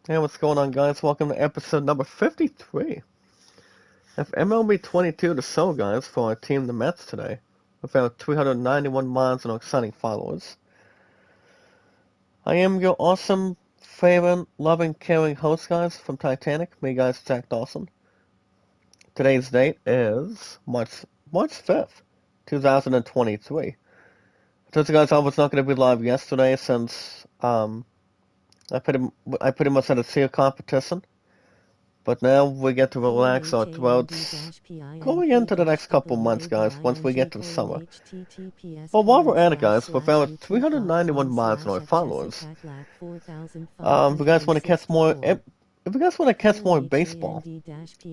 Hey, what's going on, guys? Welcome to episode number 53 of MLB 22 to show, guys, for our team, the Mets, today, with our 391 miles and exciting followers. I am your awesome, favorite, loving, caring host, guys, from Titanic, me, guys, Jack Dawson. Today's date is March 5th, 2023. I told you guys I was not going to be live yesterday since I pretty much had a cheer competition. But now we get to relax our throats going into the next couple months, guys, once we get to the summer. But while we're at it, guys, with our 391 miles and our followers, if you guys want to catch more, if you guys want to catch more baseball,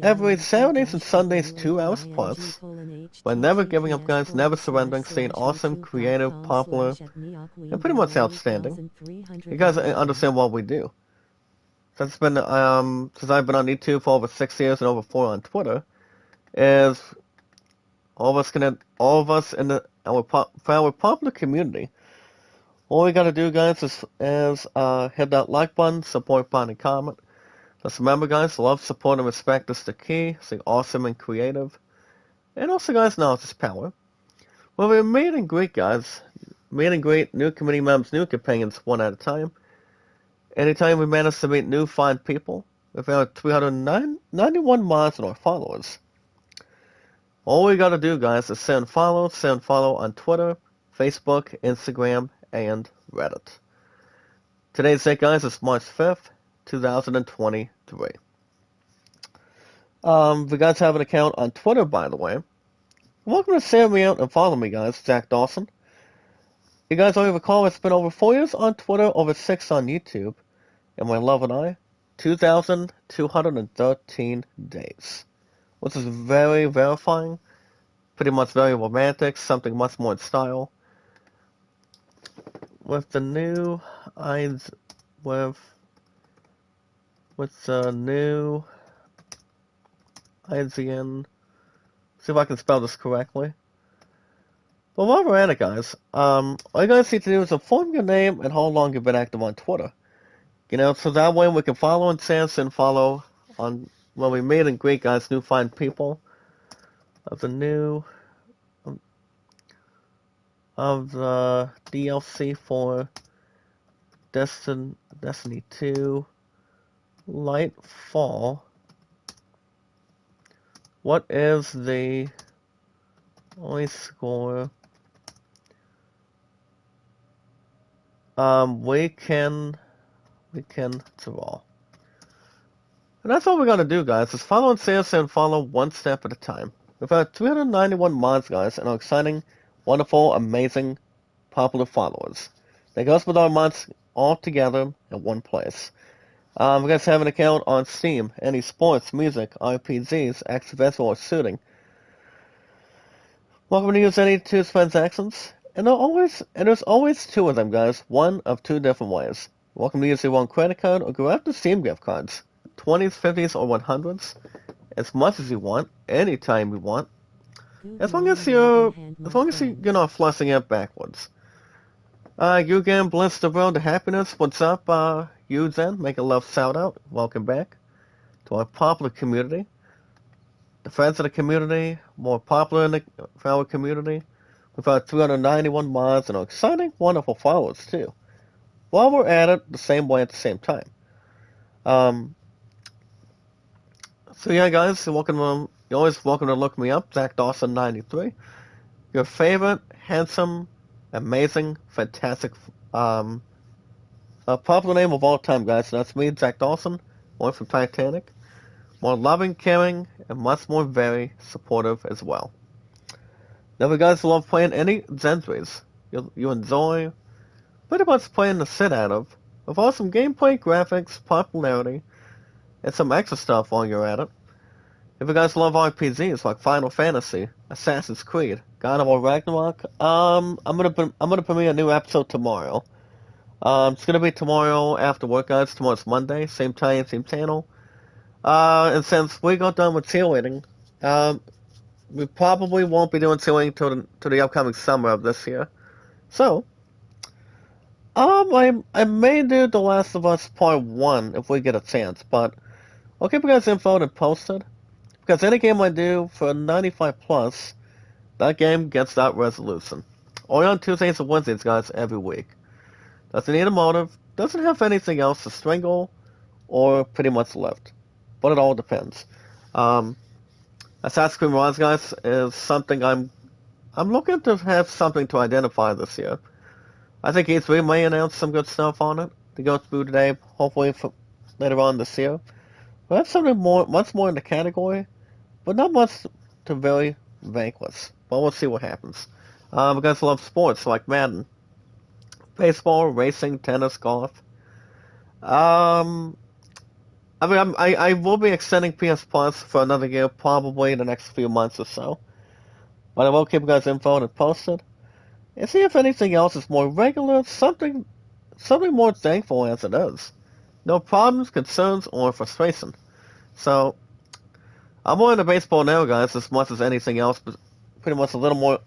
every Saturdays and Sundays, 2 hours plus, we're never giving up, guys, never surrendering, staying awesome, creative, popular, and pretty much outstanding. You guys understand what we do. Since I've been on YouTube for over 6 years and over 4 on Twitter, is all of us in for our popular community. All we gotta do, guys, is hit that like button, support button, and comment. Just remember, guys, love, support, and respect is the key. Stay awesome and creative, and also, guys, knowledge is power. Well, we meet and greet, guys. Meet and greet new community members, new companions, one at a time. Anytime we manage to meet new fine people, with our 391 miles and our followers. All we gotta do, guys, is send follow on Twitter, Facebook, Instagram, and Reddit. Today's date, guys, is March 5th, 2023. If you guys have an account on Twitter, by the way, welcome to share me out and follow me, guys, Jack Dawson. You guys already recall it's been over 4 years on Twitter, over 6 on YouTube, and my love and I, 2,213 days. Which is very verifying, pretty much very romantic, something much more in style. With the new IZN, see if I can spell this correctly. But while we're at it, guys, all you guys need to do is inform your name and how long you've been active on Twitter. So that way we can follow and follow on when we meet and greet, guys, new fine people of the DLC for Destiny 2 Lightfall. What is the only score? We can draw. And that's all we gotta do, guys, is follow and follow one step at a time. We've had 391 mods, guys, and our exciting, wonderful, amazing, popular followers. They goes with our mods all together in one place. You guys have an account on Steam, any sports, music, RPGs, XFS, or shooting. Welcome to use any two transactions. And there's always two of them, guys, one of two different ways. Welcome to use your own credit card or go after Steam gift cards. 20s, 50s, or 100s. As much as you want, anytime you want. As long as you're not flushing it backwards. You again, bless the world to happiness. What's up, you Zen? Make a love shout out. Welcome back to our popular community. The friends of the community, more popular for our community. We've had 391 mods and our exciting, wonderful followers too. While we're at it, the same way at the same time. So yeah, guys, you're always welcome to look me up, Zach Dawson 93. Your favorite, handsome, amazing, fantastic, popular name of all time, guys. So that's me, Zach Dawson, one from Titanic. More loving, caring, and much more very supportive as well. Now, if you guys love playing any Zentries you enjoy pretty much playing the shit out of, with awesome gameplay, graphics, popularity, and some extra stuff while you're at it. If you guys love RPGs like Final Fantasy, Assassin's Creed, God of War Ragnarok, I'm gonna premiere a new episode tomorrow. It's gonna be tomorrow after work, guys. Tomorrow's Monday, same time, same channel. And since we got done with cheerleading, we probably won't be doing cheerleading till the upcoming summer of this year. So, I may do The Last of Us Part 1 if we get a chance, but I'll keep you guys info and posted. Because any game I do for 95 plus, that game gets that resolution. Only on Tuesdays and Wednesdays, guys, every week. Doesn't need a motive, doesn't have anything else to strangle, or pretty much lift. But it all depends. Um, Assassin's Creed Mirage, guys, is something I'm looking to have something to identify this year. I think E3 may announce some good stuff on it to go through today, hopefully for later on this year. But that's something much more in the category, but not much to really vanquish. But we'll see what happens. You guys love sports like Madden, baseball, racing, tennis, golf. I will be extending PS Plus for another year, probably in the next few months or so. But I will keep you guys info and posted. And see if anything else is more regular, something more thankful as it is. No problems, concerns, or frustration. So, I'm more into baseball now, guys, as much as anything else, but pretty much a little more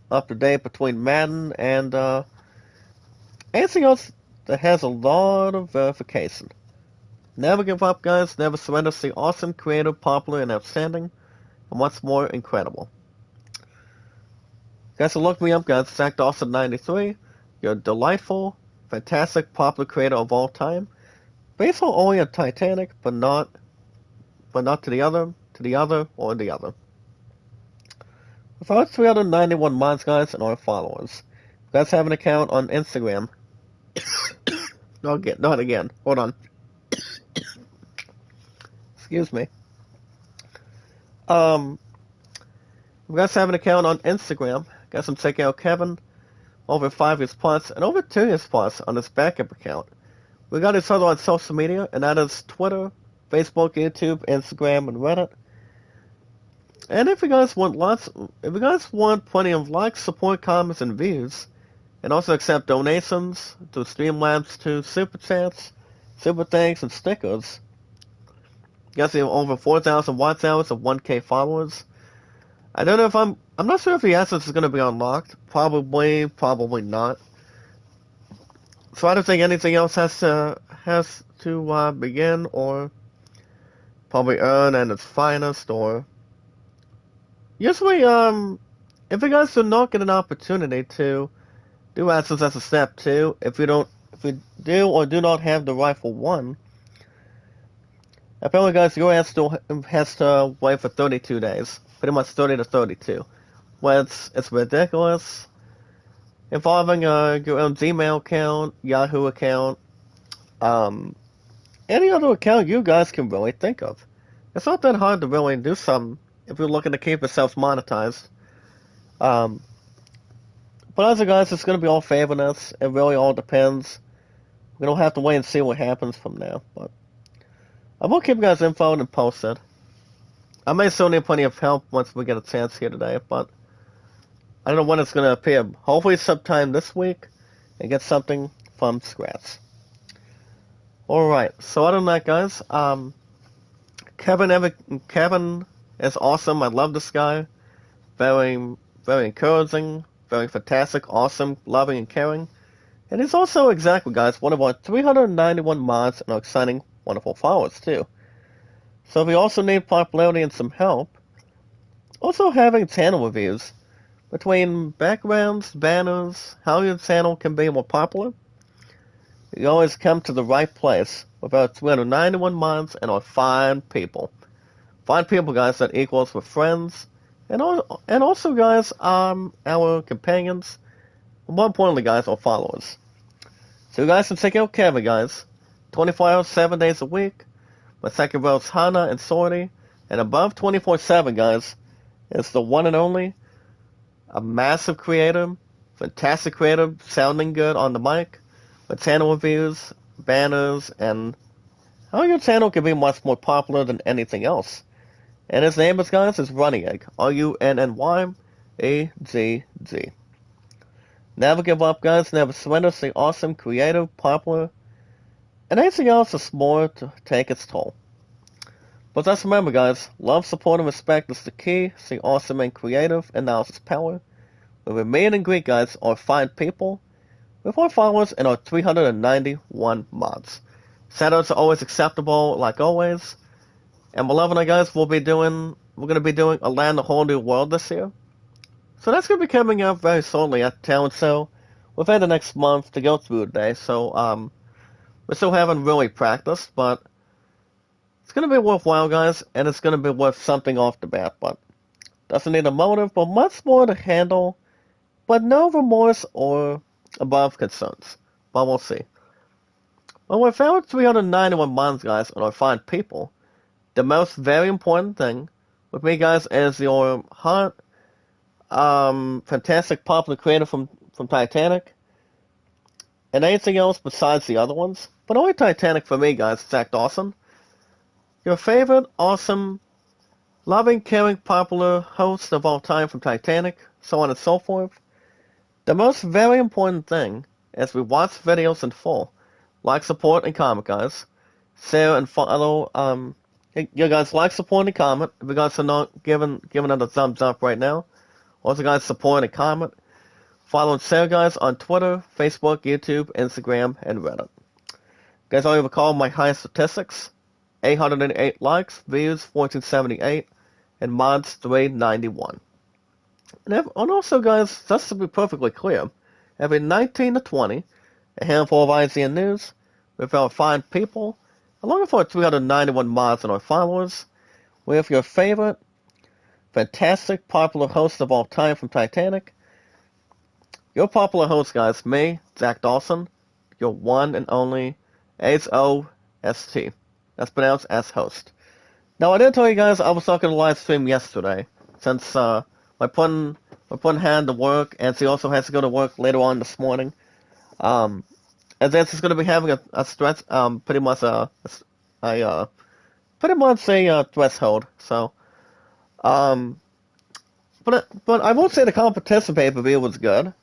up to date between Madden and anything else that has a lot of verification. Never give up, guys. Never surrender. Stay awesome, creative, popular, and outstanding, and what's more, incredible. Guys, so look me up, guys. Zach Dawson93. You're a delightful, fantastic, popular creator of all time. Baseball only on Titanic, but not to the other, or the other. With our 391 mods, guys, and our followers. You guys have an account on Instagram. Not again. Hold on. Excuse me. You guys have an account on Instagram. Guys, I'm checking out Kevin, over 5 years plus, and over 2 years plus on his backup account. We got each other on social media, and that is Twitter, Facebook, YouTube, Instagram, and Reddit. And if you guys want plenty of likes, support, comments, and views, and also accept donations to Streamlabs, to Super Chats, Super Thanks, and stickers. You guys have over 4,000 watch hours of 1K followers. I don't know if I'm not sure if the assets is going to be unlocked. Probably not. So I don't think anything else has to begin or probably earn at its finest. Or usually, if you guys do not get an opportunity to do assets as a step 2, if you do or do not have the rifle 1, apparently, guys, your ass still has to wait for 32 days. Pretty much 30 to 32. Well, it's ridiculous. Involving your own Gmail account, Yahoo account, any other account you guys can really think of. It's not that hard to really do something if you're looking to keep yourself monetized. But as guys, it's going to be all favorness. It really all depends. We don't have to wait and see what happens from now. But I will keep you guys info and posted. I may still need plenty of help once we get a chance here today, but I don't know when it's going to appear. Hopefully sometime this week and get something from scratch. Alright, so other than that, guys, Kevin is awesome. I love this guy. Very, very encouraging, very fantastic, awesome, loving, and caring. And he's also, exactly, guys, one of our 391 mods and our exciting, wonderful followers, too. So if you also need popularity and some help, also having channel reviews between backgrounds, banners, how your channel can be more popular, you always come to the right place with our 391 mods and our fine people. Fine people, guys, that equals with friends, and also, guys, our companions, and more importantly, guys, our followers. So you guys can check out Kevin, guys, 24 hours, 7 days a week. My second row is Hana and Sorty, and above 24/7, guys, is the one and only, a massive creator, fantastic creator, sounding good on the mic, with channel reviews, banners, and how your channel can be much more popular than anything else. And his name, guys, is Runny Egg, RUNNYAGG. Never give up, guys, never surrender, stay awesome, creative, popular, and anything else is more to take its toll. But just remember, guys, love, support, and respect is the key. Stay awesome and creative, and now it's power. We remain in Greek, guys, are fine people. with more followers in our 391 mods. Shadows are always acceptable, like always. And Malevolent, guys, we're going to be doing a Land a Whole New World this year. So that's going to be coming up very shortly at Town Sale within the next month to go through today. So, we still haven't really practiced, but it's going to be worthwhile, guys, and it's going to be worth something off the bat, but doesn't need a motive, but much more to handle, but no remorse or above concerns. But we'll see. Well, we found 391 mods, guys, and our fine people. The most very important thing with me, guys, is your hot, fantastic popular creator from Titanic, and anything else besides the other ones. But only Titanic for me, guys, Zach Dawson. Your favorite, awesome, loving, caring, popular host of all time from Titanic, so on and so forth. The most very important thing is we watch videos in full. Like, support, and comment, guys. Share and follow. You guys like, support, and comment. If you guys are not giving it a thumbs up right now, also, guys, support and comment. Follow and share, guys, on Twitter, Facebook, YouTube, Instagram, and Reddit. Guys, I recall my highest statistics: 808 likes, views 1478, and mods 391. And also, guys, just to be perfectly clear, every 19 to 20, a handful of IGN news with our fine people, along with our 391 mods and our followers, with your favorite, fantastic, popular host of all time from Titanic. Your popular host, guys, me, Zach Dawson, your one and only H-O-S-T. That's pronounced as host. Now, I did tell you guys I was not going to live stream yesterday, since my pun had to work, and she also has to go to work later on this morning. And then she's going to be having a stress, pretty much a threshold. So, but I won't say the competition pay-per-view was good.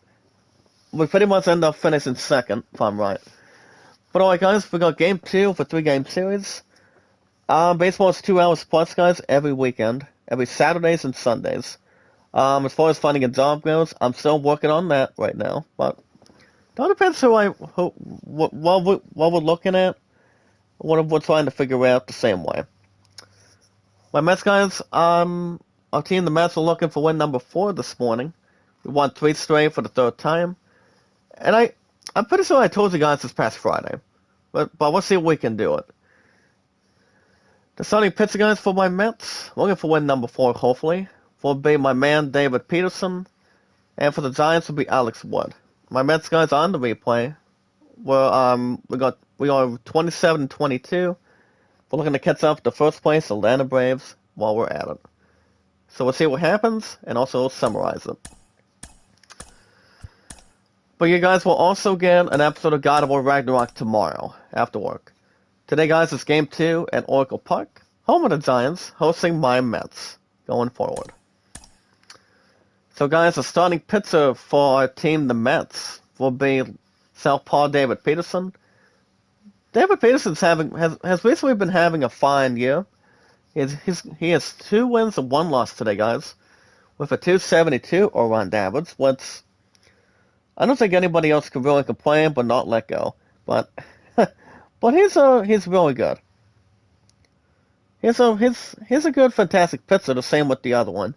We pretty much end up finishing second, if I'm right. But alright, guys, we got Game 2 for 3-game series. Baseball is 2 hours plus, guys, every weekend, every Saturdays and Sundays. As far as finding a job goes, I'm still working on that right now, but it all depends what we're looking at, what we're trying to figure out the same way. My Mets, guys, our team, the Mets, are looking for win number 4 this morning. We won 3 straight for the 3rd time. And I'm pretty sure I told you guys this past Friday. But we'll see if we can do it. The starting pitcher, guys, for my Mets, looking for win number 4, hopefully, will be my man David Peterson. And for the Giants will be Alex Wood. My Mets, guys, on the replay. We are 27-22. We're looking to catch up the first place Atlanta Braves while we're at it. So we'll see what happens, and also summarize it. But you guys will also get an episode of God of War Ragnarok tomorrow, after work. Today, guys, is Game 2 at Oracle Park, home of the Giants, hosting my Mets, going forward. So, guys, the starting pitcher for our team, the Mets, will be Southpaw David Peterson. David Peterson has recently been having a fine year. He has 2 wins and 1 loss today, guys, with a 272 all-round average, which I don't think anybody else could really complain but not let go. But he's really good. He's a good, fantastic pitcher. The same with the other one.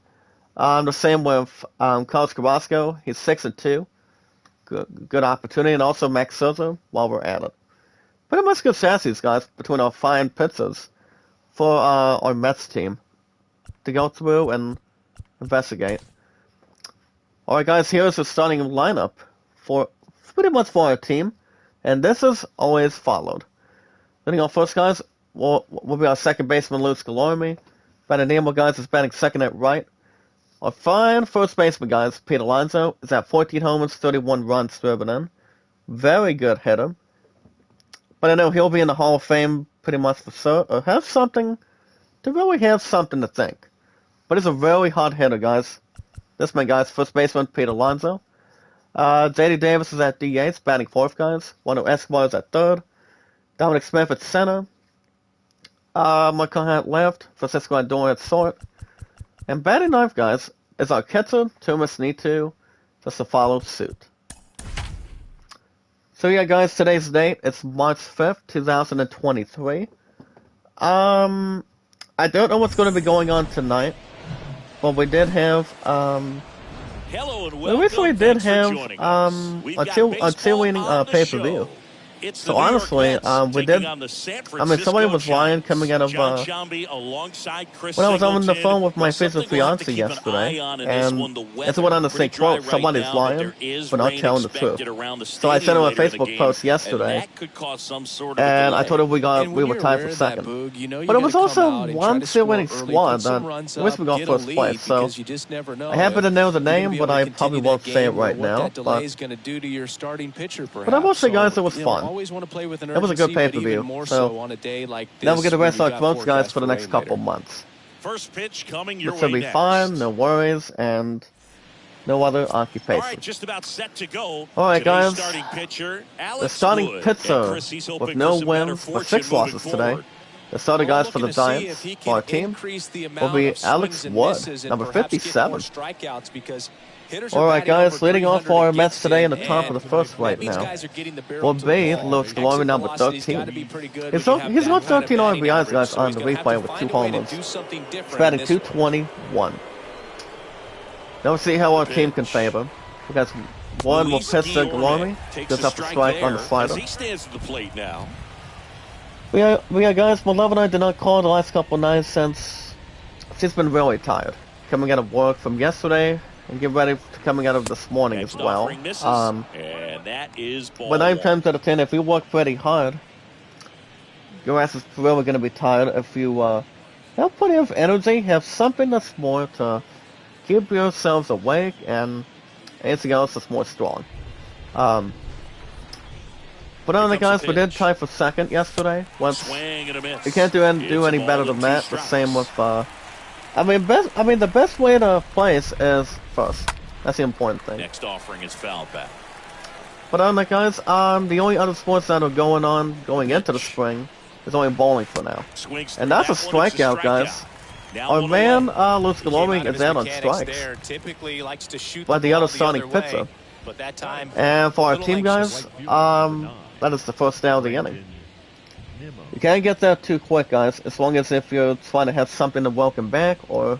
The same with Carlos Carrasco. He's 6-2. Good opportunity, and also Max Scherzer while we're at it. Pretty much good chassis, guys, between our fine pitchers for our Mets team to go through and investigate. Alright, guys, here's the starting lineup for pretty much for our team, and this is always followed. Hitting off first, guys, will be our second baseman, Luis Guillorme. Batting Nemo, guys, is batting second at right. Our fine first baseman, guys, Pete Alonso, is at 14 homers, 31 runs driven in. Very good hitter. But I know he'll be in the Hall of Fame pretty much for sure, or have something to think. But he's a very hot hitter, guys. This man, guys, first baseman, Pete Alonso. J.D. Davis is at DH, batting fourth, guys. Wando Escobar is at third. Dominic Smith at center. Michael at left. Francisco Lindor at short. And batting ninth, guys, is our catcher, Tumas Nitu, just to follow suit. So yeah, guys, today's date, it's March 5th, 2023. I don't know what's going to be going on tonight, but we did have, Hello and we recently welcome. did have, a two-winning, pay-per-view. It's the So New York honestly, Mets we taking did, on the San I mean, somebody Francisco was lying Giants. coming out of, John Shambi alongside Chris when I was on the Singleton. phone with my Well, future something we'll have to fiance keep an eye yesterday, on in this and one. The it's what I'm weather to say, pretty dry quote, right somebody's now, but lying, there is but not rain telling the truth. expected around the So I sent him stadium a later in the Facebook game, post and yesterday, that could cause some sort of a and I delay. told him we were tied for second. But it was also one two-winning squad that I wish we got first place, so I happen to know the name, but I probably won't say it right now. But I will say, guys, it was fun. It was a good pay-per-view, so now we'll get the rest of our quotes, guys, for the next couple months. First pitch coming your This way will be next. fine, no worries, and no other occupation. All right, just about set to go. All right, Today's guys. starting pitcher, Alex The starting Wood. pitcher And Chris, he's hoping with no for some better wins but fortune 6 moving losses today. forward. The starting guys for the Giants, for our team, will be Alex Wood, number 57. Alright, guys, leading off for our Mets today in the top of the first right now will be Lewis Glory, number 13. He's got 13 RBIs, guys, on the replay with 2 homers. He's batting .221. Now we'll see how our team can favor. We got one will pitch to Glory, goes up the strike on the slider. He stands to the plate now. We are guys, my love and I did not call the last couple of nights since she's been really tired. Coming out of work from yesterday and get ready to coming out of this morning as well. And that is ball but 9 times out of 10, if you work pretty hard, your ass is really going to be tired. If you have plenty of energy, have something that's more to keep yourselves awake, and anything else that's more strong. But on the guys, we did tie for second yesterday. You can't do any better than that. The same with, I mean, the best way to place is first. That's the important thing. Next offering is foul back. But on the guys, the only other sports that are going into the spring is only bowling for now. And that's a strikeout, guys. Our man, Lewis Glory, is out on strikes. But the other starting pitcher. And for our team, guys, that is the first down of the inning. You can't get that too quick, guys, as long as if you're trying to have something to welcome back or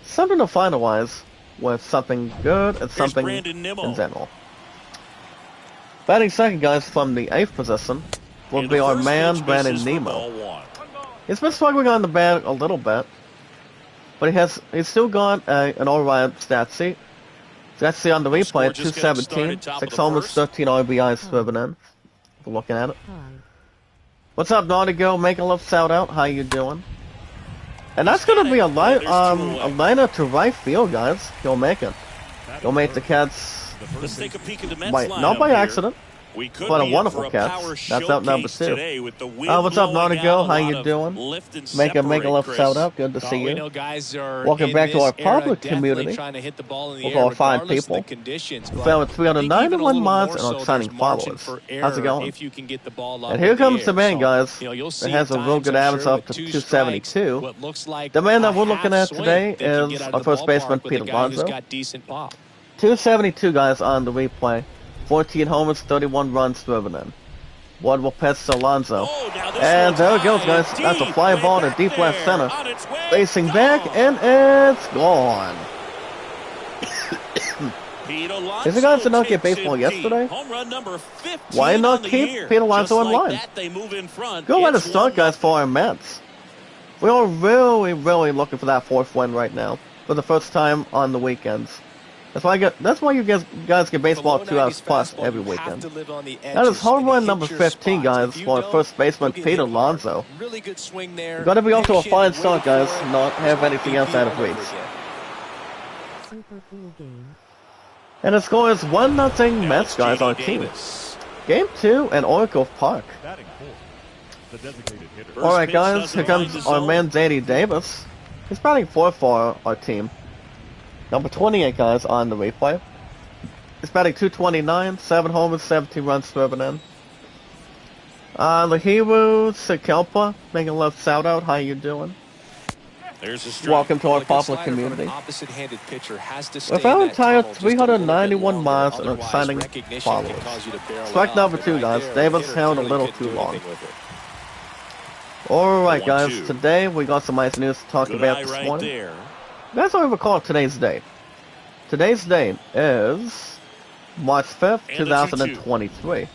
something to finalize with something good and something in general. Batting second, guys, from the 8th position will be our man, Brandon Nemo. He's been struggling on the bat a little bit, but he's still got an alright stat sheet. Stat sheet on the replay, 217, 6 homers, 13 RBIs driven in. If we're looking at it. What's up, Naughty Girl? Make a love shout out. How you doing? And that's gonna be a liner to right field, guys. He'll make it. He'll make the Cats. Not by accident. But a wonderful catch. That's out number 2. What's up, Naughty Girl? How you doing? Make a left shout out. Good to see you. Welcome back to our public community. With our fine people. We found 391 mods and our exciting followers. How's it going? And here comes the man, guys. That has a real good average up to 272. The man that we're looking at today is our first baseman, Peter Alonso. 272, guys, on the replay. 14 homers, 31 runs driven in. One will pitch to Alonso. And there it goes, guys. That's a fly ball to deep left center. Facing back, and it's gone. Is the guys did not get baseball yesterday? Why not keep Pete Alonso in line? Go let us start, guys, for our Mets. We are really, really looking for that 4th win right now. For the first time on the weekends. That's why you guys get baseball 2 hours plus every weekend. That is home run number 15, guys, for first baseman Peter Alonso. You're gonna be off to a fine start, guys, not have anything else out of reach. And the score is 1-0 Mets, guys, on team. Game 2 at Oracle Park. Alright, guys, here comes our man Zadie Davis. He's batting 4th for our team. Number 28, guys, on the replay. He's batting 229, 7 homers, 17 runs driven in. Lahiru Sekelpa, making a left shout out. How you doing? There's a strike. Welcome to our popular community. With our entire 391 miles and exciting followers. Strike number 2, guys. Davis held a little too long. Alright, guys. Today we got some nice news to talk about this morning. You guys don't recall today's date. Today's date is March 5th, 2023.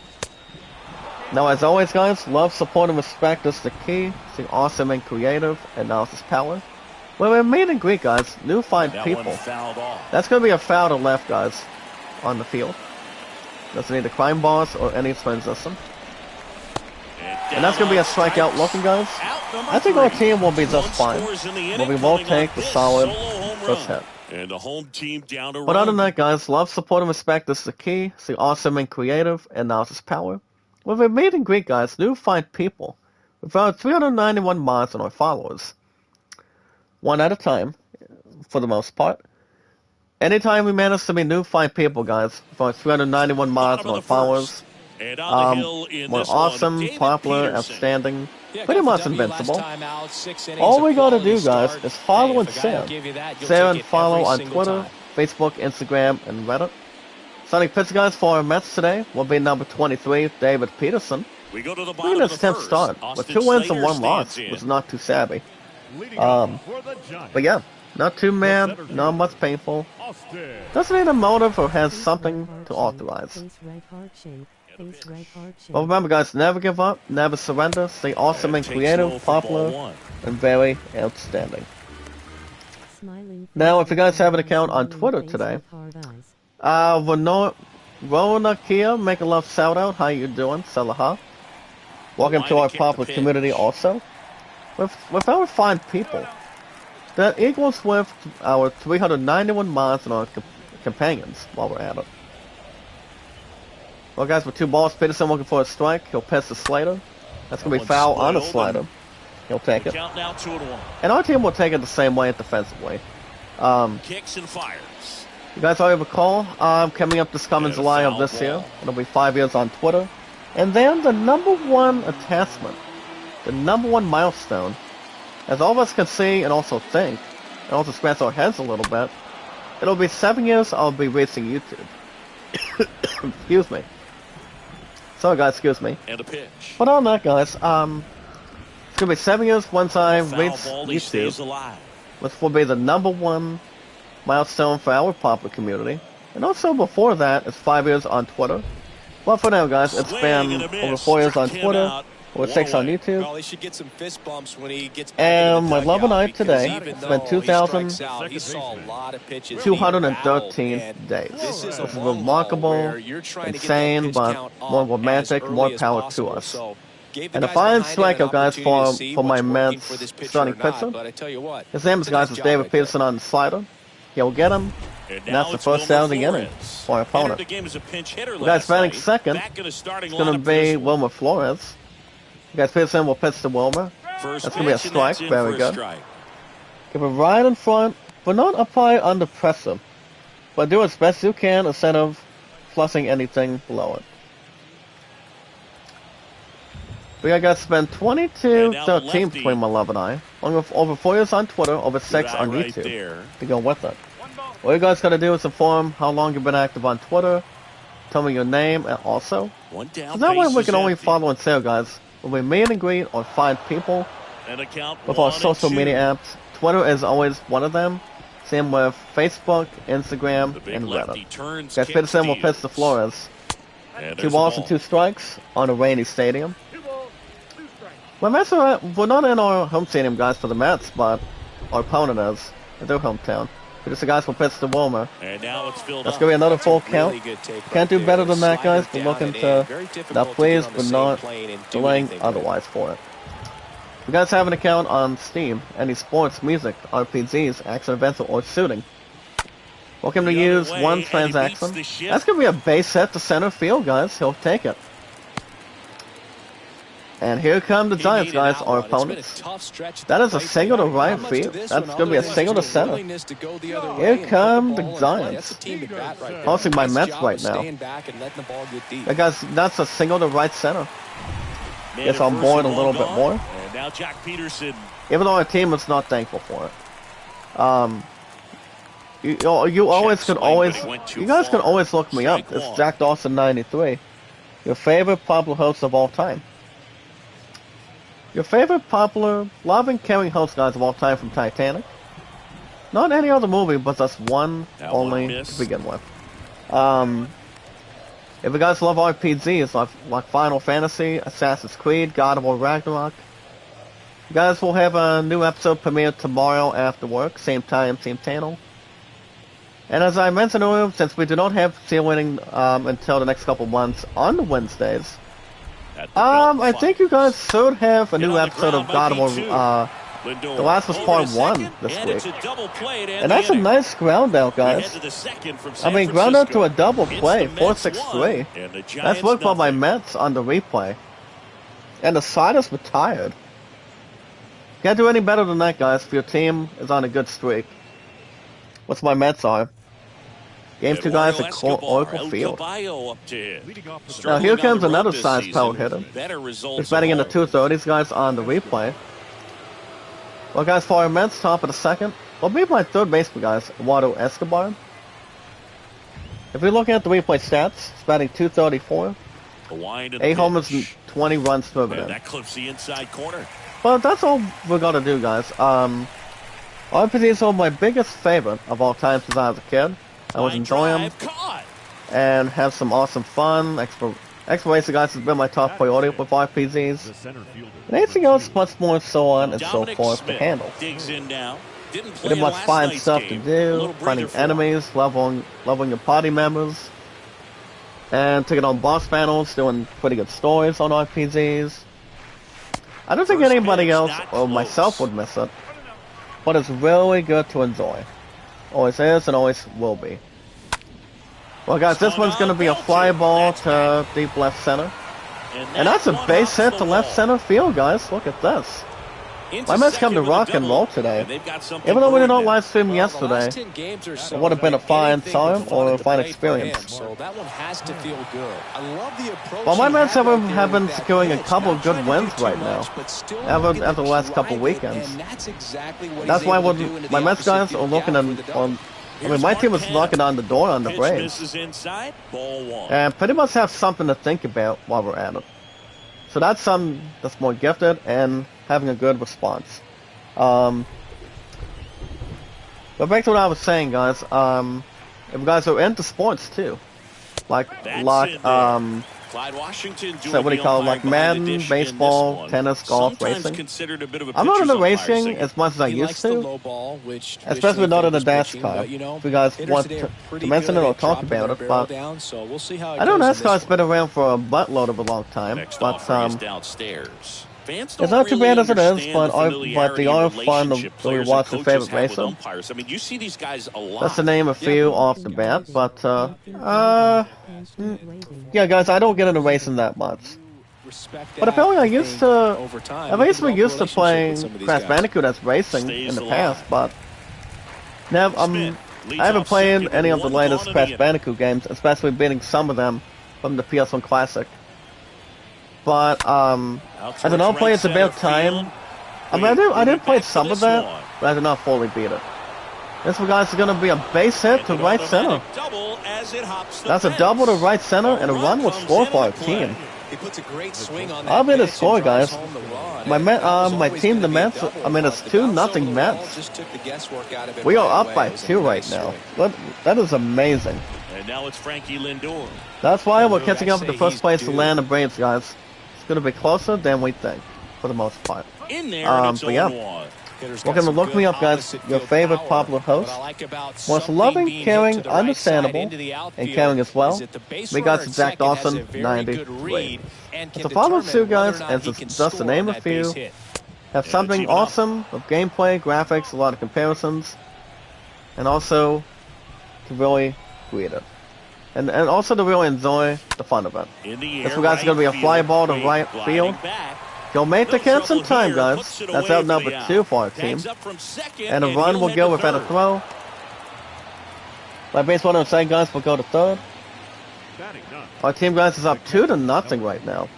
Now, as always, guys, love, support, and respect is the key to awesome and creative analysis power. When we meet and greet, guys, new fine people. That's going to be a foul to left, guys, on the field. Doesn't need the crime boss or any transition. And that's going to be a strikeout looking, guys. I think our team will be just fine. But we won't take the solid first hit. And the home team down to But other than that, guys, love, support, and respect is the key to awesome and creative analysis power. When we meet and greet, guys, new fine people. With our 391 mods and our followers. One at a time, for the most part. Anytime we manage to meet new fine people, guys, with our 391 mods and our followers, we're awesome, popular, outstanding, pretty much invincible. All we gotta do, guys, is follow and share. Share and follow on Twitter, Facebook, Instagram, and Reddit. Starting pitch, guys, for our Mets today will be number 23, David Peterson. We go to the Look at his 10th start, with 2 wins and 1 loss, which is not too savvy. But yeah, not too mad, not much painful. Doesn't need a motive or has something to authorize. But remember, guys, never give up, never surrender, stay awesome and creative, popular, and very outstanding. Now, if you guys have an account on Twitter today, Rona Kia, make a love shout out. How you doing? Salaha. Welcome to our popular community also. With our fine people. That equals with our 391 mods and our companions while we're at it. Well, guys, with 2 balls, Peterson looking for a strike. He'll pitch to Slater. That's going to be foul on the slider. He'll take it. And our team will take it the same way defensively. Kicks and fires. You guys already recall, coming up this coming July of this year, it'll be 5 years on Twitter. And then the #1 attachment, the #1 milestone, as all of us can see and also think, and also scratch our heads a little bit, it'll be 7 years I'll be racing YouTube. Excuse me. Sorry guys, excuse me. And a pitch. But on that, guys, it's gonna be 7 years once I reach YouTube, which will be the #1 milestone for our popular community. And also before that, it's 5 years on Twitter. Well, for now, guys, it's been over 4 years on Twitter, over 6 on YouTube. And my love and I today, it's been 2,213 days. This is remarkable, insane, but more romantic, more power to us. And the fine strikeout, guys, for my Mets starting pitcher. His name is, guys, is David Peterson on the slider. He'll get him, and that's the first out of the inning for our opponent. The guy's batting second. It's going to be Wilmer Flores. The guy's Peterson will pitch to Wilmer. That's going to be a strike. Very good. Give it right in front, but not apply under pressure. But do as best you can instead of flushing anything below it. We got spent 22-13 between my love and I. Over 4 years on Twitter, over 6 on YouTube. To go with it. All you guys gotta do is inform how long you've been active on Twitter. Tell me your name and also. So that way we can only follow and share, guys. When we meet and greet or find people with our social media apps, Twitter is always one of them. Same with Facebook, Instagram, and Reddit. Guys, Peterson will pitch to Flores. 2 balls and 2 strikes on a rainy stadium. We're not in our home stadium, guys, for the Mets, but our opponent is at their hometown. Just the guys will pitch to Wilmer. That's going to be another full count. Can't do better than that, guys. We're looking to not please, but not delaying otherwise for it. You guys have an account on Steam, any sports, music, RPGs, action events, or shooting. Welcome to use one transaction. That's going to be a base hit to center field, guys. He'll take it. And here come the Giants, guys, our opponents. That is a single to right field. That's going to be a single to center. Here come the Giants. Hosting my Mets right now. Guys, that's a single to right center. Gets on board a little bit more. Now Jack Peterson. even though our team is not thankful for it. You always could always, you guys can always look me up. It's Jack Dawson 93, your favorite popular host of all time. Your favorite popular, loving, caring host, guys, of all time from Titanic. Not any other movie, but just one only to begin with. If you guys love RPGs like Final Fantasy, Assassin's Creed, God of War Ragnarok, you guys will have a new episode premiere tomorrow after work, same time, same channel. And as I mentioned earlier, since we do not have seal winning until the next couple months on the Wednesdays, I think you guys should have a new episode of God of War. The last was part 1 this week. And that's a nice ground out, guys. I mean, ground out to a double play, 4-6-3. That's worked by my Mets on the replay. And the side is retired. Can't do any better than that, guys, if your team is on a good streak. What's my Mets are? Game 2, guys, at Oracle Field. Now here comes another size-powered hitter. He's batting in the 230s, guys, on the replay. Well, guys, for our Mets, top of the second, will be my third baseman, guys, Eduardo Escobar. If we look at the replay stats, he's batting 234, 8 homers and 20 runs driven in. That clips the inside corner. But that's all we're gonna do, guys. RPGs are my biggest favorite of all time since I was a kid. I would enjoy them and have some awesome fun. Exploration, guys, has been my top priority with RPGs. And anything else much more so on and so forth to handle. Pretty much find stuff to do, finding enemies, leveling your party members, and taking on boss battles, doing pretty good stories on RPGs. I don't think anybody else or myself would miss it, but it's really good to enjoy. Always is and always will be. Well, guys, this one's going to be a fly ball to deep left center. And that's a base hit to left center field, guys. Look at this. My Mets come to rock and roll today. Even though we did not live stream yesterday, it would have been a fine time or a fine experience. Well, my Mets have been securing a couple of good wins right now, after the last couple weekends. That's why my Mets guys are looking on. I mean, my team is knocking on the door on the Braves, and pretty much have something to think about while we're at it. So that's something that's more gifted and having a good response. But back to what I was saying, guys. If you guys are into sports too, like Clyde Washington so what do you call it, like Madden, baseball, tennis, golf, racing. I'm not into racing as much as I used to, especially not in the NASCAR. If you guys want to mention it or talk about it, but I know NASCAR's been around for a buttload of a long time, but it's not too bad as it is, but they are fun to watch your favorite racer. That's to name a few off the bat, but yeah, guys, I don't get into racing that much. But apparently I basically used to playing Crash Bandicoot as racing in the past, but now I haven't played any of the latest Crash Bandicoot games, especially beating some of them from the PS1 Classic. But I did not play It's About Time. I mean, I did play some of that, but I did not fully beat it. This one, guys, is going to be a base hit to right center. That's a double to right center, and a run will score for our team. I'll be the score, guys. My team, the Mets, I mean, it's 2-0 Mets. We are up by 2 right now. That is amazing. And now it's Frankie Lindor. That's why we're catching up with the first place to land the Braves, guys. It's going to be closer than we think, for the most part. But yeah. Welcome to Look Me Up, guys, your favorite popular host. Most loving, caring, understandable, and caring as well. We got Jack Dawson, 93. So follow suit, guys, and just to name a few, have something awesome with gameplay, graphics, a lot of comparisons, and also to really read it. And also to really enjoy the fun of it. This one, guys, is going to be a fly ball to right field. You'll make the catch in time, guys. That's out number 2 for our team. And a run will go without a throw. My base runner and second, guys, will go to third. Our team, guys, is up 2-0 right now.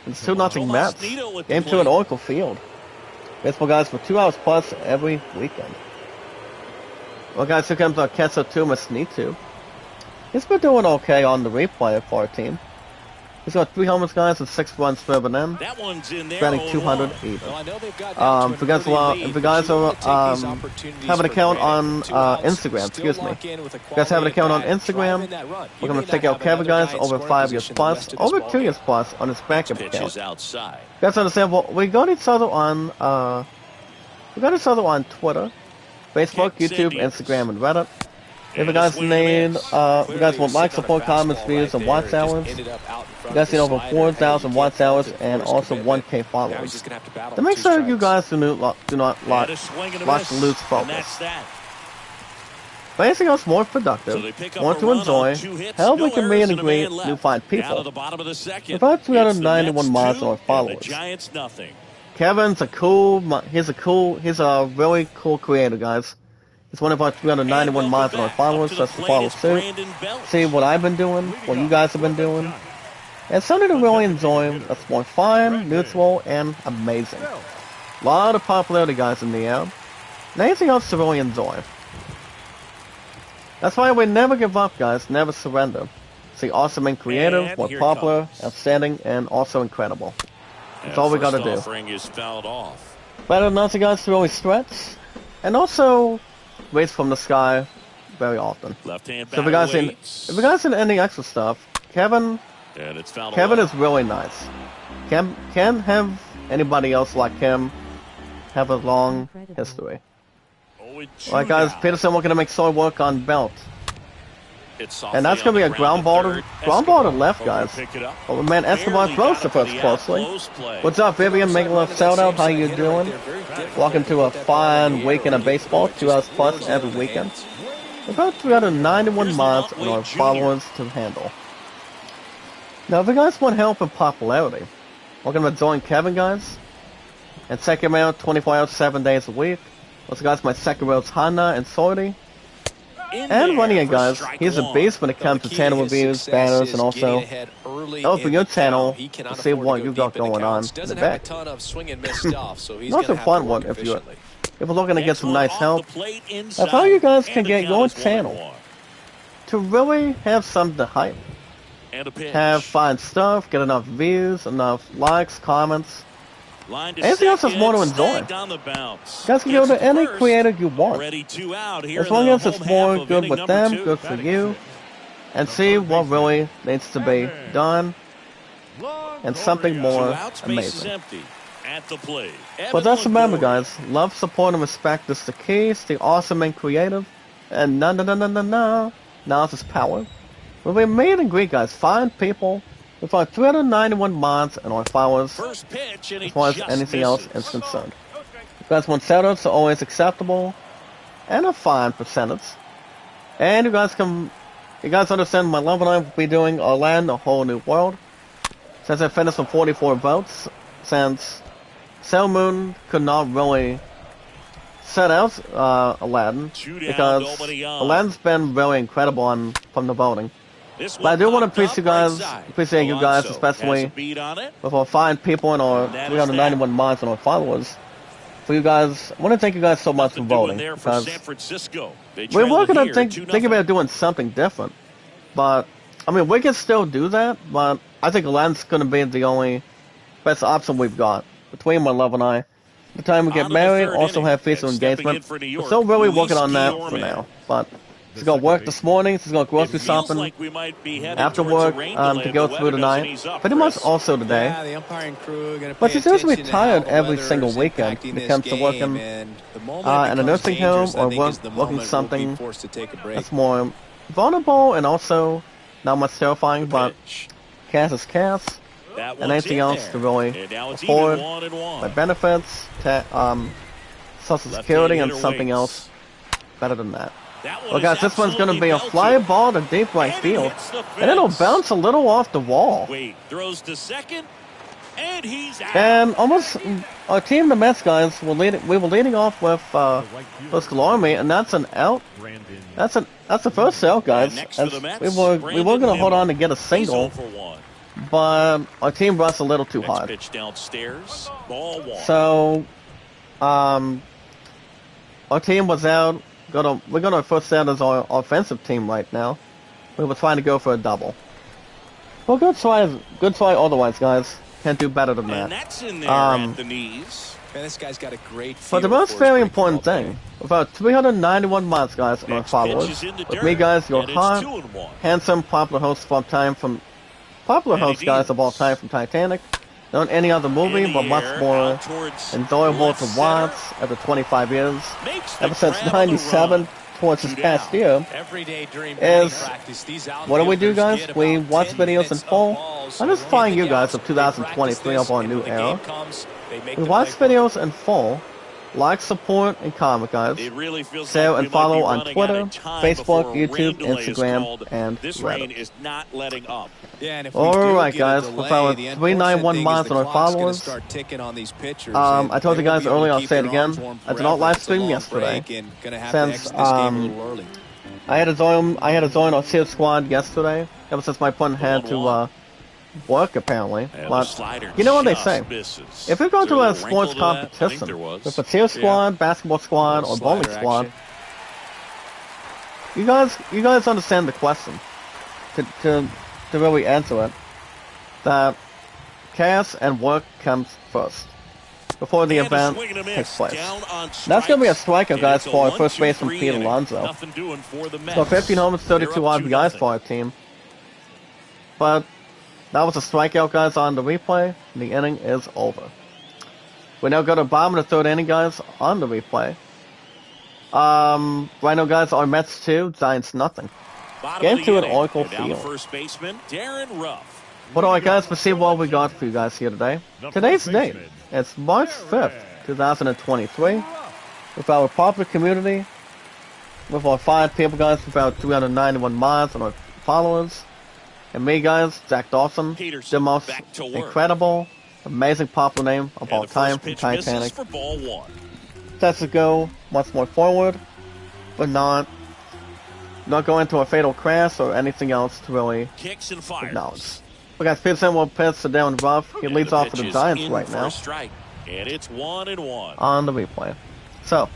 It's 2-0 Mets. Game 2 at Oracle Field. Baseball, guys, for 2 hours plus every weekend. Well, guys, here comes our Kesso Masnitu. He's been doing okay on the replay for our team. He's got 3 homers, guys, and 6 runs for an end. That one's in there. Batting 200 even. Well, I know they've got if you guys are have an account on Instagram, excuse me. If you guys have an account on Instagram, we're gonna check out Kevin, guys, over 5 years plus, over 2 years plus on his backup account. Outside. You guys understand? Well, we got each other on Twitter, Facebook, YouTube, Instagram, and Reddit. If you guys need, if you guys want like, support, comments, views, and watch hours, you guys need over 4,000 watch hours and also 1K followers. To make sure you guys do not watch the loose focus. But anything else more productive, more to enjoy, how we can meet and greet new fine people. About 391 miles on our followers. Kevin's he's a really cool creator, guys. He's one of our 391 miles on our followers, so that's to follow suit. See what I've been doing, what you guys have been doing. And something to really enjoy that's more fun, neutral, and amazing. A lot of popularity, guys, in the air. And anything else to really enjoy. That's why we never give up, guys, never surrender. See, awesome and creative, more popular, outstanding, and also incredible. That's all we gotta do. Better than nothing, guys, to really stretch. And also race from the sky very often. So if you guys need any extra stuff, Kevin is really nice. Can't have anybody else like him have a long history. Alright, guys, Peterson looking to make solid work on belt. And that's going to be a ground ball to left, guys. Oh, man, Escobar throws the first closely. What's up, Vivian? Making a little shout out. How you doing? Welcome to a fine weekend of baseball. 2 hours plus every weekend. About 391 miles on our followers to handle. Now, if you guys want help and popularity, we're going to join Kevin, guys. And check him out 24 hours, 7 days a week. Also, guys, my second road's Hana and Sorty. And running it, guys, he's a beast when it comes to channel reviews, banners, and also helping your channel to see what you got going on in the back. Not a fun one if you're looking to get some nice help. That's how you guys can get your channel to really have something to hype. Have fun stuff, get enough views, enough likes, comments. Anything else is more to enjoy. You guys can go to any creator you want. As long as it's more good with them, good for you, and see what really needs to be done, and something more amazing. But just remember, guys, love, support, and respect is the key. Stay awesome and creative, and now is power. We'll be meet and greet, guys. Fine people. With our 391 mods and our followers, as far as anything else is concerned. If you guys want shoutouts, are always acceptable, and a fine percentage. And you guys understand my love and I will be doing our land, a whole new world. Since I finished with 44 votes, since Sail Moon could not really set out Aladdin, because Aladdin's been really incredible from the voting. But I do want to appreciate you guys, especially with our fine people and our 391 mods and our followers. For you guys, I want to thank you guys so much for voting, because we were going to think about doing something different. But, I mean, we can still do that, but I think Aladdin's going to be the only best option we've got. Between my love and I, the time we get married, also have peaceful engagement. We're still really working on that for now, but she's going to work this morning, she's going to grocery shopping after work to go through the night. Pretty much also today. But she's usually tired every single weekend when it comes to working in a nursing home or working something that's more vulnerable and also not much terrifying, but Cass is Cass. And anything else to really afford, like benefits, Social Security, and something else better than that. Well, guys, this one's going to be a fly ball to deep right field, and it'll bounce a little off the wall. Throws to second, and he's out. And almost our team, the Mets guys, we were leading off with Gallarme, and that's an out. That's the first out, guys. We were going to hold on to get a single, but our team rushed a little too hard. So our team was out. We got our first out as our offensive team right now. We were trying to go for a double. Well, good try otherwise, guys. Can't do better than that. And that's in there at the knees. Man, this guy's got a great But the most very important thing, with our 391 mods, guys, and our followers, with me, guys, your hot, handsome, popular host of all time popular host, guys, of all time from Titanic. Not any other movie, but much more enjoyable to watch after 25 years, ever since 97, towards this past year, is, what do we do, guys? We watch videos in full. I'm just flying you guys of 2023 of our new era. We watch videos in full, like, support, and comment, guys. Share and follow on Twitter, Facebook, YouTube, Instagram, and Reddit. Alright, guys, with our 391 mods on our followers, I told you guys earlier, I'll say it again, I did not live stream yesterday, since, I had to join our Sears squad yesterday, ever since my opponent had to, work, apparently. But you know what they say? If you go to a sports competition with a cheer squad, basketball squad, or bowling squad, you guys understand the question. To really answer it, that chaos and work comes first before the event takes place. That's going to be a strikeout, guys, for our first baseman Pete Alonso. So 15 homers, 32 RBIs for our team. But that was a strikeout, guys, on the replay. The inning is over. We now go to bottom of the third inning, guys, on the replay. Right now, guys, our Mets 2, Giants nothing. Game 2 at Oracle Field. But alright, guys, let's see what we got for you guys here today. Today's date, it's March 5th, 2023. With our popular community, with our 5 people, guys, with our 391 mods and our followers. And me, guys, Jack Dawson, the most incredible, amazing popular name of all time from Titanic. That's to go much more forward, but not go into a fatal crash or anything else to really acknowledge. But guys, Peterson will pitch to Darren Ruff. He leads off for the Giants right now. And it's 1-1 on the replay. So,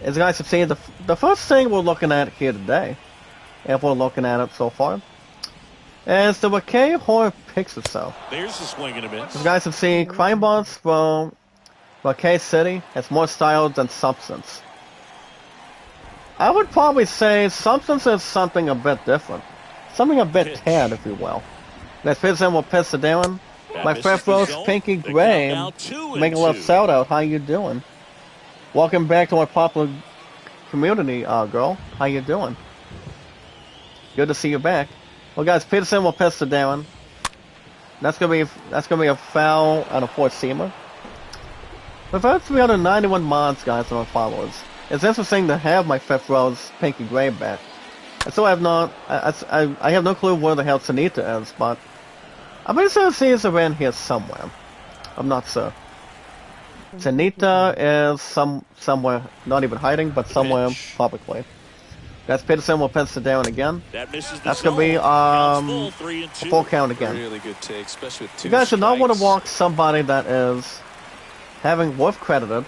as you guys have seen, the first thing we're looking at here today, if we're looking at it so far, is the Waukee Horror Picture Show. There's a swing and a miss. As you guys have seen, crime boss from Waukee City has more style than substance. I would probably say substance is something a bit different. Something a bit tad, if you will. Next Peterson will pitch to Darren. My fifth rose, Pinky Gray, make a little shout out. How you doing? Welcome back to our popular community, girl. How you doing? Good to see you back. Well, guys, Peterson will pitch to Darren. That's gonna be a foul and a fourth seamer. With our 391 mods, guys, and our followers, it's interesting to have my fifth rose, Pinky Gray, back. I still have not. I have no clue where the hell Sunita is, but I'm pretty sure she's around here somewhere. I'm not sure. Sunita is somewhere, not even hiding, but somewhere publicly. Guys, Peterson will pitch to Darren again. That's gonna be a full count again. Really good take, especially with 2 you guys do not want to strikes. walk somebody that is having worth credited,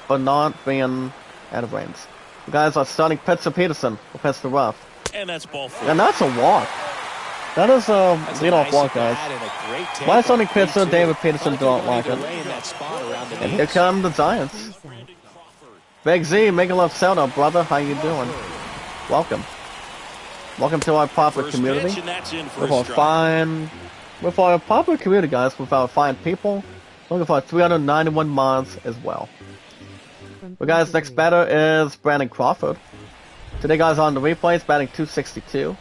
but not being out of range. You guys are starting pitch to Peterson. Will pitch to Ruff. And that's ball 4. And that's a walk. That is a leadoff walk, guys. My starting pitcher, David Peterson, don't like it. And here come the Giants. Big Z, make a love shout out, brother. How you doing? Welcome. Welcome to our popular community. With our popular community, guys, with our fine people. Looking for 391 mods as well. But guys, next batter is Brandon Crawford. Today, guys, on the replays, batting 262.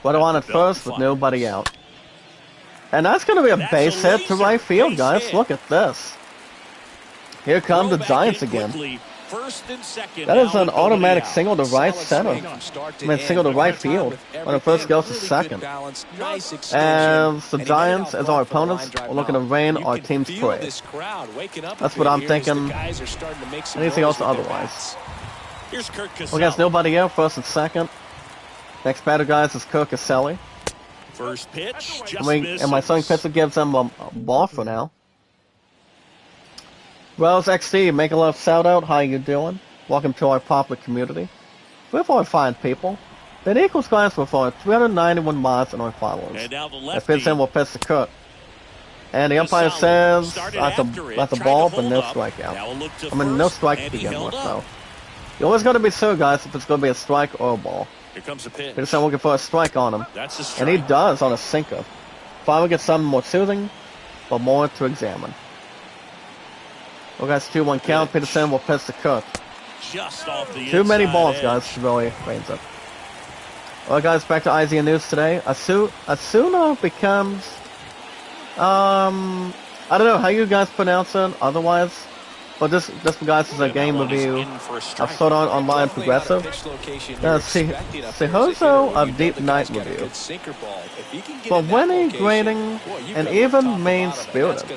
Runner on at first with nobody out. And that's going to be a base hit to right field, guys. Look at this. Here come the Giants again. That is an automatic single to right center. I mean, single to right field. When the first goes to second. And the Giants, as our opponents, are looking to rain our team's parade. That's what I'm thinking. Anything else otherwise. Well, guys, nobody out, first and second. Next batter, guys, is Kirk Caselli. First pitch, And my starting pitcher gives them a ball for now. Wells XD, make a love shout out. How you doing? Welcome to our popular community. We're for fine people. That equals guys with 391 mods and our followers. And now the That lefty. fits in will pitch the cut. And the umpire says that's a ball, but no strikeout. I mean, no strike to begin with, though. You always got to be sure, guys, if it's going to be a strike or a ball. Here comes the pitch. Peterson looking for a strike on him. That's a strike. And he does on a sinker. Finally gets something more soothing, but more to examine. Well, guys, 2-1 count. Peterson will pitch the cut. Just off the Too many balls, edge. guys, to really range it. Well, guys, back to IZN News today. Asuna becomes... I don't know how you guys pronounce it otherwise, but this guys, is a game review of Sword Art Online Progressive. Sehozo of Deep Night review. For winning, grading, and even main spirited.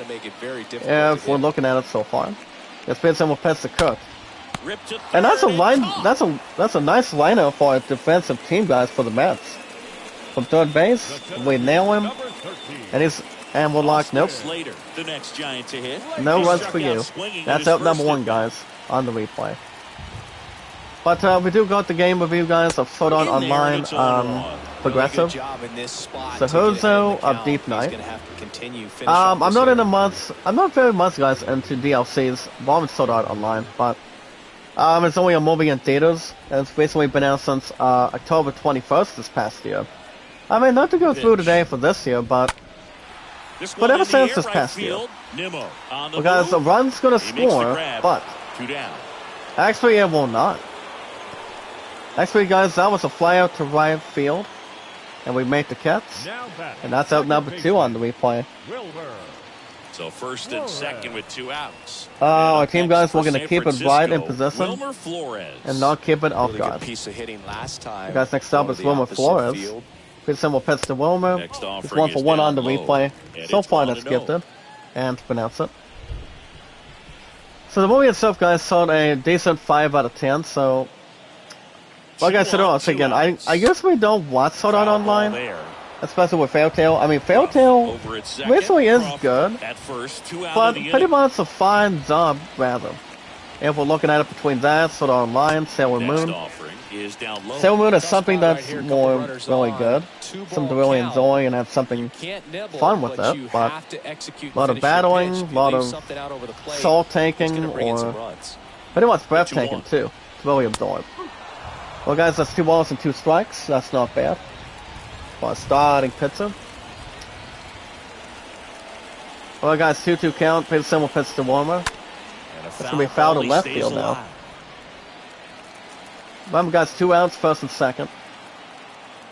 If we're looking at it so far. It's been some pets to cook. And that's a line that's a nice lineup for a defensive team, guys, for the Mets. From third base, we nail him. And we're locked, nope. No runs for you. That's out number 1, guys, on the replay. But we do got the game review, guys, of Sword Art Online Progressive. Sehozo of Deep Night. I'm not very much, guys, into DLCs involving Sword Art Online, but it's only a movie in theaters, and it's basically been out since October 21st this past year. I mean, not to go through today for this year, but ever since this past year. Well, guys, the run's gonna score, but actually it will not. Actually, guys, that was a fly out to right field, and we make the catch, and that's out number 2 on the replay. So first and second with 2 outs. Our team, guys, we're gonna keep it right in position and not keep it off guard. Guys, next up is Wilmer Flores. Peterson will pitch to Wilmer. He's 1 for 1 on the replay. So far, that's gifted. And pronounce it. So the movie itself, guys, sold a decent 5 out of 10. So, like I said earlier, again, I guess we don't watch Sword Art Online, especially with Fairy Tail. I mean, Fairy Tail basically is good, but pretty much a fine job, rather. If we're looking at it between that, Sword Art Online, Sailor Moon. Sailor Moon is something that's more really good, something to really enjoy and have something fun with it, but a lot of battling, a lot of soul taking, or pretty much breath taking too, to really absorb. Well, guys, that's 2 balls and 2 strikes. That's not bad for a starting pitcher. Well, guys, 2-2 count. Peterson will pitch to Warmer. That's gonna be fouled in left field now. Remember, guys, 2 outs, first and second.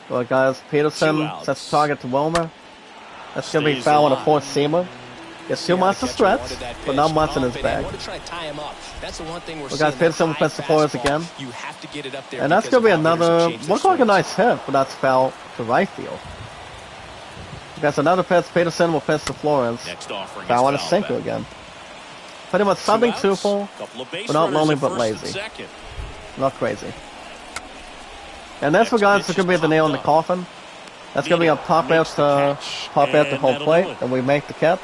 Well, guys, Peterson sets the target to Wilmer. That's going to be foul on a 4th seamer. Gets 2 months to stretch, but not much in his bag. Well, guys, Peterson will pitch to Flores again. And that's going to be another, looks like a nice hit, but that's foul to right field. Guys, another pitch, Peterson will pitch to Flores. Foul on a sinker again. Pretty much something truthful, but not lonely but lazy. Not crazy. And that's what, guys, is going to be the nail in the coffin. That's going to be a pop out to home plate, and we make the catch,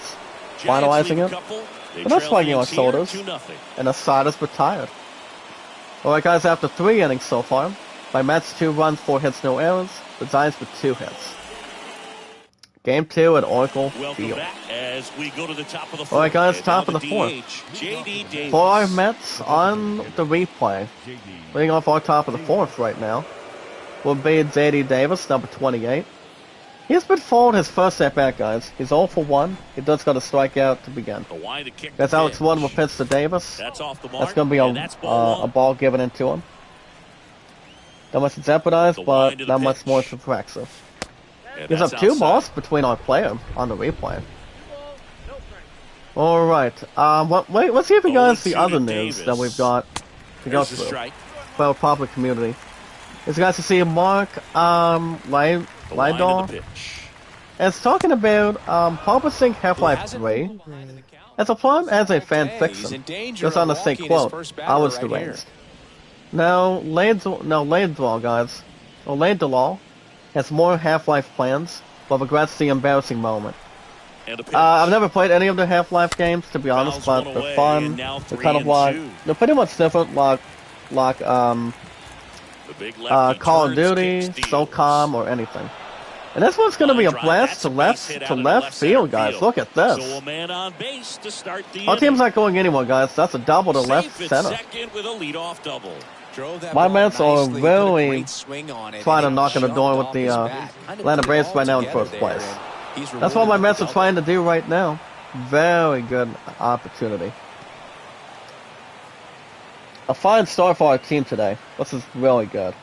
finalizing it. But not striking our shoulders, and the side is retired. Alright, guys, after 3 innings so far, by Mets 2 runs, 4 hits, no errors, the Giants with 2 hits. Game 2 at Oracle Field. Alright, guys, top of the 4th. For our Mets on the replay, leading off our top of the 4th right now, will be J.D. Davis, number 28. He's been fouled his first at bat, guys. He's 0 for 1. He does got a strikeout to begin. That's Alex Wood will pitch to Davis. That's going to be a ball given into him. Not much to jeopardize, but not much more to Praxis. Gives up 2 balls between our player on the replay. Alright, let's see if we guys see other news that we've got to go through. Well, popular community. Is guys to see Mark Lydor. And it's talking about publishing Half-Life 3 as a plot as a fan fiction. Just on the same quote, I was deranged. Now, Laidlaw, guys, or Laidlaw, has more Half-Life plans, but regrets the embarrassing moment. And a pitch. I've never played any of the Half-Life games, to be honest, Fouls but one they're away, fun. and now They're 3 kind of and like, 2. they're pretty much different, like The big lefty Call of turns, Duty, kicks, SOCOM, steals. or anything. And this one's going to be a Line drive, blast that's to a base hit out into left center field, guys. Look at this. So a man on base to start the Our team's inning. not going anywhere, guys. That's a double to left Safe at center. second with a leadoff double. Drove that My ball Mets are nicely, put a really great swing on it, trying to and knock on the jumped door with off the his bat. Kind of Atlanta put it Braves all right now in together first there, place. and he's That's what my rewarded Mets are with a trying to do right now. Very good opportunity. A fine start for our team today. This is really good.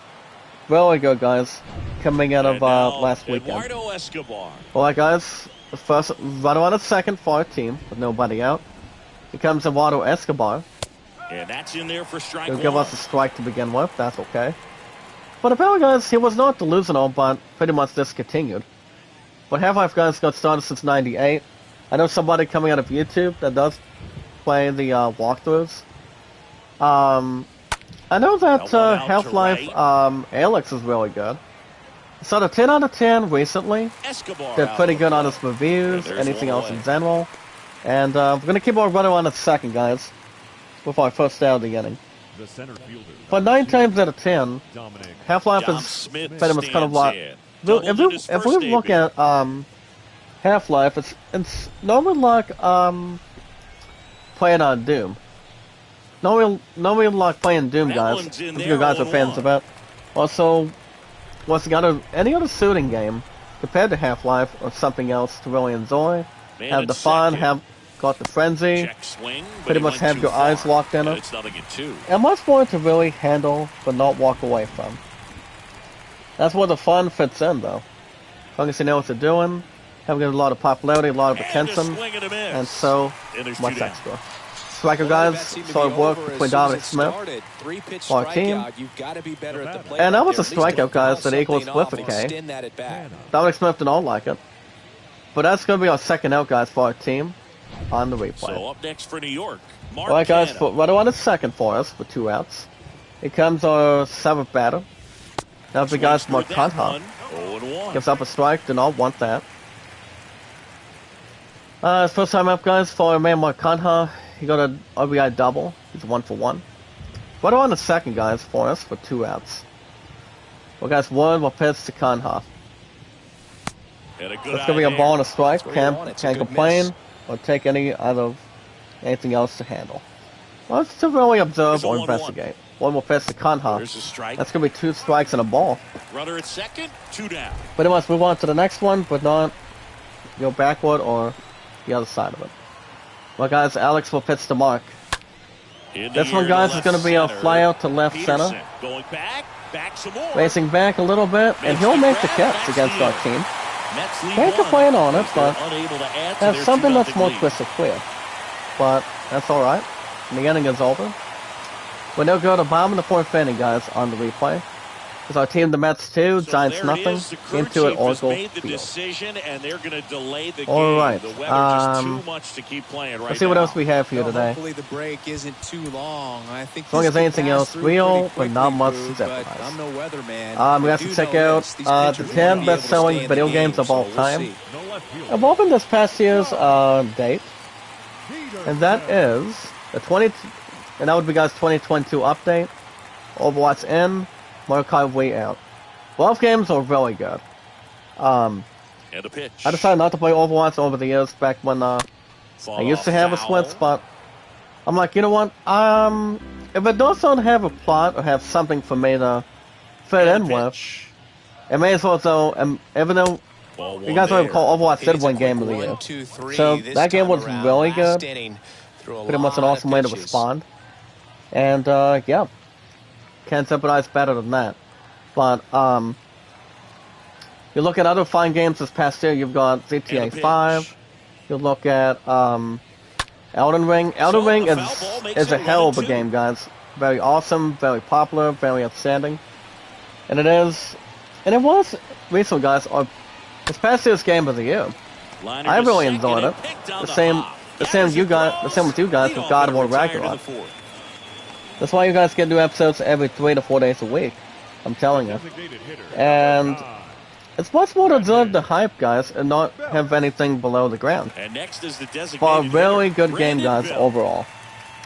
Really good, guys. Coming out of And now, last weekend. Eduardo Escobar. Alright, guys. The first runner on a second for our team with nobody out. Here comes Eduardo Escobar. And that's in there for strike He'll one. give us a strike to begin with. That's okay. But apparently, guys, he was not delusional, but pretty much discontinued. But Half-Life, guys, got started since '98. I know somebody coming out of YouTube that does play the walkthroughs. I know that Now one out to Half-Life right. Alex is really good. So the 10 out of 10 recently. Escobar Did out pretty of good on play. his reviews, And there's anything one else away. in general. And we're going to keep on running on a second, guys, with our first out of the inning. The center fielder. But 9 times out of 10, Dominic. Half-Life Dom is Smith pretty much kind of stands like... in. If Doubled in we, his if first we look debut. at Half-Life, it's normally like playing on Doom. Normally like playing Doom, That guys. one's in If there, you guys are fans 0-1. of it. Also, once again, any other shooting game compared to Half-Life or something else to really enjoy, Man have at the fun, second. have got the frenzy, Check swing, but pretty he much went have too your far. eyes locked in And it. it's nothing at 2. and much more to really handle but not walk away from. That's where the fun fits in, though. As long as you know what you're doing, having a lot of popularity, a lot of And a attention, swing and a miss. and so And there's 2 much down. extra. Striker, Well, that guys, seemed to solid be work over as between soon as Dominic it Smith. started. 3-pitch our team. strikeout. You've got to be better at the plate. And that right was a there. At least strikeout, guys, foul that equals something off with a and K. extend that at bat. Dominic Smith did not like it. But that's going to be our second out, guys, for our team on the replay. So up next for New York, Mark Alright, guys, Canha. right on a second for us for 2 outs. Here comes our 7th batter. Now, the guys, Mark Swings through that Conha. one. 0-1. Gives up a strike, did not want that. His first time up, guys, for our man Mark Conha. He got an RBI double. He's 1 for 1. Right on the second, guys, for us for 2 outs. Well, guys, one will pitch to Conha. And a good That's going to be a eye ball and there. a strike. That's what you want. It's a Can't good complain miss. or take anything else to handle. Well, it's to really observe It's a or 1-1. investigate. One will pitch to Conha. There's a strike. That's going to be 2 strikes and a ball. Runner at second, 2 down. Pretty much move on to the next one, but not go backward or the other side of it. Well, guys, Alex will pitch to Mark. In the This one, air guys, to is going to be a left fly out to left Peterson center. going back some more. Racing back a little bit, and he'll make the catch against our team. Mets lead Can't 1, complain on it, as they're but unable to add to that's their something 2-0 that's more lead. crystal clear. But that's alright. The inning is over. We're now going to bottom of the 4th inning, guys, on the replay. It's our team, the Mets 2, So Giants there it nothing. is. The crew Game 2 at chief has Oracle made the Field. decision, and they're going to delay the All game. right, The weather just too much to keep playing right Let's see what now. else we have for you Well, today. hopefully the break isn't too long. I think As long this as could anything pass else through real, pretty but not quickly, much Groove, to but jeopardize. I'm no weatherman. We I have to do check know out this. These the pitchers 10 won't be able to best-selling stay in the video game, games of so all we'll time. see. No left field. I've opened this past year's date, and that is the 20, and that would be guys 2022 update. Overwatch in, Mario Kart Wii out. Both games are really good. And a pitch. I decided not to play Overwatch over the years back when I used to have a split spot. I'm like, you know what? If it doesn't have a plot or have something for me to fit in with, it may as well though. Even though you guys don't recall, Overwatch did win Game of the Year. 1-2-3 So this that game time was around. really Last good. inning, threw a Pretty much an lot of awesome way to pitches. respond. And yeah, can't sympathize better than that. But you look at other fine games this past year. You've got GTA 5. You look at Elden Ring. Elden Ring is a hell of a game, guys. Very awesome, very popular, very outstanding, and it was recently, guys. This past year's Game of the Year. I really enjoyed it. The same with you guys with God of War Ragnarok. That's why you guys get new episodes every 3 to 4 days a week. I'm telling you. Designated hitter. And It's much more to deserve the hype, guys, and not have anything below the ground. And next is the designated For a really hitter, good game, Brandon guys, Belt. overall.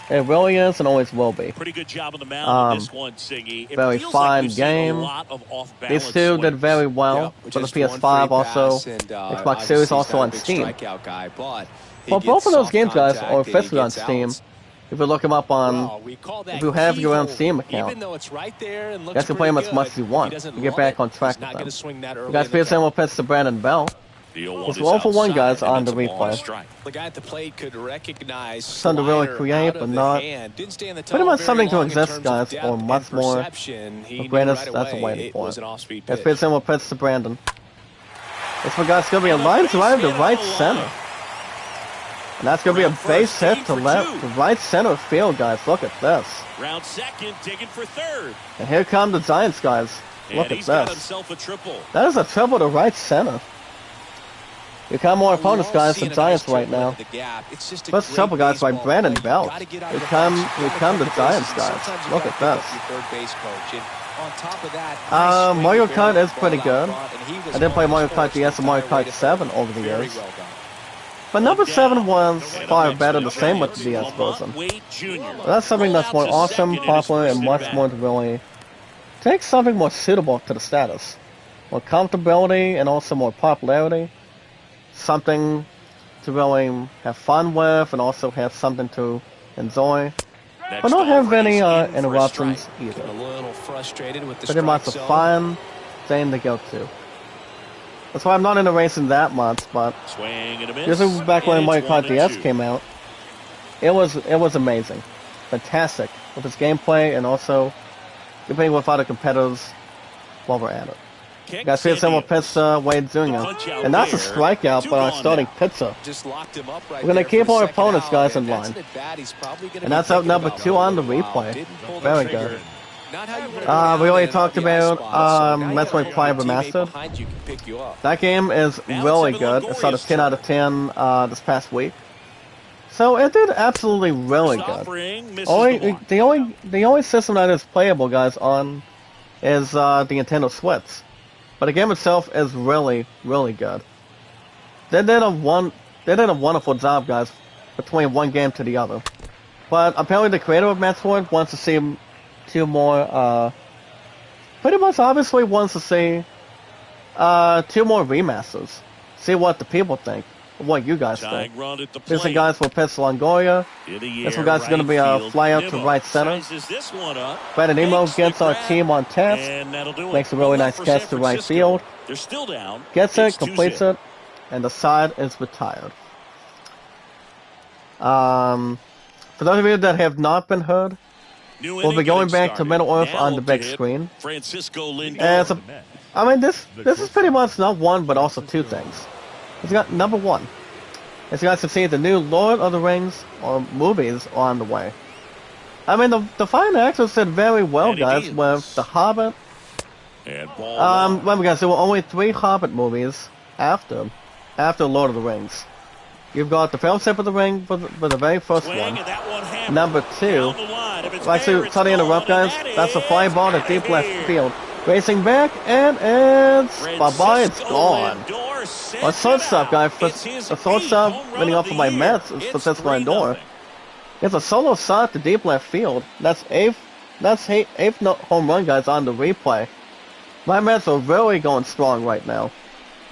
It really is and always will be. Pretty good job on the mound in this one, Siggy. It Very feels fine like we've seen a game. lot of off-balance These two did swings. very well Yeah, for the just one PS5, free also pass, and, Xbox Series, obviously also he's not on a big Steam. strikeout guy, but he Well, gets both of those soft games, guys, contact are and he officially on gets Steam. outs. If you look them up on, Well, we call that if you have your own key Steam holding. account, Even though it's right there and you looks guys can play them pretty as much good, as you if want he doesn't to get love back it, on track he's not with them. gonna swing that You early guys in the feel count. will pitch to Brandon Bell. The 0-1 It's is 1 for 1, outside, guys, and on it's the a ball and a replay. strike. The guy at the plate could recognize Something to really slider create, out but of the not hand. Didn't stay in the pretty tunnel much very something to long in exist, terms of guys, depth or and much more. perception. He The knew greatest, right that's a away waiting it for was it. an off-speed Let's pitch. pitch in, we'll pitch to Brandon. This one, guys, going to be a line drive to right center. And that's going to be a base hit to left, to right center field, guys. Look at this. Round second, digging for third. And here come the Giants, guys. Look And at he's got this. himself a triple. That is a triple to right center. Here come more opponents, guys, the Giants right now. First triple, guys, by Brandon Belt. Here come the Giants, guys. Look at this. Mario Kart is pretty good. I did play Mario Kart DS and Mario Kart 7 over the years. But number 7 was far better, the same with the DS version. But that's something that's more awesome, popular, and much more to really take something more suitable to the status. More comfortability and also more popularity. Something to really have fun with and also have something to enjoy. But not have any interruptions either. A little frustrated with the Pretty much a fun thing to go to. That's why I'm not into racing that much, but usually back when Mario Kart DS came out, it was amazing. Fantastic. With its gameplay and also competing with other competitors while we're at it. Guys, here's some more pizza, Wade Jr. And that's a strikeout, but our starting pizza. We're going to keep our opponents, guys, in line. And that's out number 2 on the replay. Very good. We already talked about Metroid Prime Remastered. That game is really good. It's out of 10 out of 10 this past week. So it did absolutely really good. The only system that is playable, guys, on is the Nintendo Switch. But the game itself is really, really good. They did a wonderful job, guys, between one game to the other. But apparently the creator of Metroid wants to see 2 more, pretty much obviously wants to see 2 more remasters. See what the people think. What you guys think. This one, guys, will pitch Longoria. This one, guys, is going to be a fly out to right center. Brandon Emo gets our team on task. Makes a really nice catch to right field. Gets it, completes it, and the side is retired. For those of you that have not been heard, we'll be going back to Middle Earth on the big screen. I mean, this is pretty much not one, but also 2 things. It's got number 1. As you guys can see, the new Lord of the Rings or movies are on the way. I mean, the fine actors did very well, guys, with The Hobbit. Remember, guys, there were only 3 Hobbit movies after Lord of the Rings. You've got the Fellowship of the Ring for the very first one. Number 2, actually, sorry to interrupt, guys. That's a fly ball to deep left field. Racing back, and it's bye-bye, it's gone. Our shortstop, guys, the shortstop winning off of my Mets is Francisco Lindor. It's a solo shot to deep left field. That's eighth home run, guys, on the replay. My Mets are really going strong right now.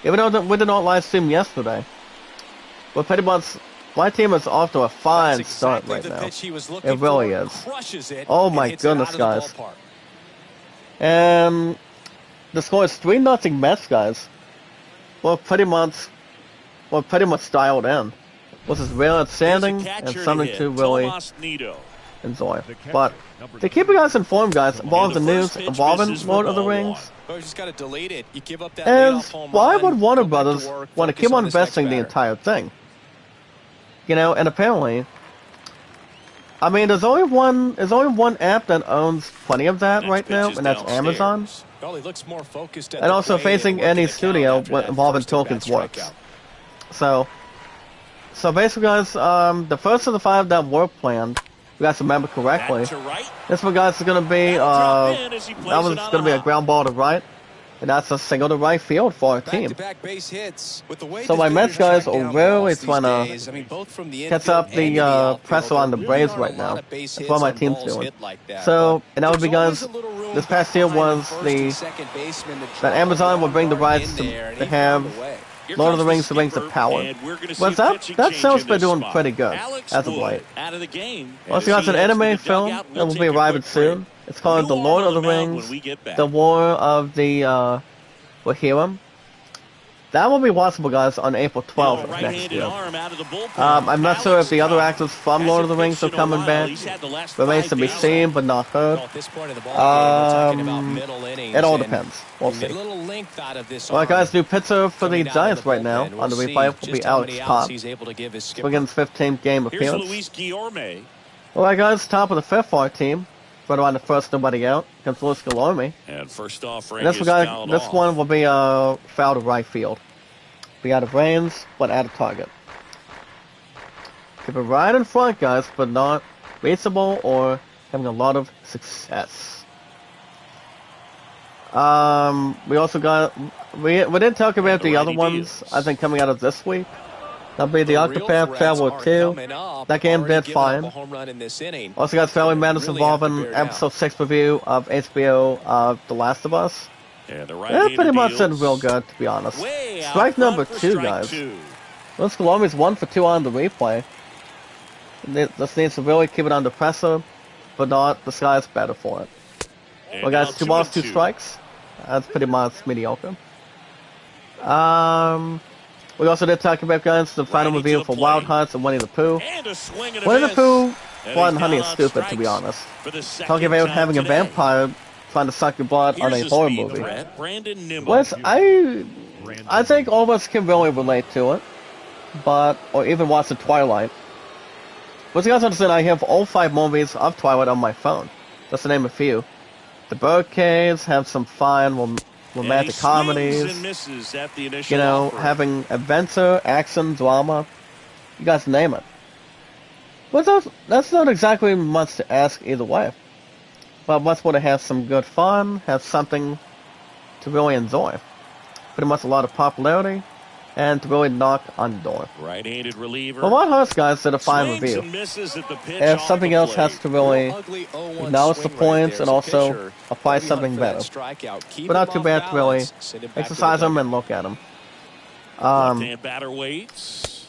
Even though we did not live stream yesterday. But pretty much, my team is off to a fine start right now. It really is. Oh my goodness, guys. And the score is 3-0 Mets, guys. We're pretty much dialed in. Which is really outstanding and something to really enjoy. But to keep you guys informed, guys, involving the news involving Lord of the Rings, is why would Warner Brothers want to keep on investing the entire thing? You know, and apparently, I mean, there's only one app that owns plenty of that right now, and that's Amazon. And also facing any studio involving Tolkien's works. So basically, guys, the first of the 5 that were planned, if you guys remember correctly, this one, guys, is going to be, that was going to be a ground ball to right. And that's a single to right field for our team. Back-to-back base hits. With the way So my Mets guys are really trying to to catch up the pressure on the Braves right now. That's what my team's doing. So, and that would be guys, this past year was that Amazon would bring the rights to have Lord of the Rings of Power. But that show's been doing pretty good as of late. Also got an anime film that will be arriving soon. It's called The Lord of the Rings, The War of the Rohirrim. That will be watchable, guys, on April 12th of next year. I'm not sure if the other actors from Lord of the Rings are coming back. Remains to be seen, but not heard. It all depends. We'll see. Alright, guys, new pitcher for the Giants right now on the replay will be Alex Cobb. Begins 15th game appearance. Alright, guys, top of the fifth for our team. Right around the first, nobody out. Against Luis Guillorme. And first off, this one will be foul to right field. Be out of range, but at a target. Keep it right in front, guys, but not reachable or having a lot of success. We also got we didn't talk about the other ones. I think coming out of this week. That'll be the Octopath Traveler 2. That game did fine. Also got family matters involving episode 6 review of HBO The Last of Us. That pretty much did real good, to be honest. Strike number 2, guys. Luis Guillorme's 1 for 2 on the replay. This needs to really keep it under pressure, but not the sky's better for it. Well, guys, 2 balls, 2 strikes. That's pretty much mediocre. We also did talk about, guys, the final review for Wild Hearts and Winnie the Pooh. Winnie the Pooh, Blood and Honey is stupid, to be honest. Talking about having a vampire trying to suck your blood on a horror movie. Which I think all of us can really relate to it. Or even watch the Twilight. But you guys understand, I have all 5 movies of Twilight on my phone. Just to name a few. The Birdcage, have some fun romantic comedies, you know, having adventure, action, drama, you guys name it. But that's not exactly much to ask either way. But much more to have some good fun, have something to really enjoy. Pretty much a lot of popularity, and to really knock on the door. Right-handed reliever. But Wild Hearts, guys, did a fine review. If something else has to really acknowledge the points and also apply something better. But not too bad to really exercise them and look at them.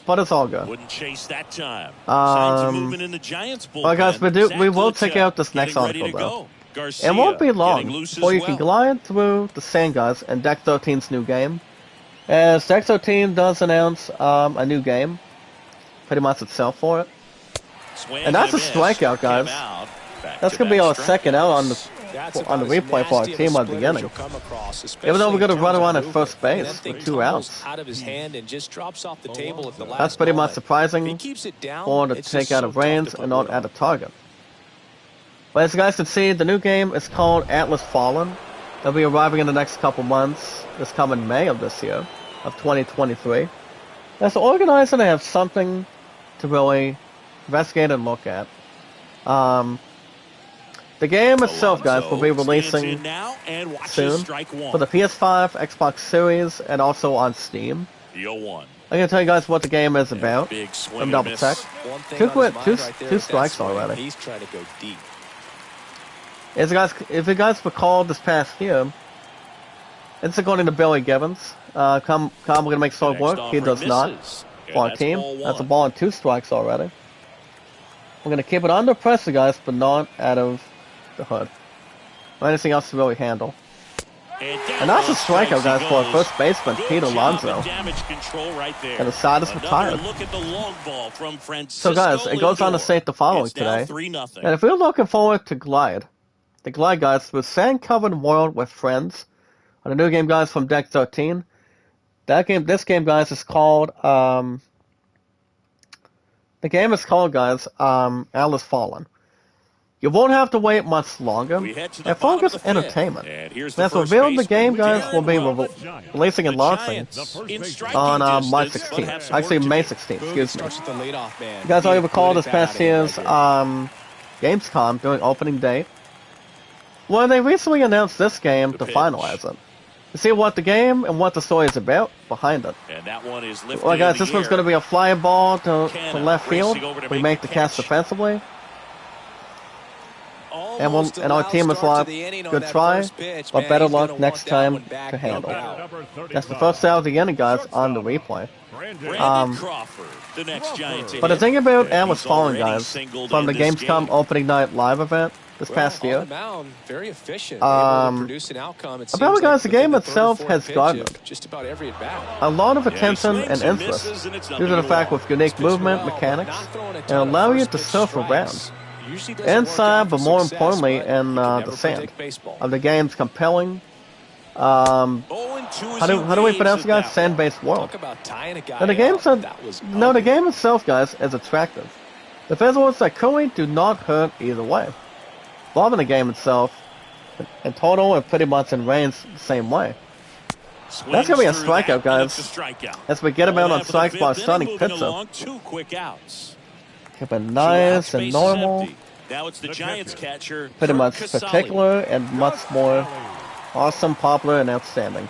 But it's all good. Wouldn't chase that time. Well, guys, we will check out this next article, though. It won't be long before you can glide through the sand, guys, in Deck 13's new game. As Deck 13 does announce a new game, pretty much itself for it. And that's a strikeout, guys. That's going to be our second out on the replay for our team at the beginning. Even though we're going to run around at first base with 2 outs. That's pretty much surprising for to take out of range and not at a target. But as you guys can see, the new game is called Atlas Fallen. They'll be arriving in the next couple months, this coming May of this year, of 2023. As an organizer, they have something to really investigate and look at. The game itself, guys, will be releasing soon for the PS5, Xbox Series, and also on Steam. I'm going to tell you guys what the game is about. Let me double check. Two strikes already. He's trying to go deep. If you guys recall this past year, it's according to Billy Gibbons. We're going to make short work. He does not. For our team. That's a ball and 2 strikes already. We're going to keep it under pressure, guys, but not out of the hood. Or anything else to really handle. And that's a strikeout, guys, for our first baseman, Pete Alonso. And the side is retired. So, guys, it goes on to state the following today. And if we're looking forward to Glide, the Glide, guys, the sand-covered world with friends, on a new game, guys, from Deck 13. This game, guys, is called, the game is called, guys, Atlas Fallen. You won't have to wait much longer. And Focus Entertainment. That's revealed the game, guys, will be releasing and launching on March 16th. Actually, May 16th, excuse me. You guys already recall this past year's Gamescom during opening day, where they recently announced this game to finalize it. to see what the game and what the story is about behind it. And that one is lifted Well, guys, in the this one's air. going to be a fly ball to Canna left field. racing over to We make make the the catch catch. defensively. Almost And our a team loud is start like, to the inning on good that try, first pitch. but Man, better he's luck gonna next want that time one back to handle. Number That's the 35. first out of the inning, guys, on the replay. Brandon Crawford, the next Giant to But the hit. thing about And Alice he's Fallen, already guys, singled from in the this Gamescom game. opening night live event this past On year, the mound, very efficient. Able to produce an outcome. It apparently, seems guys, the like game within third or itself fourth has pitch garnered of just about every at bat. a lot of Yeah, he attention swings and and interest misses, and it's due to the nothing fact wrong. with unique He's pitching movement well, but mechanics not throwing a and ton of allow you first to pitch surf strikes. around Usually doesn't work inside, out but for more success, importantly, but in you can the never sand predict baseball. of the game's compelling. 0-2 as How do we waves pronounce it, at guys? that Sand-based world. Talk about tying a guy Now the game's up. That was no, the ugly. game itself, guys, is attractive. The visuals that currently do not hurt either way. Loving the game itself, in total, and pretty much in range the same way. That's gonna be a Swings through that, strikeout, and guys. it's a strikeout. As we get him All out on that for the strikes by fifth starting inning, moving pitcher. along, 2 quick outs. Keep it Two nice outs, and bases normal, empty. Now it's the Giants catcher, pretty Kurt much Casale. particular and much more awesome, popular, and outstanding.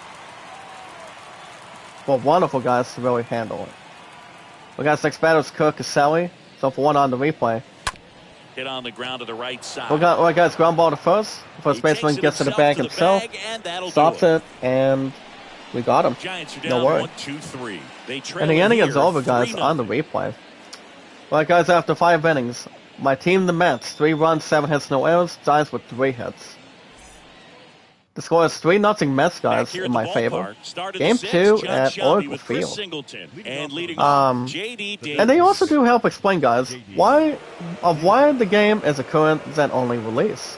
Well, wonderful guys to really handle it. We got next batter is Kurt Casale, so for one on the replay. Hit on the ground to the right side. We got guys ground ball to first. First He baseman takes it gets to the bag to himself, bag, and that'll stops do it, and we got him. Giants are No down worry. 1-2-3. They trail And the it inning is here, over, guys, 3-0. on the replay. Well, guys, after 5 innings, my team, the Mets, 3 runs, 7 hits, no errors. Giants with 3 hits. The score is 3-0 Mets, Back guys, here in at the my favor. ballpark, started Game the sixth, 2 John at Shelby Oracle with Chris Field. Singleton. And leading off, J.D. Davis. And they also do help explain, guys, why the game is a current Zen-only release.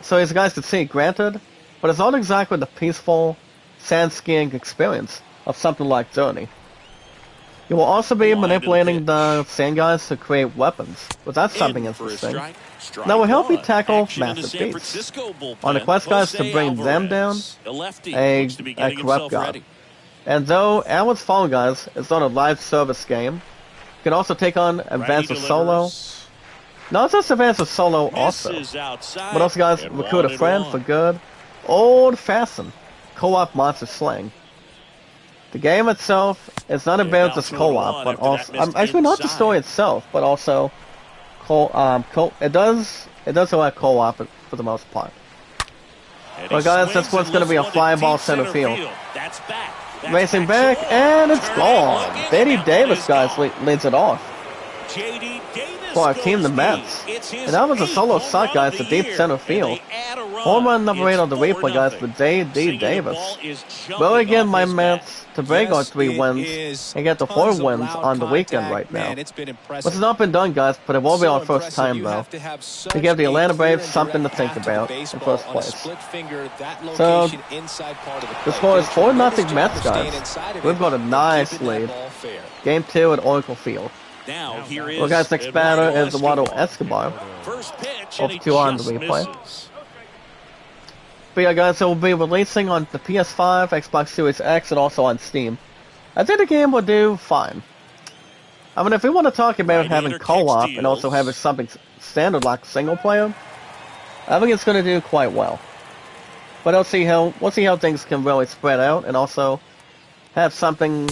So as you guys can see, granted, but it's not exactly the peaceful sand skiing experience of something like Journey. You will also be Line to the manipulating pitch. the sand guys to create weapons, but that's something In for a interesting. strike. Strike That will help you one. tackle Action in the massive San beasts. Francisco bullpen. On the quest, guys, to Jose bring them down, Alvarez, the lefty, a looks to be getting corrupt himself god. ready. And though Alice Fallen, guys, is not a live service game, you can also take on Advance Righty with Solo. delivers. Not just Advance with Solo also, Misses outside, but also, guys, and recruit a 1-1. friend for good, old-fashioned co-op monster slaying. The game itself is not And about now just 2-1 co-op, but after also that missed actually not the inside. story itself, but also it does allow co-op for the most part. And Well, he guys, swings this one's and gonna be a lifts one fly to ball deep center field. That's back. That's Racing back, back, and it's Turning, gone. looking, Betty and that Davis, one is guys, gone. leads it off J.D. Davis for our team, the goes Mets. deep. It's his And that was a eighth solo home shot, run guys, of to the deep year, center and field. they add a run. Home run number 8 It's on the replay, guys, 4-0. for J.D. Singing Davis. ball is jumping Well, again, off my his bat. Mets to break our 3 Yes, wins it is. and get to 4 Tons of wins loud on the weekend contact. right now. Man, it's been impressive. Which has not been done, guys, but it will be So our first impressive. time, You though. have to have To give the such a Atlanta clear Braves and something to direct think path to about the in baseball first on a place. split finger, that So, location inside part of the the plate. score is Did a tremendous 4-0 job Mets, of staying guys. inside of We've it got a and nice keeping that lead. ball fair. Game 2 at Oracle Field. Now here is Well, guys, next batter is Eduardo Escobar. First pitch, Off and he 2 on the just replay. misses. But yeah, guys, it will be releasing on the PS5, Xbox Series X, and also on Steam. I think the game will do fine. I mean, if we want to talk about having Right-hander co-op kicks and also deals. having something standard like single player, I think it's going to do quite well. But we'll see how things can really spread out and also have something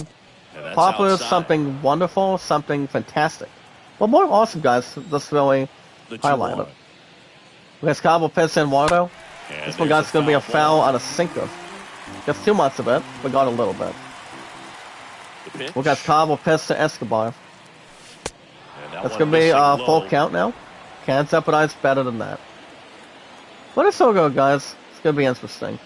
And that's popular, outside. something wonderful, something fantastic. Well, more awesome, guys. Just really The highlight 2-1. it. We got Cabo Pitts and Eduardo. And This one, there's guys, is going to be a foul ball. on a sinker. Just too much of it, but got a little bit. The pitch. We got Cabo Pitts to Escobar. And that That's one going to be missing a full low. count now. Can't jeopardize better than that. Let us all go, guys. It's going to be interesting.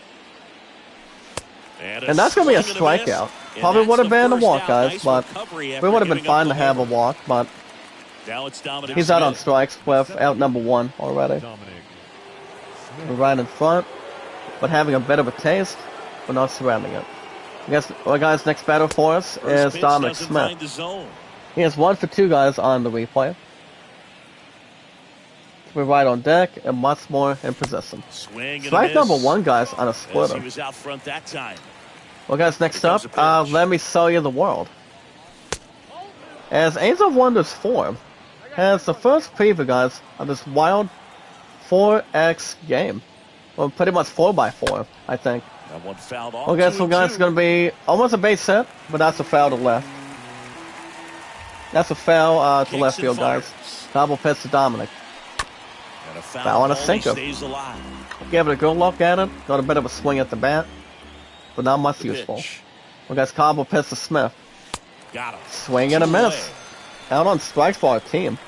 And And that's going to be a swing and a miss. strikeout. And Probably that's would have the been a first walk, out. guys, Nice but recovery we after would have been giving up fine the to have a home. walk, but Now it's Dominic he's out on Smith. strikes with out number 1 already. We're right in front, but having a bit of a taste, but not surrounding it. I guess, well, guys, next batter for us First is pitch Dominic doesn't Smith. find the zone. He has 1 for 2 guys on the replay. We're right on deck and much more in possession. Swing and a Strike miss. number 1, guys, on a As he splitter. was out front that time. Well, guys, next Here up, comes a pitch. let me sell you the world. As Age of Wonders 4 has the first preview, guys, of this wild 4X game. Well, pretty much 4x4, I think. That one fouled off. Okay, so guys, it's going to be almost a base hit, but that's a foul to left. That's a foul to left field, guys. Double pitch to Dominic. And a Foul on a sinker. Stays alive. Gave it a good look at it. Got a bit of a swing at the bat, but not much useful. Pitch. Well, guys, Cobb pitch to Smith. Got him. Swing and a miss. Out on strikes for our team.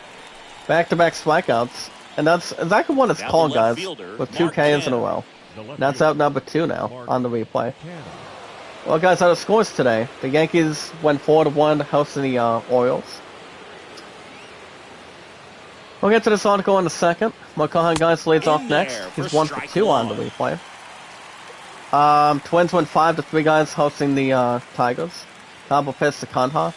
Back-to-back strikeouts. And that's exactly what it's Now called, the left guys, fielder, with 2 Mark Ks in a Cannon. row. That's out number 2 now on the replay. Well, guys, out of scores today, the Yankees went 4-1 hosting the Orioles. We'll get to this article in a second. McCahan, guys, leads off next. there He's for 1 for strike 2 on the one. replay. Twins went 5-3, guys, hosting the Tigers. Combo pitch to Conha.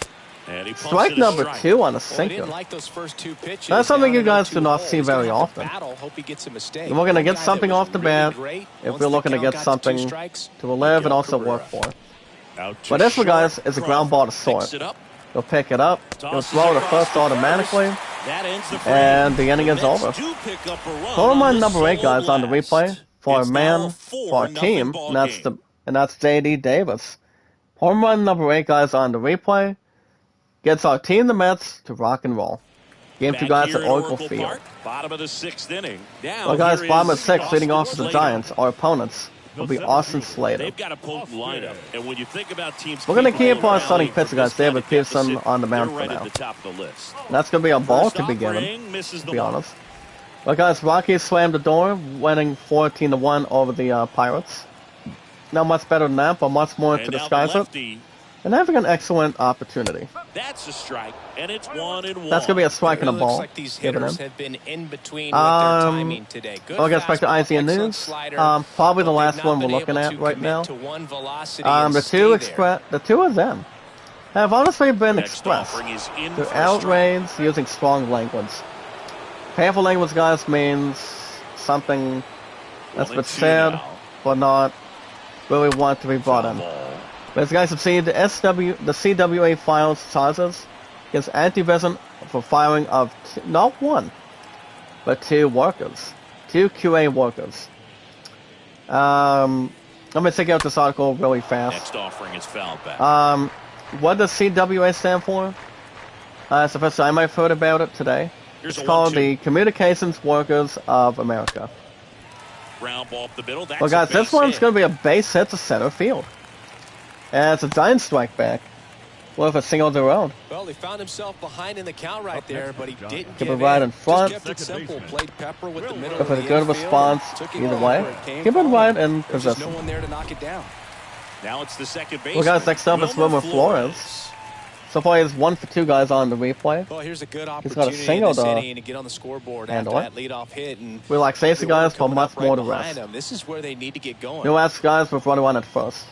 And he pumps Strike it a number strike. 2 on a Well, he sinker. didn't like those first 2 pitches. That's something Down you in guys 0-2 do not hole. see He's gonna very have to often. battle. Hope he gets a mistake. And we're going to One get guy something that was off the really bat great. if Once we're the looking to count get got to 2 something strikes, to live and Miguel also Cabrera. work for. Out to But this one, short. guys, is a ground ball to Picks sort. it up. He'll pick it up, he'll Tosses throw it across first the automatically, That ends the frame. and the inning is Mets over. do pick up a run Home on run this number 8, solo guys, on the blast. replay for It's a now man, a for our 4-0 team, ball game. and that's J.D. Davis. Home run number 8, guys, on the replay gets our team, the Mets, to rock and roll. Game 2, Back guys, here at at Oracle Field. Park, bottom of the 6th inning. Now Well, guys, here bottom is of 6, leading off Austin to the Slater. Giants, our opponents, will be Austin Slater. They've got a potent lineup, and when you think about teams, We're going to keep capable our of starting rallying pitcher, from guys, this kind David of Pearson, deficit, on the mound they're for right now. at the top of the list. That's going to be a ball First to begin, offering misses to the be mark. honest. Well, guys, Rockies slammed the door, winning 14-1 over the Pirates. Not much better than that, but much more to And now the disguise it. lefty, And having an excellent opportunity. that's a strike, and it's 1-1. That's going to be a strike and a It ball. looks like these Given hitters him. have been in between with their timing today. Good I'll get back to fastball, IZN excellent News. slider, Probably the but they've last not one we're been looking able at to right commit now. to one velocity and The stay two there. the two of them have honestly been Next expressed offering is in through for a strike. outrage using strong language. Painful language, guys, means something that's been 1-2 said, now. but not really want to be brought Foul in. ball. But as you guys have seen, the CWA files charges against Antivision for firing of not 1, but 2 workers, 2 QA workers. Let me take out this article really fast. Next offering is fouled back. What does CWA stand for? So first, I might have heard about it today. Here's It's a called 1-2. the Communications Workers of America. Ground ball up the middle. That's Well, guys, a this base one's hit. going to be a base hit to center field. And it's a giant strike back with a single to road. Well, he found himself behind in the count right there, but he didn't Keep give it right in. in front. Just kept it simple. Played Pepper with the middle If of it's the a good infield. response, Took it either right way, where it came keep it from. right in There's just no position. one there to knock it down. Now it's the second base. Well, guys, next up is Wilmer Flores. So far, he's 1 for 2 guys on the replay. Well, here's a good He's got a opportunity single in this to inning to get on the scoreboard after handle it. that leadoff hit. And Relaxation, guys, but coming much up right more to behind rest. him. This is where they need to get going. No ask guys with running one at first.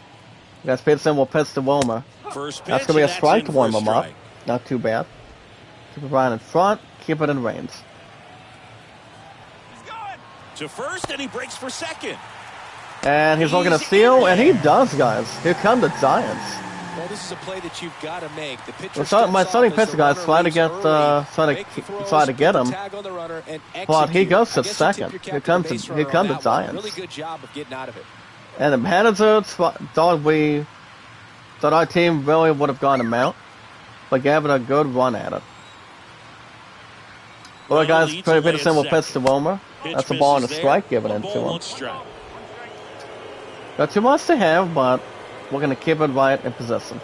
Guys, Peterson will pitch to Wilmer. First pitch, That's going to be a and strike in to for warm a him up. strike. Not too bad. Keep it right in front. Keep it in range. To first, and he breaks for second. And he's looking to Easy steal, and he inning. does, guys. Here come the Giants. Well, this is a play that you've got to make. The pitcher Well, so, my starts starting off as pitcher, the guys, runner try to leaves get, early. try Make the throws, to get put the him. tag on the runner, and But he execute. goes to I guess you second. tip your cap Here to comes base here runner come on the that one. Giants. Really good job of getting out of it. And the manager thought our team really would have gone him out, but gave it a good run at it. Well, Runner guys, leads away at Peterson will pitch second. to Wilmer. Pitch That's a ball and a misses strike there. given One into ball, him. one strike. Got 2 balls to have, but we're going to keep it right in position.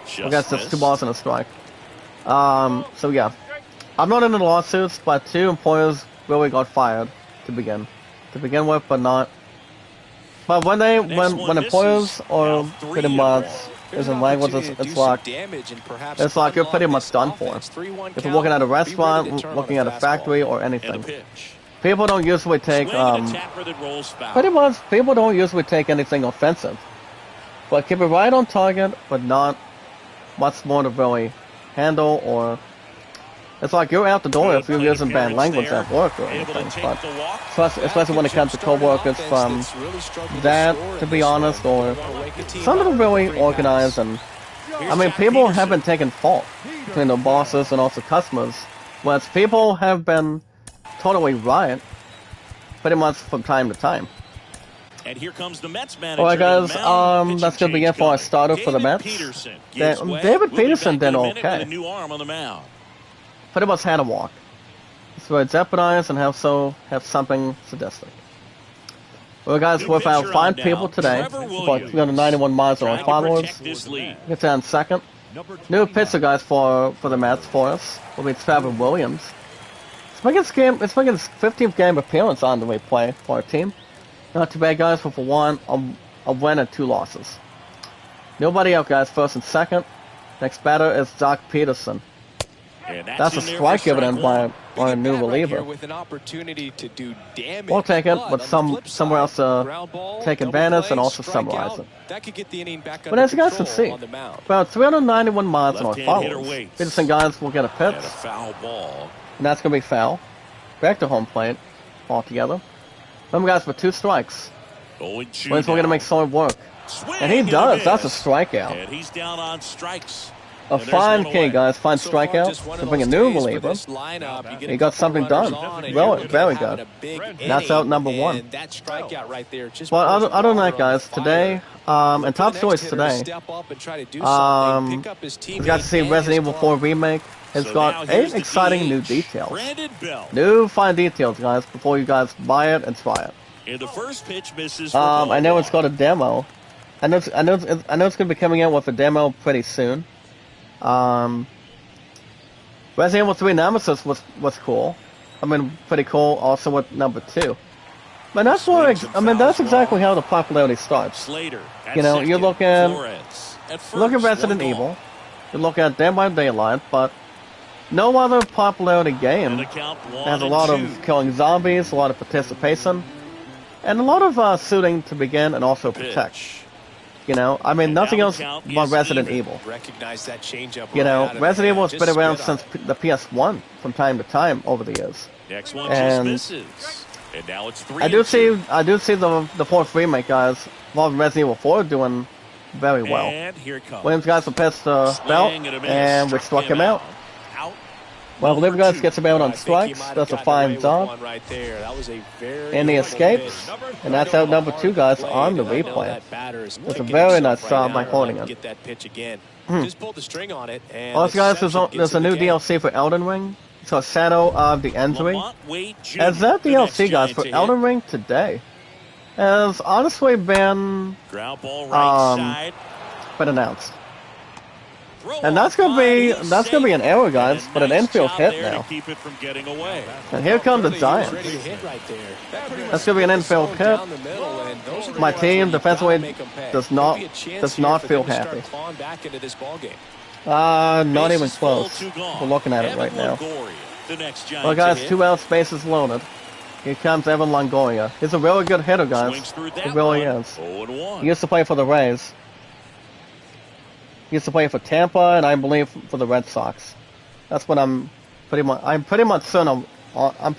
Just I guess that's 2 missed. balls and a strike. So yeah. I'm not in the lawsuits, but 2 employers really got fired to begin with, but not. But when Next one when employers misses. or Now pretty 3-1. much Here's is an in language, opportunity to it's do some like damage and perhaps it's like you're pretty unlock much this done for. offense. 3-1 If you're working at a count, be ready restaurant, to turn on looking a at a fastball. factory or And anything, a pitch. people don't usually take Swing and a tapper that rolls foul. pretty much people don't usually take anything offensive. But keep it right on target, but not much more to really handle or. It's like you're out the door if you're using bad language at work or Able to anything. take But the walk. especially when it comes to co-workers from that, to be honest, or some of them really organized and. I mean, people have been taking fault between the bosses and also customers, whereas people have been totally right, pretty much from time to time. And here comes the Mets manager. All right, guys. to the mound. That's gonna be it for our starter for the Mets. David Peterson did okay. New arm on the mound. Pretty much had a walk. So I jeopardize and have something sadistic. Well, guys, with our 5 people today, about 391 miles on followers. Gets on second. New pitcher, guys, for the Mets for us will be Trevor Williams. It's making his 15th game appearance on the replay for our team. Not too bad, guys, with a win and 2 losses. Nobody out, guys. First and second. Next batter is Doc Peterson. That's a strike given in by a new reliever. With an opportunity to do damage, we'll take it, but somewhere else to take advantage and also summarize it. That could get the inning back but as you guys can see, about 391 miles on our followers. Peterson, guys, will get a pitch. And that's going to be foul. Back to home plate altogether. Remember, guys, for 2 strikes. Williams will going to make solid work. And he does. That's a strikeout. And he's down on strikes. A fine King, guys. Fine strikeout to bring a new reliever. He got something done. Very good. And that's out number 1. But other than that, guys, today, and top choice today, we got to see Resident Evil 4 Remake. It's got 8 exciting new details. New fine details, guys, before you guys buy it and try it. And the first pitch misses. I know it's got a demo. I know it's going to be coming out with a demo pretty soon. Resident Evil 3 Nemesis was cool. I mean, pretty cool. Also with number 2. But that's that's exactly how the popularity starts. You know, you look at Resident Evil, you look at Dead by Daylight, but no other popularity game has a lot of killing zombies, a lot of participation, and a lot of shooting to begin and also protect. You know, I mean, nothing else but Resident Evil. You know, Resident Evil has been around since the PS1 from time to time over the years. And now it's 3. I do see the 4th remake, guys, involving Resident Evil 4 doing very well. Williams, guys, will pitch the belt, and we struck him out. Well, Liv, guys, gets him out on strikes. That's a fine job. And he escapes. And that's out number 2, guys, on the replay. That's a very nice job by holding it. Also, guys, there's a new DLC for Elden Ring. It's called Shadow of the Injury. As that DLC, guys, for Elden Ring today has honestly been announced. And that's gonna be an error, guys, but an infield hit now. And here come the Giants. That's gonna be an infield hit. My team defensively does not feel happy. Not even close. We're looking at it right now. Well, guys, 2 outs, bases loaded. Here comes Evan Longoria. He's a really good hitter, guys. He really is. He used to play for the Rays. He used to play for Tampa, and I believe for the Red Sox. That's what I'm pretty much certain. I'm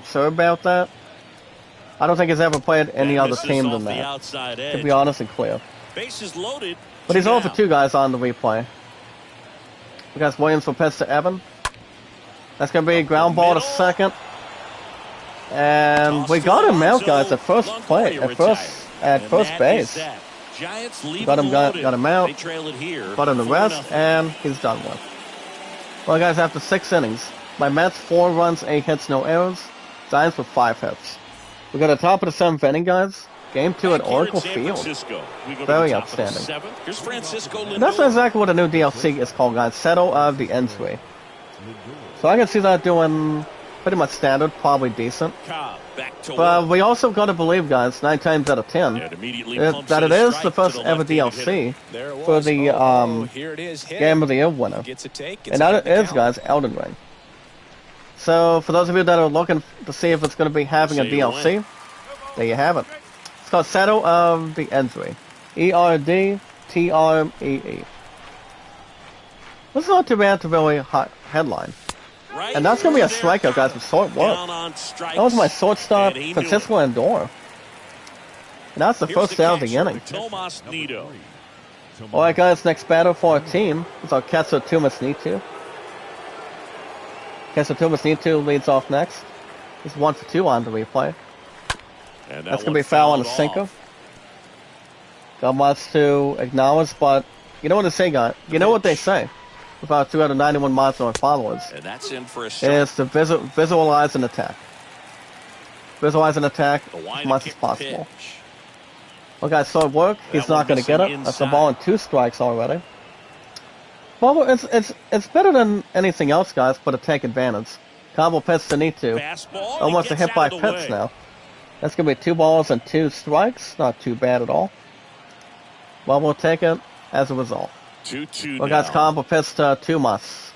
sure about that. I don't think he's ever played any other team than that. To be honest and clear. But he's 0 for 2, guys, on the replay. We got Williams for pitch to Evan. That's gonna be a ground ball to second. And we got him out, guys, at first base. Got him out, got him the rest, and he's done with. Well, guys, after 6 innings, my Mets 4 runs, 8 hits, no errors. Giants with 5 hits. We got the top of the 7th inning, guys. Game 2 at Oracle Field. Very outstanding. And that's exactly what the new DLC is called, guys. Shadow of the Injury. So I can see that doing pretty much standard, probably decent. But we also got to believe, guys, 9 times out of 10, that it is the first ever DLC for the Game of the Year winner. And that is, guys, Elden Ring. So for those of you that are looking to see if it's going to be having a DLC, there you have it. It's called Shadow of the Injury. ERDTREE. This is not too bad to really hot headline. And that's going to be a strikeout, guys, with short work. That was my shortstop, Francisco Lindor. And that's the first out of the inning. Alright, guys, next batter for our team is our Kessler Tumasnitu. Kessler Tumasnitu leads off next. He's 1 for 2 on the replay. That's going to be a foul on the sinker. God wants to acknowledge, but you know what they say, guys. You know what they say about 291 miles on followers. And that's in for a strike. Is to visualize an attack. Visualize an attack The as line much to as kick possible. pitch. Well, guys, so it worked. He's That one not going to get missing it. That's a inside. ball and 2 strikes already. Well, it's better than anything else, guys, but to take advantage. Combo pitch to need to. Fastball. Almost He a gets hit by out of the pitch way. now. That's going to be 2 balls and 2 strikes. Not too bad at all. Well, we'll take it as a result. 2-2 Well, now. guys, combo pitch to Tumas.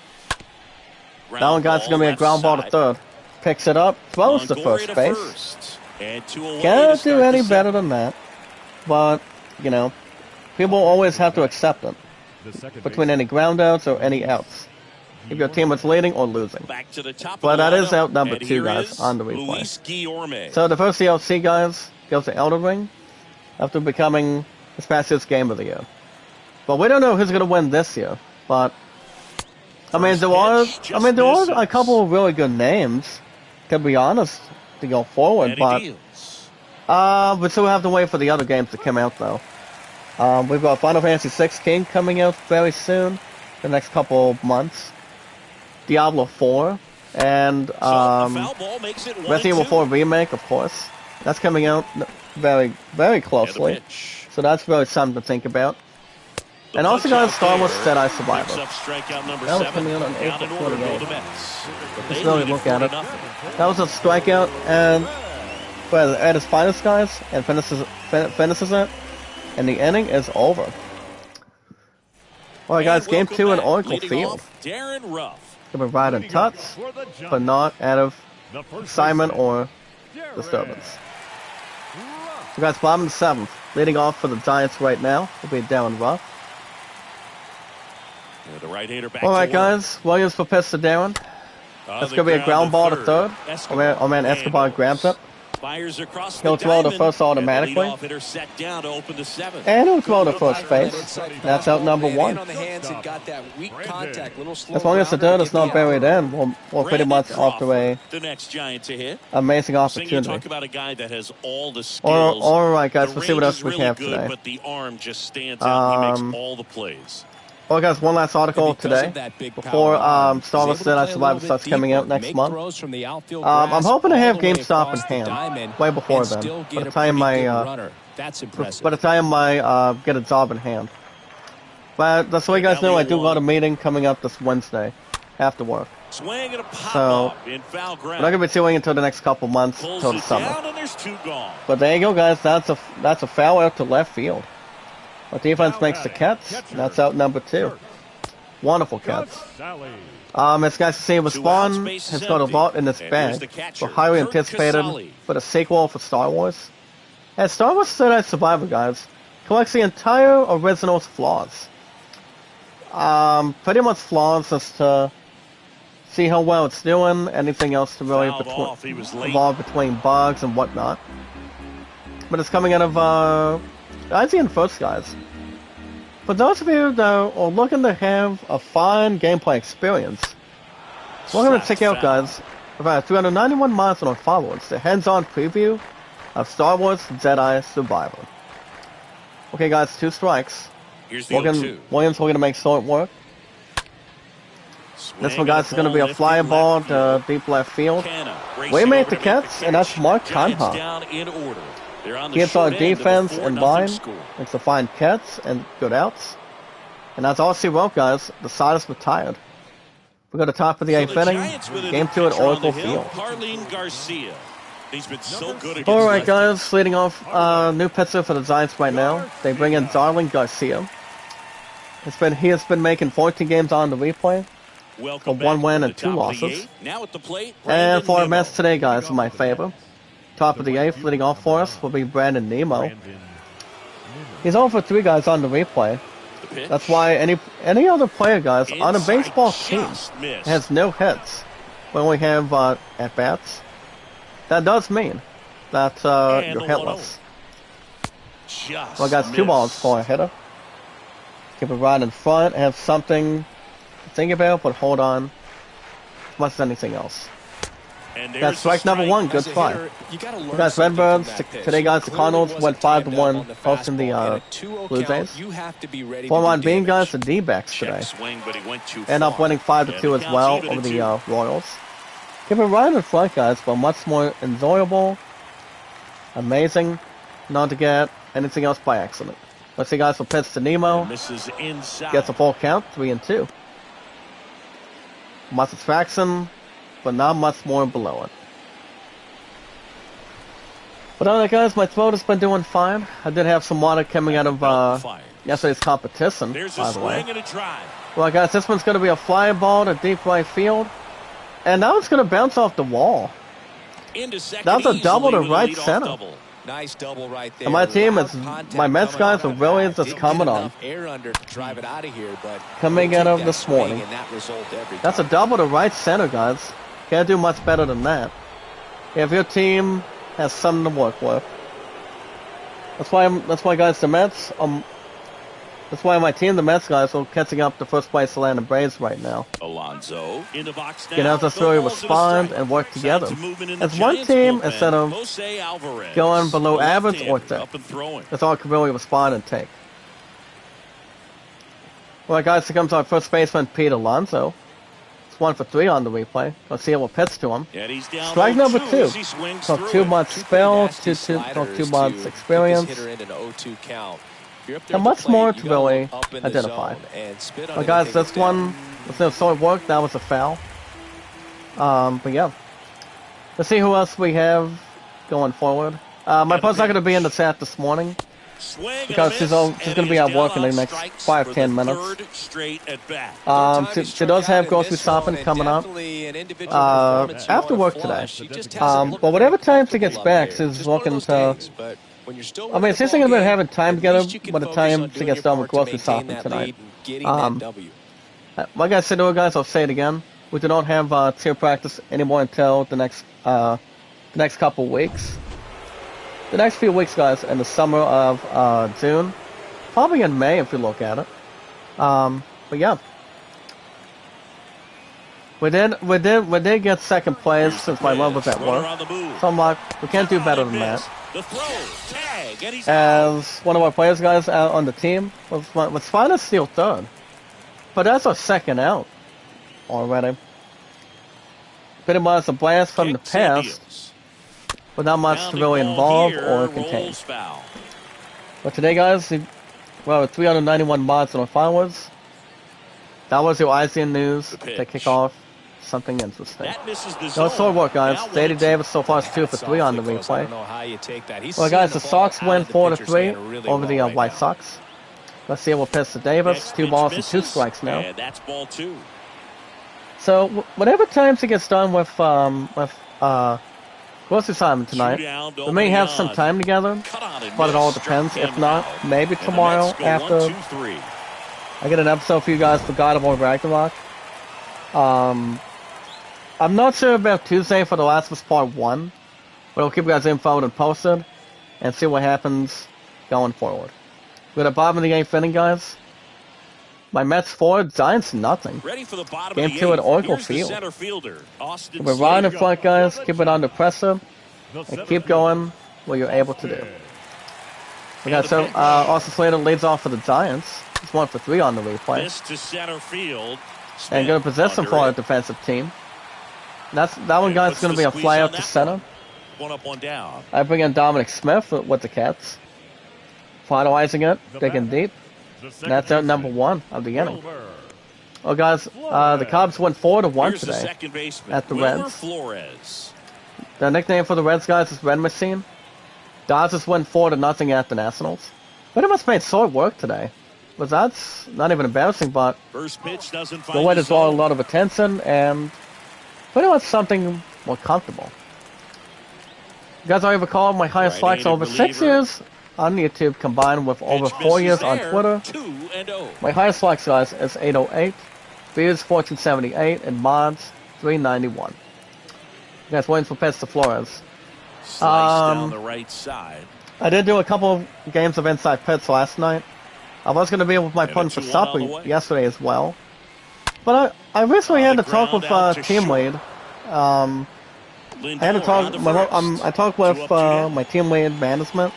Ground That one, guys, is going to be a left ground ball to side. third. Picks it up, throws to Longoria first to base. first. And 2 away to Can't start do the any seventh. better than that. But, you know, people always have to accept it. Between any ground outs or any outs. If your team is leading or losing. Back to the top But of the that is lineup, out number and 2, here guys, is on the replay. Luis Guillorme. So the first CLC, guys, goes to Elden Ring after becoming this past year's Game of the Year. But we don't know who's going to win this year. But, I mean, there are a couple of really good names, to be honest, to go forward. Eddie But Diaz. we still have to wait for the other games to come out, though. We've got Final Fantasy 16 coming out very soon, the next couple of months. Diablo 4, and So the foul ball makes it 1-2. Resident Evil 4 Remake, of course. That's coming out very, very And the closely. pitch. So that's really something to think about. The And also, punch guys, out Star Wars there Jedi picks Survivor. up strikeout number That was 7. coming out on Down April in order go 28th. the Mets. But Let's they really lead look at it. 4-0. That was a strikeout, and well, at his finest, guys, and finishes it, and the inning is over. Alright, guys, And Game welcome 2 in back. Oracle Leading Field. off, Darren Ruff. Gonna be right in touch, but not out of excitement or disturbance. So, guys, bottom of the 7th. Leading off for the Giants right now will be Darren Ruff. Yeah, the right-hander back Alright, to work. guys, Williams for pitch to Darren. That's The gonna be a ground ball to third. Escobar. Oh man, Escobar grabs it. Fires across He'll the throw to diamond, first automatically. and the leadoff hitter set down to open the 7th. And he'll throw to first base. That's out number 1. On the hands and got that weak contact, little slow As long as the grounder dirt to is get not the out. buried in, we'll pretty Brandon much offer a Crawford, the next Giant to hit. amazing So you opportunity. talk about a guy that has all the skills. Alright, guys, The let's see what range else is we really have good, today. But the arm just stands out. He makes all the plays. Well, guys, one last article Because today of that big before power arm, Star Wars he's able to Jedi play a Survivor little starts bit coming out deeper, next make month. throws from the outfield I'm grass hoping to all have the way GameStop in across the hand diamond way before and then. still By get the a time pretty good I runner. That's impressive. by the time I get a job in hand. But just so you guys know, I do got a meeting coming up this Wednesday after work. Swing and a pop So, up in foul We're ground. not gonna be doing until the next couple months, Pulls till the it summer. down and there's 2 gone. But there you go, guys. That's a foul out to left field. Our defense makes the catch. And that's out number 2. Wonderful catch. It's nice to see him 2 respond. outs, base Has is got a empty. lot in this And here's the bag. catcher, We're highly Kurt anticipated Casale. for the sequel for Star Wars. And Star Wars Jedi Survivor, guys, collects the entire original's flaws. Pretty much flaws just to see how well it's doing. Anything else to really Fouled off. He was late. involve between bugs and whatnot. But it's coming out of IGN first, guys. For those of you that are looking to have a fun gameplay experience, we're going to check out, guys, about 291 miles on followers, the hands-on preview of Star Wars Jedi Survivor. Okay, guys, 2 strikes. Here's the 0-2. Williams looking to make short work. Swing This one, guys, is going to be a and fly lifted ball left field. to deep left field. Canna We racing made over the to make catch, and that's Mark Giants Tanha. down in order. They're on the Keeps our short end of a defense 4-0 in line. score. Makes a fine catch and good outs. And that's all she wrote, guys. The side is retired. We got the top of the 8th inning. Giants with a Game new 2 at pitcher on Oracle the hill, Field. Carlene Garcia. He's been so good against Alright, lefties. guys, leading off new pitcher for the Giants right now. They bring in Darling Garcia. He has been making 14 games on the replay. Welcome a 1 back win to and the 2 top of the losses. 8th. Now at the plate, And Brandon for our Nimmo. Mets today, guys, in my favor. Top of the 8th, leading off for us will be Brandon Nemo. He's over 3 guys on the replay. The pitch. That's why any other player, guys, on a Inside baseball team just missed. has no hits when we have at-bats. That does mean that And you're the 1-0. Just Well, guys, 2 balls for a hitter. Keep it right in front, have something to think about, but hold on as much as anything else. And That's strike number one. Good try. Guys, Redbirds. Today, guys, the Cardinals went 5-1, hosting the Blue Jays. For my being, guys, the D-backs today. End up winning 5-2 as well over the Royals. Keep it right in front, guys, but much more enjoyable, amazing, not to get anything else by accident. Let's see, guys, for pitch to Nemo. Gets a full count, 3-2. Much satisfaction, but not much more below it. But alright, guys, my throat has been doing fine. I did have some water coming out of yesterday's competition, by the way. Well, guys, this one's going to be a fly ball to deep right field. And now it's going to bounce off the wall. That's a double to right center. Nice double right there. And my team is, my Mets guys are really just coming on. Coming out of this morning. That's a double to right center, guys. Can't do much better than that. If your team has something to work with. That's why, guys, the Mets, that's why my team, the Mets guys, are catching up to first place Atlanta Braves right now. Alonso in the box now. Can have us really respond and work together. As one team, instead of going below average or thick. That's all I can really respond and take. Well, guys, here comes our first baseman, Pete Alonso. It's 1 for 3 on the replay. Let's see what pitch to him. Strike number 2. So 2 months spell, 2 months experience. And much more to really identify. But guys, this one was no solid work. That was a foul. But yeah. Let's see who else we have going forward. My opponent's not going to be in the chat this morning. Because she's going to be at work in the next 5-10 minutes. She does have grocery shopping coming up after work today. But whatever time she gets back, she's looking to... I mean, she's thinking about having time together by the time she gets done with grocery shopping tonight. Like I said to her, guys, I'll say it again. We do not have cheer practice anymore until the next couple weeks. The next few weeks, guys, in the summer of June. Probably in May if you look at it. But yeah. We did get second place since my love was at work. So I'm like, we can't do better than that. As one of our players, guys, out on the team was trying to steal third. But that's our second out already. Pretty much a blast from the past, but not much to really involve or contain. But today, guys, well, 391 mods on our followers. That was your ICN news to kick off something interesting. No solid work, guys. J.D. Davis so far is 2 for 3 on the replay. Well, guys, the Sox win 4 to 3 over the White Sox. Let's see what pitch to Davis. 2 balls and 2 strikes now. That's ball 2. So whatever time she gets done with grocery shopping tonight, we may have some time together, but it all depends. If not, maybe tomorrow after I get an episode for you guys for God of War Ragnarok. I'm not sure about Tuesday for The Last of Us Part 1, but I'll keep you guys info and posted and see what happens going forward. We're at the bottom of the 8th inning, guys. My Mets 4, Giants nothing. Game 2 at Oracle Field. We're right in front, guys. Keep it under pressure and keep going what you're able to do. We got Austin Slater leads off for the Giants. He's 1 for 3 on the replay. And going to possession for our defensive team. That one, guys, is going to be a fly out to center. I bring in Dominic Smith with the Cats. Finalizing it, digging deep. And that's out number 1 of the inning. Well, guys, the Cubs went 4 to 1 today at the Reds. The nickname for the Reds, guys, is Red Machine. Dodgers went 4 to 0 at the Nationals. Pretty much made solid work today. But that's not even embarrassing, but the way to draw a lot of attention and pretty much something more comfortable. You guys already recall my highest likes over 6 years on YouTube combined with over 4 years on Twitter. My highest likes, guys, is 808, views 1478, and mods 391. You guys waiting for pitch to Flores. Down the right side. I did do a couple of games of inside pitch last night. I was going to be with my opponent for supper yesterday as well. But I recently had to talk with Team Lead. I had to talk. I talked with my team lead management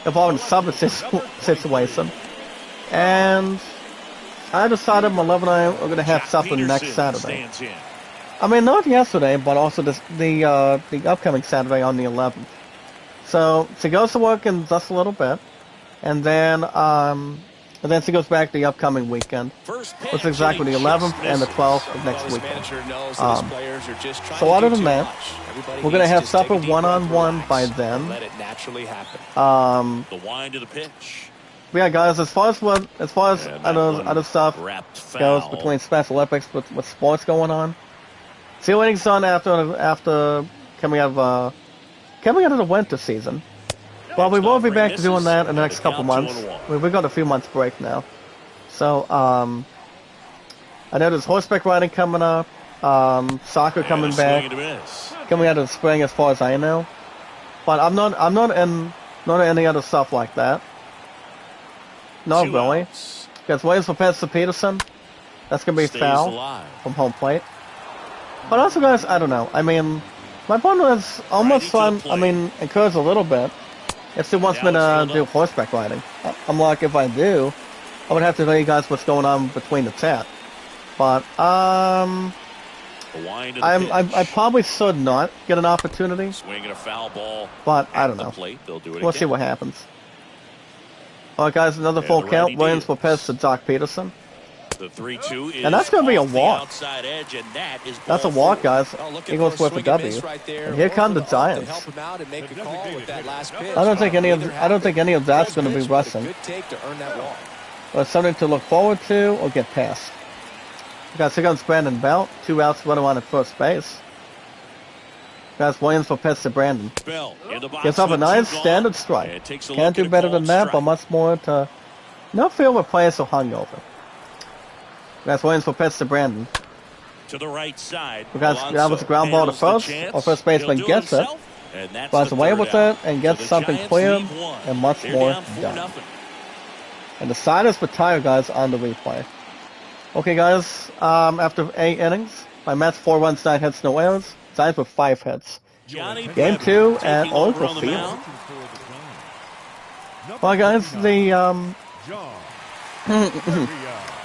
involving sub situation, and I decided my 11 and I are going to have something next Saturday. I mean, not yesterday, but also the upcoming Saturday on the 11th. So she goes to work in just a little bit, and then she goes back the upcoming weekend, which is exactly the 11th and the 12th of next weekend. So other than that, we're gonna have supper one-on-one by then. Let it naturally happen. The wind to the pitch. Yeah, guys, as far as other stuff goes between Special Olympics with sports going on, cheerleading's done after coming out of the winter season. Well, we will be back to doing that in the next couple months. We've got a few months break now. So, I know there's horseback riding coming up, soccer coming back, coming out of the spring as far as I know. But I'm not in any other stuff like that. Not really. Because Williams for Pets to Peterson, that's going to be foul from home plate. But also, guys, I don't know. I mean, my partner is almost fun. I mean, encouraged a little bit. If she wants me to do horseback riding, I'm like, if I do, I would have to tell you guys what's going on between the chat. But I probably should not get an opportunity. Swinging a foul ball. But I don't know. We'll see what happens. All right, guys, another full count. Williams will pass to Doc Peterson. The 3-2 is and that's going to be a walk. Edge, and that's a walk, guys. Eagles with a W. And here come the Giants. I don't think any of that's going to be rushing. But it's something to look forward to or get past. Guys, here comes Brandon Belt. 2 outs, running on at first base. Guys, Williams for pitch to Brandon. Gets up a nice standard strike. Can't do better than that, but much more to not feel with players so hungover. Guys, Williams for pitch to Brandon. To the right side. Guys, that was a ground ball to first. Our first baseman gets it. Flies away with it and gets something clear and much more done. And the side is retired, guys, on the replay. Okay, guys, after 8 innings, my Mets 4 runs, 9 hits, no errors. Giants with 5 hits. Game 2 at Oracle Field. Well, guys, the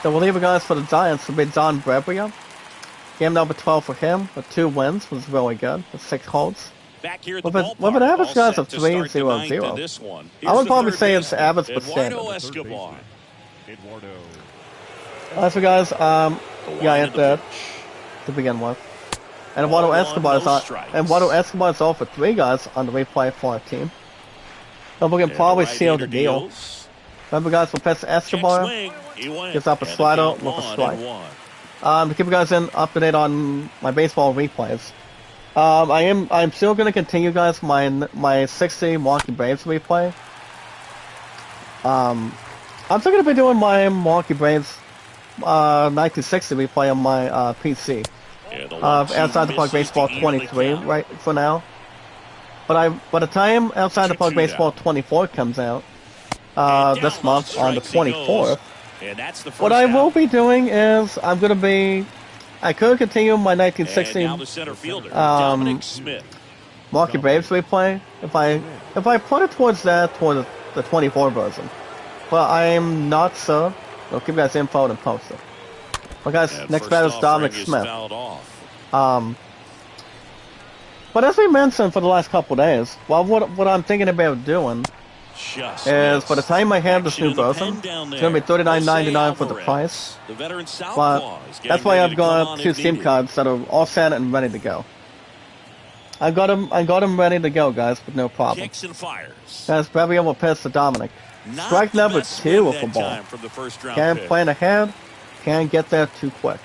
reliever guys for the Giants will be John Brebria. Game number 12 for him with 2 wins was really good with 6 holds. With an average guys of 3.00. I would probably say it's average but standard. Alright, so guys, yeah, I hit that to begin with. And Eduardo Escobar is off for 3 guys on the replay for our team. And we can probably seal the deal. Remember, guys, we'll pitch Escobar. Gets up a slider with a strike. To keep you guys up to date on my baseball replays. I'm still going to continue, guys, my 60 Milwaukee Braves replay. I'm still going to be doing my Milwaukee Braves 1960 replay on my PC. Outside the Park Baseball 23 right for now. But by the time Outside the Park Baseball 24 comes out this month on the 24th, what I will be doing is I could continue my 1960 Milwaukee Braves replay if I put it towards the 24 version. But I'm not sure. I'll give you guys info and post it. Well, guys, next batter is Dominic Smith. But as we mentioned for the last couple of days, well, what I'm thinking about doing is by the time I have this new version, it's going to be $39.99 for the price. But that's why I've got 2 SIM cards that are all set and ready to go. I got them ready to go, guys, with no problem. Guys, Brebria will pitch to Dominic. Strike number 2 of the ball. Can't plan ahead. Can't get there too quick.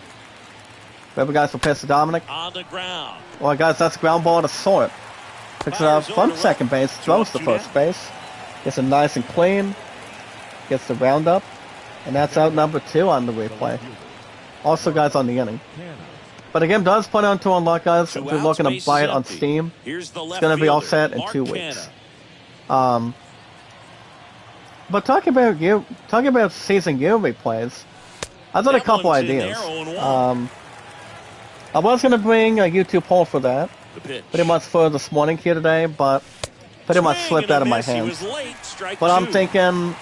Remember, guys, will pitch to Dominic. On the ground. Well, guys, that's a ground ball to sort. Picks it up from second base, throws to first base. Gets it nice and clean. Gets the roundup. And that's out number 2 on the replay. Also, guys, on the inning. But the game does put on to unlock, guys. If you're looking to buy it on Steam, it's going to be all set in 2 weeks. But talking about season year replays, I've got a couple ideas. I was going to bring a YouTube poll for that, The pitch. pretty much for this morning here today, but pretty much slipped out of my hands. But I'm thinking,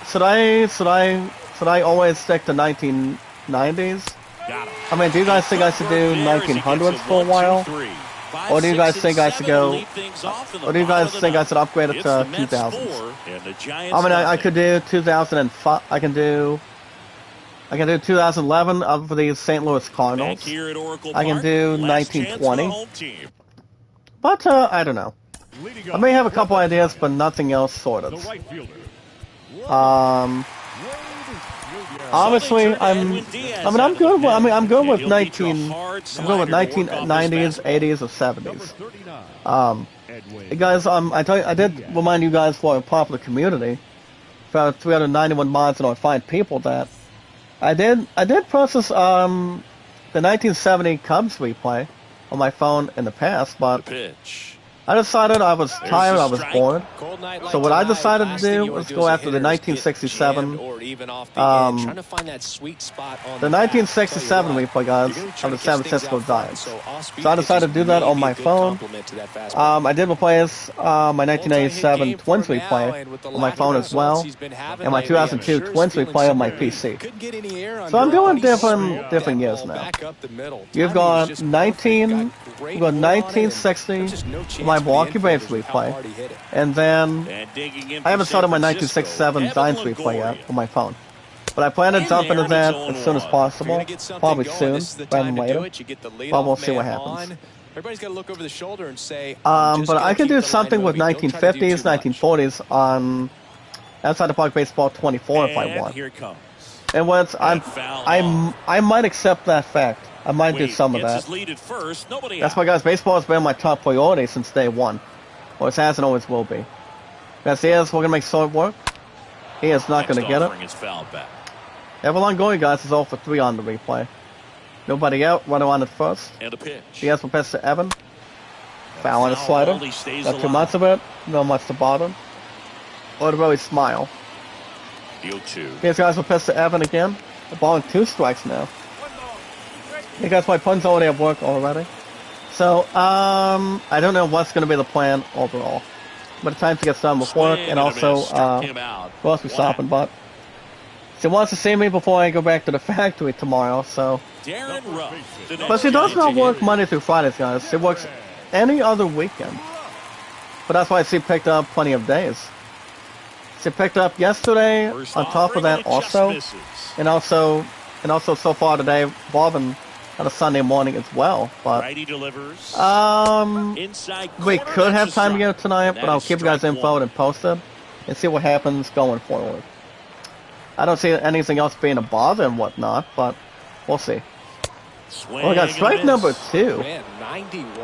should I always stick to 1990s? I mean, do you guys think I should do 1900s for a while? Or do you guys think I should go, or do you guys think I should upgrade it to 2000s? I mean, I could do 2005, I can do 2011 for the St. Louis Cardinals. I can do 1920. But, I don't know. I may have a couple ideas, but nothing else sorted. Obviously, I'm good with 1990s, 80s, or 70s. Guys, I did remind you guys for a popular community, for 391 mods and on fine people that I did process the 1970 Cubs replay on my phone in the past, but I decided I was tired, I was bored. So what I decided to do was go after the 1967, the 1967 replay, guys, of the San Francisco Giants. So I decided to do that on my phone. I did replace my 1987 Twins replay on my phone as well, and my 2002 Twins replay on my PC. So I'm doing different years now. You've got 1960. My Milwaukee Braves replay, and then I haven't started my 1967 Giants replay yet on my phone, but I plan to jump into that as soon as possible, probably soon, rather than later, but we'll see what happens. Everybody's got to look over the shoulder and say, but I could do something with 1950s, 1940s on Outside the Park Baseball 24 if I want. And once I might accept that fact. I might do some of that. That's why, guys, baseball has been my top priority since day one. Or it has and always will be. Garcia's we're going to make short work. He is not going to get it. Everlong going, guys, is 0 for 3 on the replay. Nobody out, runner on at first. Diaz will pass to Evan. Foul on the slider. Not too much of it. Not much to bottom. Or to really smile. These guys will pass to Evan again. The ball in 2 strikes now. Hey guys, my pun's already at work already. So, I don't know what's going to be the plan overall. But it's time to get started with work, and also, grocery shopping, but she wants to see me before I go back to the factory tomorrow, so. But she does not work Monday through Fridays, guys. She works any other weekend. But that's why she picked up plenty of days. She picked up yesterday, on top of that also, and also so far today, Bobbin on a Sunday morning as well, but we could have time to get it tonight, but I'll keep you guys info and posted and see what happens going forward. I don't see anything else being a bother and whatnot, but we'll see. Oh, we got strike number 2.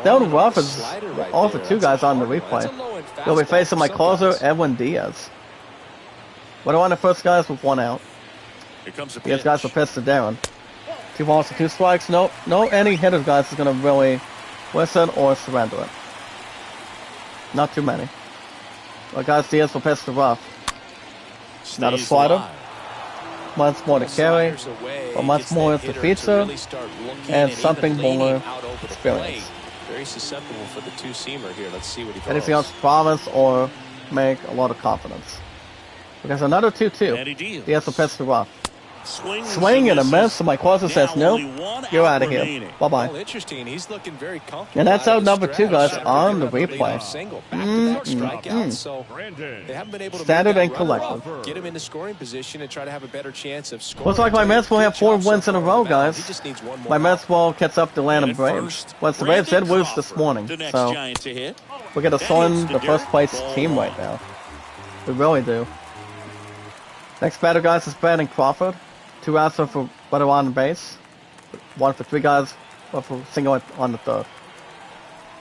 Down rough is all for 2 guys on the replay. They'll be facing my closer, Edwin Diaz. What I want the first guys with 1 out. These guys will pitch to Darren. 2 balls and 2 strikes. No any hitter, guys, is going to really listen or surrender it. Not too many. Well, guys, Diaz will pitch to rough. Not a slider. Much more to carry, but much more to feature, and something more experience. Very susceptible for the 2-seamer here. Let's see what he throws. Anything else promise or make a lot of confidence. Because another 2-2. Diaz will pitch to rough. Swing and a miss, so my closer says, nope, you're out of here. Bye-bye. Well, interesting. He's looking very comfortable. And that's out number 2, guys, on the replay. So they haven't been able to standard and collective. Get him in the scoring position and try to have a better chance of scoring. Looks like my Mets will have 4 wins in a row, guys. My Mets will catch up to Atlanta Braves. Well, the Braves did lose this morning, so we get a son the first place team right now. We really do. Next batter, guys, is Brandon Crawford. 2 outs for runner on base. 1 for 3 guys, 1 for single on the third.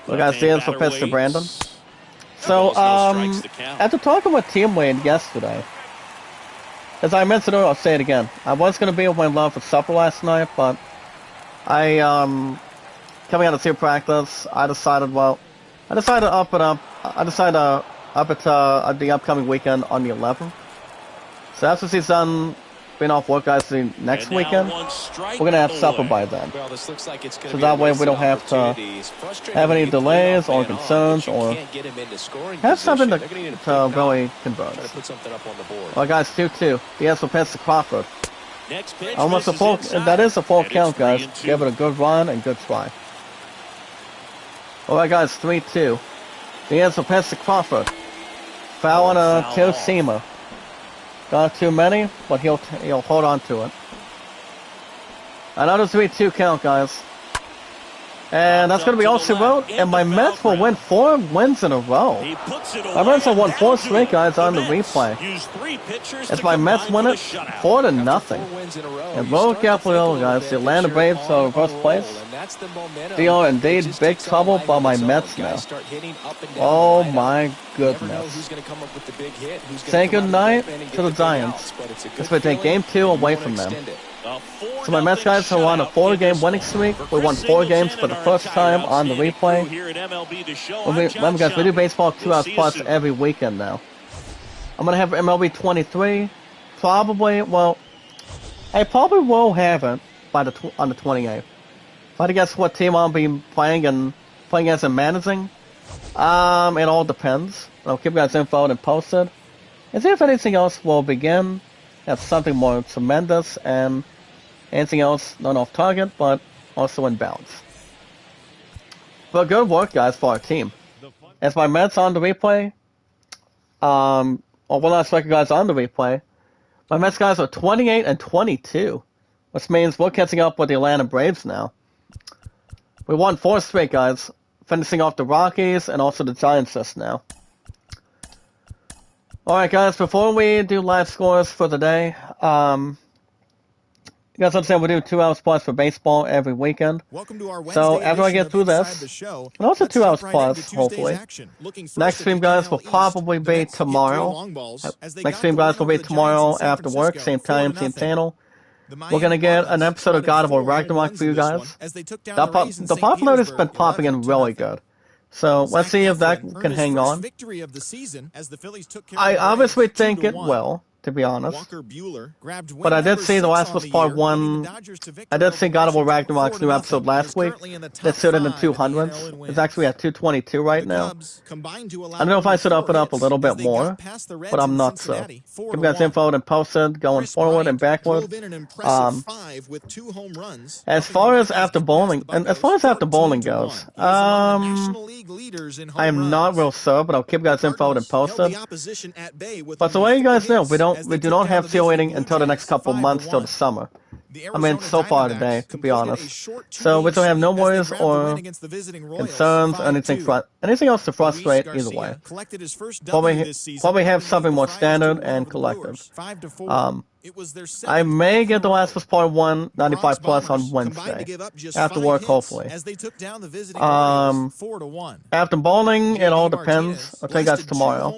We got Diaz for pitch to Brandon. So, after talking with Team Wade yesterday, as I mentioned earlier, I'll say it again. I was going to be with my love for supper last night, but I, coming out of team practice, I decided to up it up. I decided to up it to the upcoming weekend on the 11th. So after she's done being off work, guys, the next weekend, we're going to have supper by then. Well, this looks like it's going So to be that a way we don't have to have any delays or concerns or have something to really convert. Well, guys, 2-2. Diaz will pass to Crawford. Almost a full, that is a full count, guys. Give it a good run and good try. Alright, guys, 3-2. Diaz will pass to Crawford. Foul on a two-seamer. Got too many, but he'll hold on to it. Another 3-2 count, guys. And that's going to be all she wrote. And my Mets will win 4 wins in a row. My Mets have won 4 straight, guys, on the replay. As my Mets win it 4-0. And Roll Gabriel, guys, the Atlanta Braves are in first place. They are indeed big trouble by my Mets now. Oh my goodness. Say good night to the Giants. As we take game 2 away from them. So my Mets guys are on a 4-game winning streak. We won 4 games for the first time on the replay. Remember guys, we do baseball 2 hours plus every weekend now. I'm gonna have MLB 23. Probably, well, I probably will have it by on the 28th. If I had to guess what team I'll be playing as and managing, it all depends. I'll keep you guys info and posted. And see if anything else will begin. Have something more tremendous and anything else not off target, but also in bounds. But good work, guys, for our team. As my Mets on the replay, or one last record, guys, on the replay, my Mets guys are 28-22, which means we're catching up with the Atlanta Braves now. We won 4 straight, guys, finishing off the Rockies and also the Giants just now. Alright, guys, before we do live scores for the day, you guys understand we do 2 hours plus for baseball every weekend. Welcome to our so after I get through this, and also 2 hours plus, hopefully. Next stream, guys, will probably be tomorrow. Next stream, guys, will be tomorrow after work, same time, same channel. We're going to get an episode of God of War Ragnarok for you guys. The popularity's been popping in really good. So let's see if that can hang on. I obviously think it will, to be honest. But I did see The Last of Us Part 1. I did see God of War Ragnarok's new episode last week. That stood in the 200s. It's actually at 222 right now. I don't know if I should up it up a little bit more, but I'm not so. Give you guys info and posted going forward and backward. As far as after bowling, and as far as after bowling goes, I am not real sure, but I'll keep you guys info and posted. But the way you guys know, we do not have seal waiting until the next couple months till the summer. I mean, so far today, to be honest. So we don't have no worries or concerns or anything else to frustrate either way. Probably have something more standard and collective. I may get The Last of Us Part 1 95 plus on Wednesday. After work, hopefully. After bowling, it all depends. I'll tell you guys tomorrow.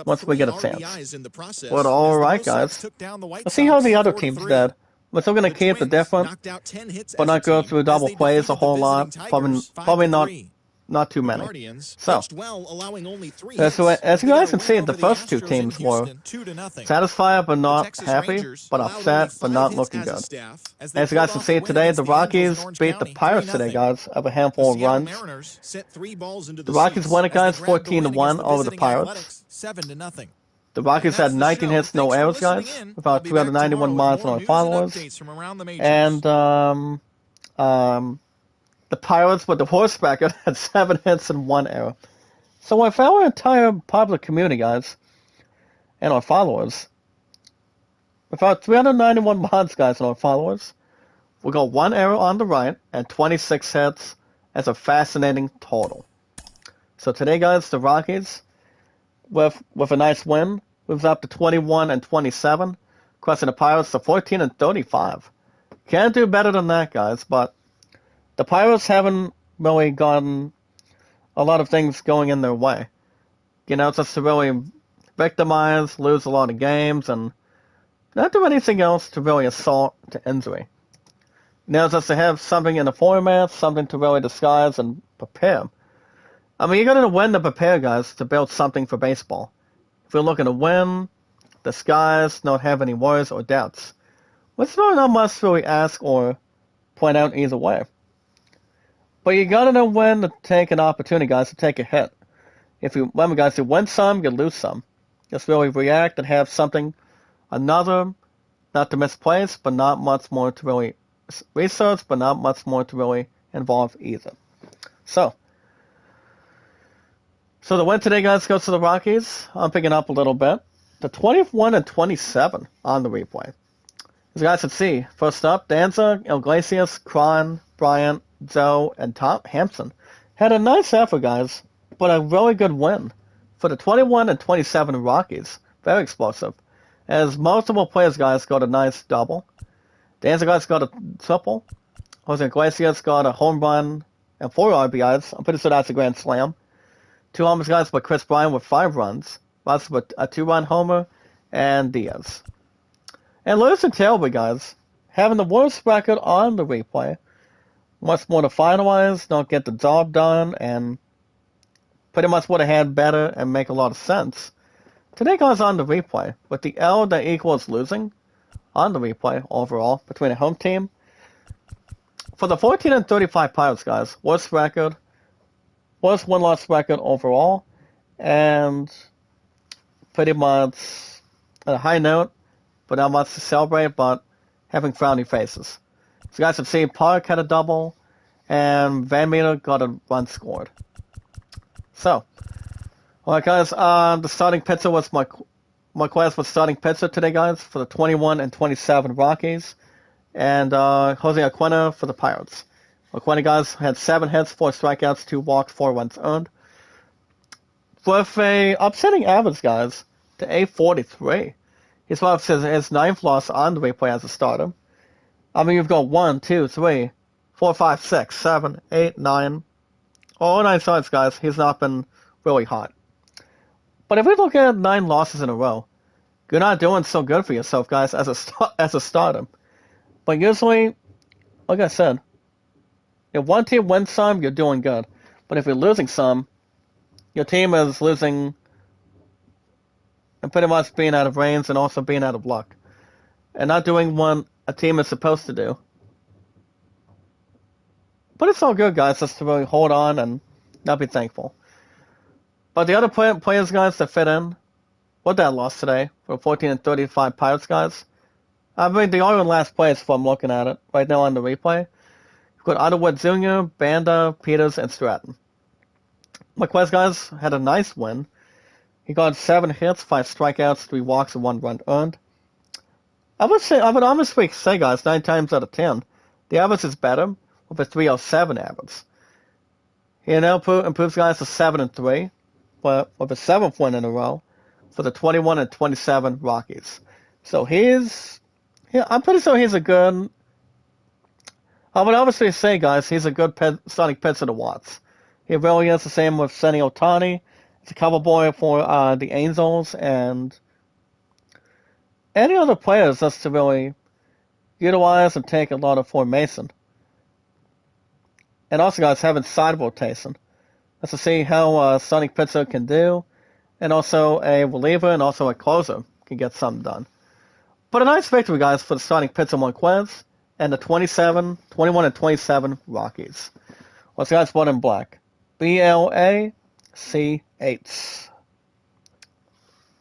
Once we get a chance. But alright, guys. Let's see how the other teams did. We're still going to keep the different, but not go through double plays a whole lot. Probably not too many. So, as you guys can see, the first 2 teams were satisfied but not happy, but upset but not looking good. As you guys can see today, the Rockies beat the Pirates today, guys, of a handful of runs. The Rockies won it, guys, 14-1 over the Pirates. The Rockies had 19 hits, no errors, guys, about 391 miles on followers. And the Pirates with the horse record had 7 hits and 1 error. So if our entire popular community, guys, and our followers, with our 391 mods, guys, and our followers, we got 1 error on the right and 26 hits as a fascinating total. So today, guys, the Rockies, with a nice win, moves up to 21-27, crossing the Pirates to 14-35. Can't do better than that, guys, but the Pirates haven't really gotten a lot of things going in their way. You know, just to really victimize, lose a lot of games, and not do anything else to really assault to injury. Now just to have something in the format, something to really disguise and prepare. I mean, you're going to win to prepare, guys, to build something for baseball. If you're looking to win, the skies, not have any worries or doubts. Which really not much to really ask or point out either way. But you gotta know when to take an opportunity, guys, to take a hit. If you remember, guys, you win some, you lose some. Just really react and have something, another, not to misplace, but not much more to really research, but not much more to really involve either. So the win today, guys, goes to the Rockies. I'm picking up a little bit. The 21 and 27 on the replay. As you guys can see, first up, Danza, Iglesias, Cron, Bryant, Joe, and Tom Hampson had a nice effort, guys, but a really good win for the 21 and 27 Rockies. Very explosive. As multiple players, guys, got a nice double. Danza, guys, got a triple. Jose Iglesias got a home run and 4 RBIs. I'm pretty sure that's a grand slam. 2 homers, guys, but Chris Bryant with 5 runs. Russ with a 2-run homer, and Diaz. And Lewis and Taylor, guys, having the worst record on the replay. Much more to finalize, don't get the job done, and pretty much would have had better and make a lot of sense. Today, guys, on the replay, with the L that equals losing on the replay overall between a home team. For the 14 and 35 Pirates, guys, worst record. Worst win-loss record overall, and pretty much at a high note, but not much to celebrate, but having frowny faces. So you guys have seen Park had a double, and Van Meter got a run scored. So, alright guys, the starting pitcher was Marquez was starting pitcher today, guys, for the 21 and 27 Rockies, and Jose Acuña for the Pirates. Acuña, guys, had 7 hits, 4 strikeouts, 2 walks, 4 runs earned. With a upsetting average, guys, to .843. He's one of his 9th loss on the replay as a starter. I mean, you've got 1, 2, 3, 4, 5, 6, 7, 8, 9. All 9 starts, guys. He's not been really hot. But if we look at 9 losses in a row, you're not doing so good for yourself, guys, as a starter. But usually, like I said, if one team wins some, you're doing good. But if you're losing some, your team is losing and pretty much being out of range and also being out of luck. And not doing what a team is supposed to do. But it's all good, guys, just to really hold on and not be thankful. But the other players, guys, that fit in with that loss today for 14 and 35 Pirates, guys. I mean, they are in last place if I'm looking at it right now on the replay. Got Underwood Jr., Banda, Peters, and Stratton. Marquez, guys, had a nice win. He got 7 hits, 5 strikeouts, 3 walks, and 1 run earned. I would honestly say, guys, 9 times out of 10, the average is better with a 307 average. He now improves, guys, to 7 and 3, but with a 7th win in a row for the 21 and 27 Rockies. So I'm pretty sure he's a good. I would obviously say, guys, he's a good starting pitcher to watch. He really is the same with Senny Ohtani. He's a cover boy for the Angels and any other players just to really utilize and take a lot of formation. And also, guys, having side rotation. That's to see how a starting pitcher can do, and also a reliever and also a closer can get something done. But a nice victory, guys, for the starting pitcher Marquez and the 21 and 27 Rockies. What's the guys blood in black? BLACH.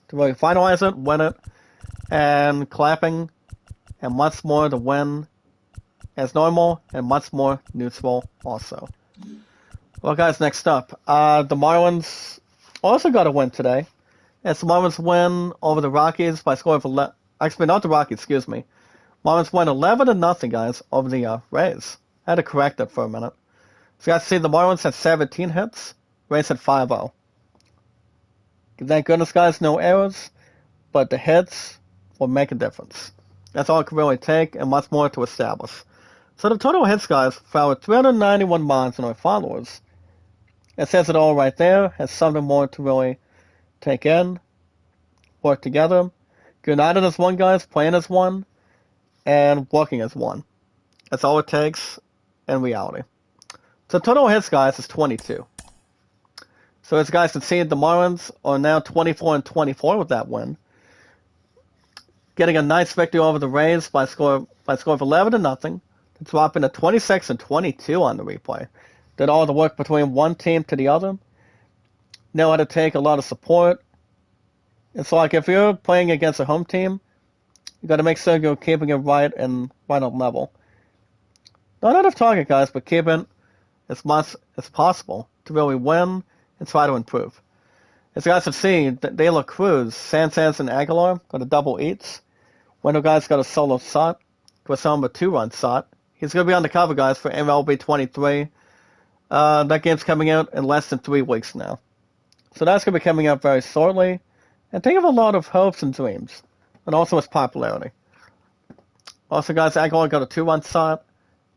To really finalize it, win it, and clapping, and much more to win as normal, and much more neutral also. Well, guys, next up, the Marlins also got a win today. As the Marlins win over the Rockies by score of 11. Actually, not the Rockies, excuse me. Marlins won 11-0, guys, over the Rays. I had to correct it for a minute. So you guys see the Marlins had 17 hits, Rays had 5-0. Thank goodness, guys, no errors, but the hits will make a difference. That's all it can really take, and much more to establish. So the total hits, guys, for our 391 miles and our followers, it says it all right there. Has something more to really take in, work together. United as one, guys, playing as one, and working as one. That's all it takes in reality. So total hits, guys, is 22. So as you guys can see, the Marlins are now 24 and 24 with that win. getting a nice victory over the Rays by score of 11-0, to dropping to 26-22 on the replay. Did all the work between one team to the other. Know how to take a lot of support. It's like if you're playing against a home team, you got to make sure you're keeping it right and right on level. Not out of target, guys, but keep it as much as possible to really win and try to improve. As you guys have seen, De La Cruz, Sanchez, and Aguilar got a double each. Wendell guys got a solo shot. Grissom a 2-run shot. He's going to be on the cover, guys, for MLB 23. That game's coming out in less than 3 weeks now. So that's going to be coming out very shortly. And think of a lot of hopes and dreams. And also its popularity. Also, guys, Aguilar got a 2-run shot.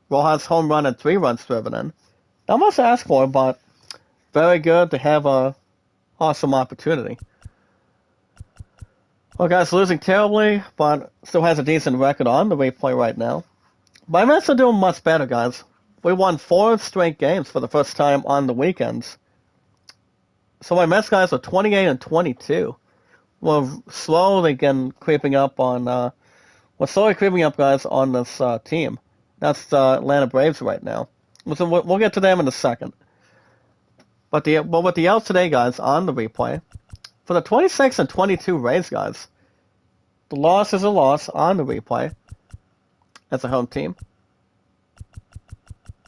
Rojas home run and 3 runs driven in. Not much to ask for, but very good to have a awesome opportunity. Well, guys, losing terribly, but still has a decent record on the replay right now. My Mets are doing much better, guys. We won 4 straight games for the first time on the weekends. So my Mets guys are 28-22. We're slowly creeping up, guys, on this team. That's the Atlanta Braves right now. So we'll get to them in a second. But with the outs today, guys, on the replay, for the 26-22 Rays, guys, the loss is a loss on the replay as a home team.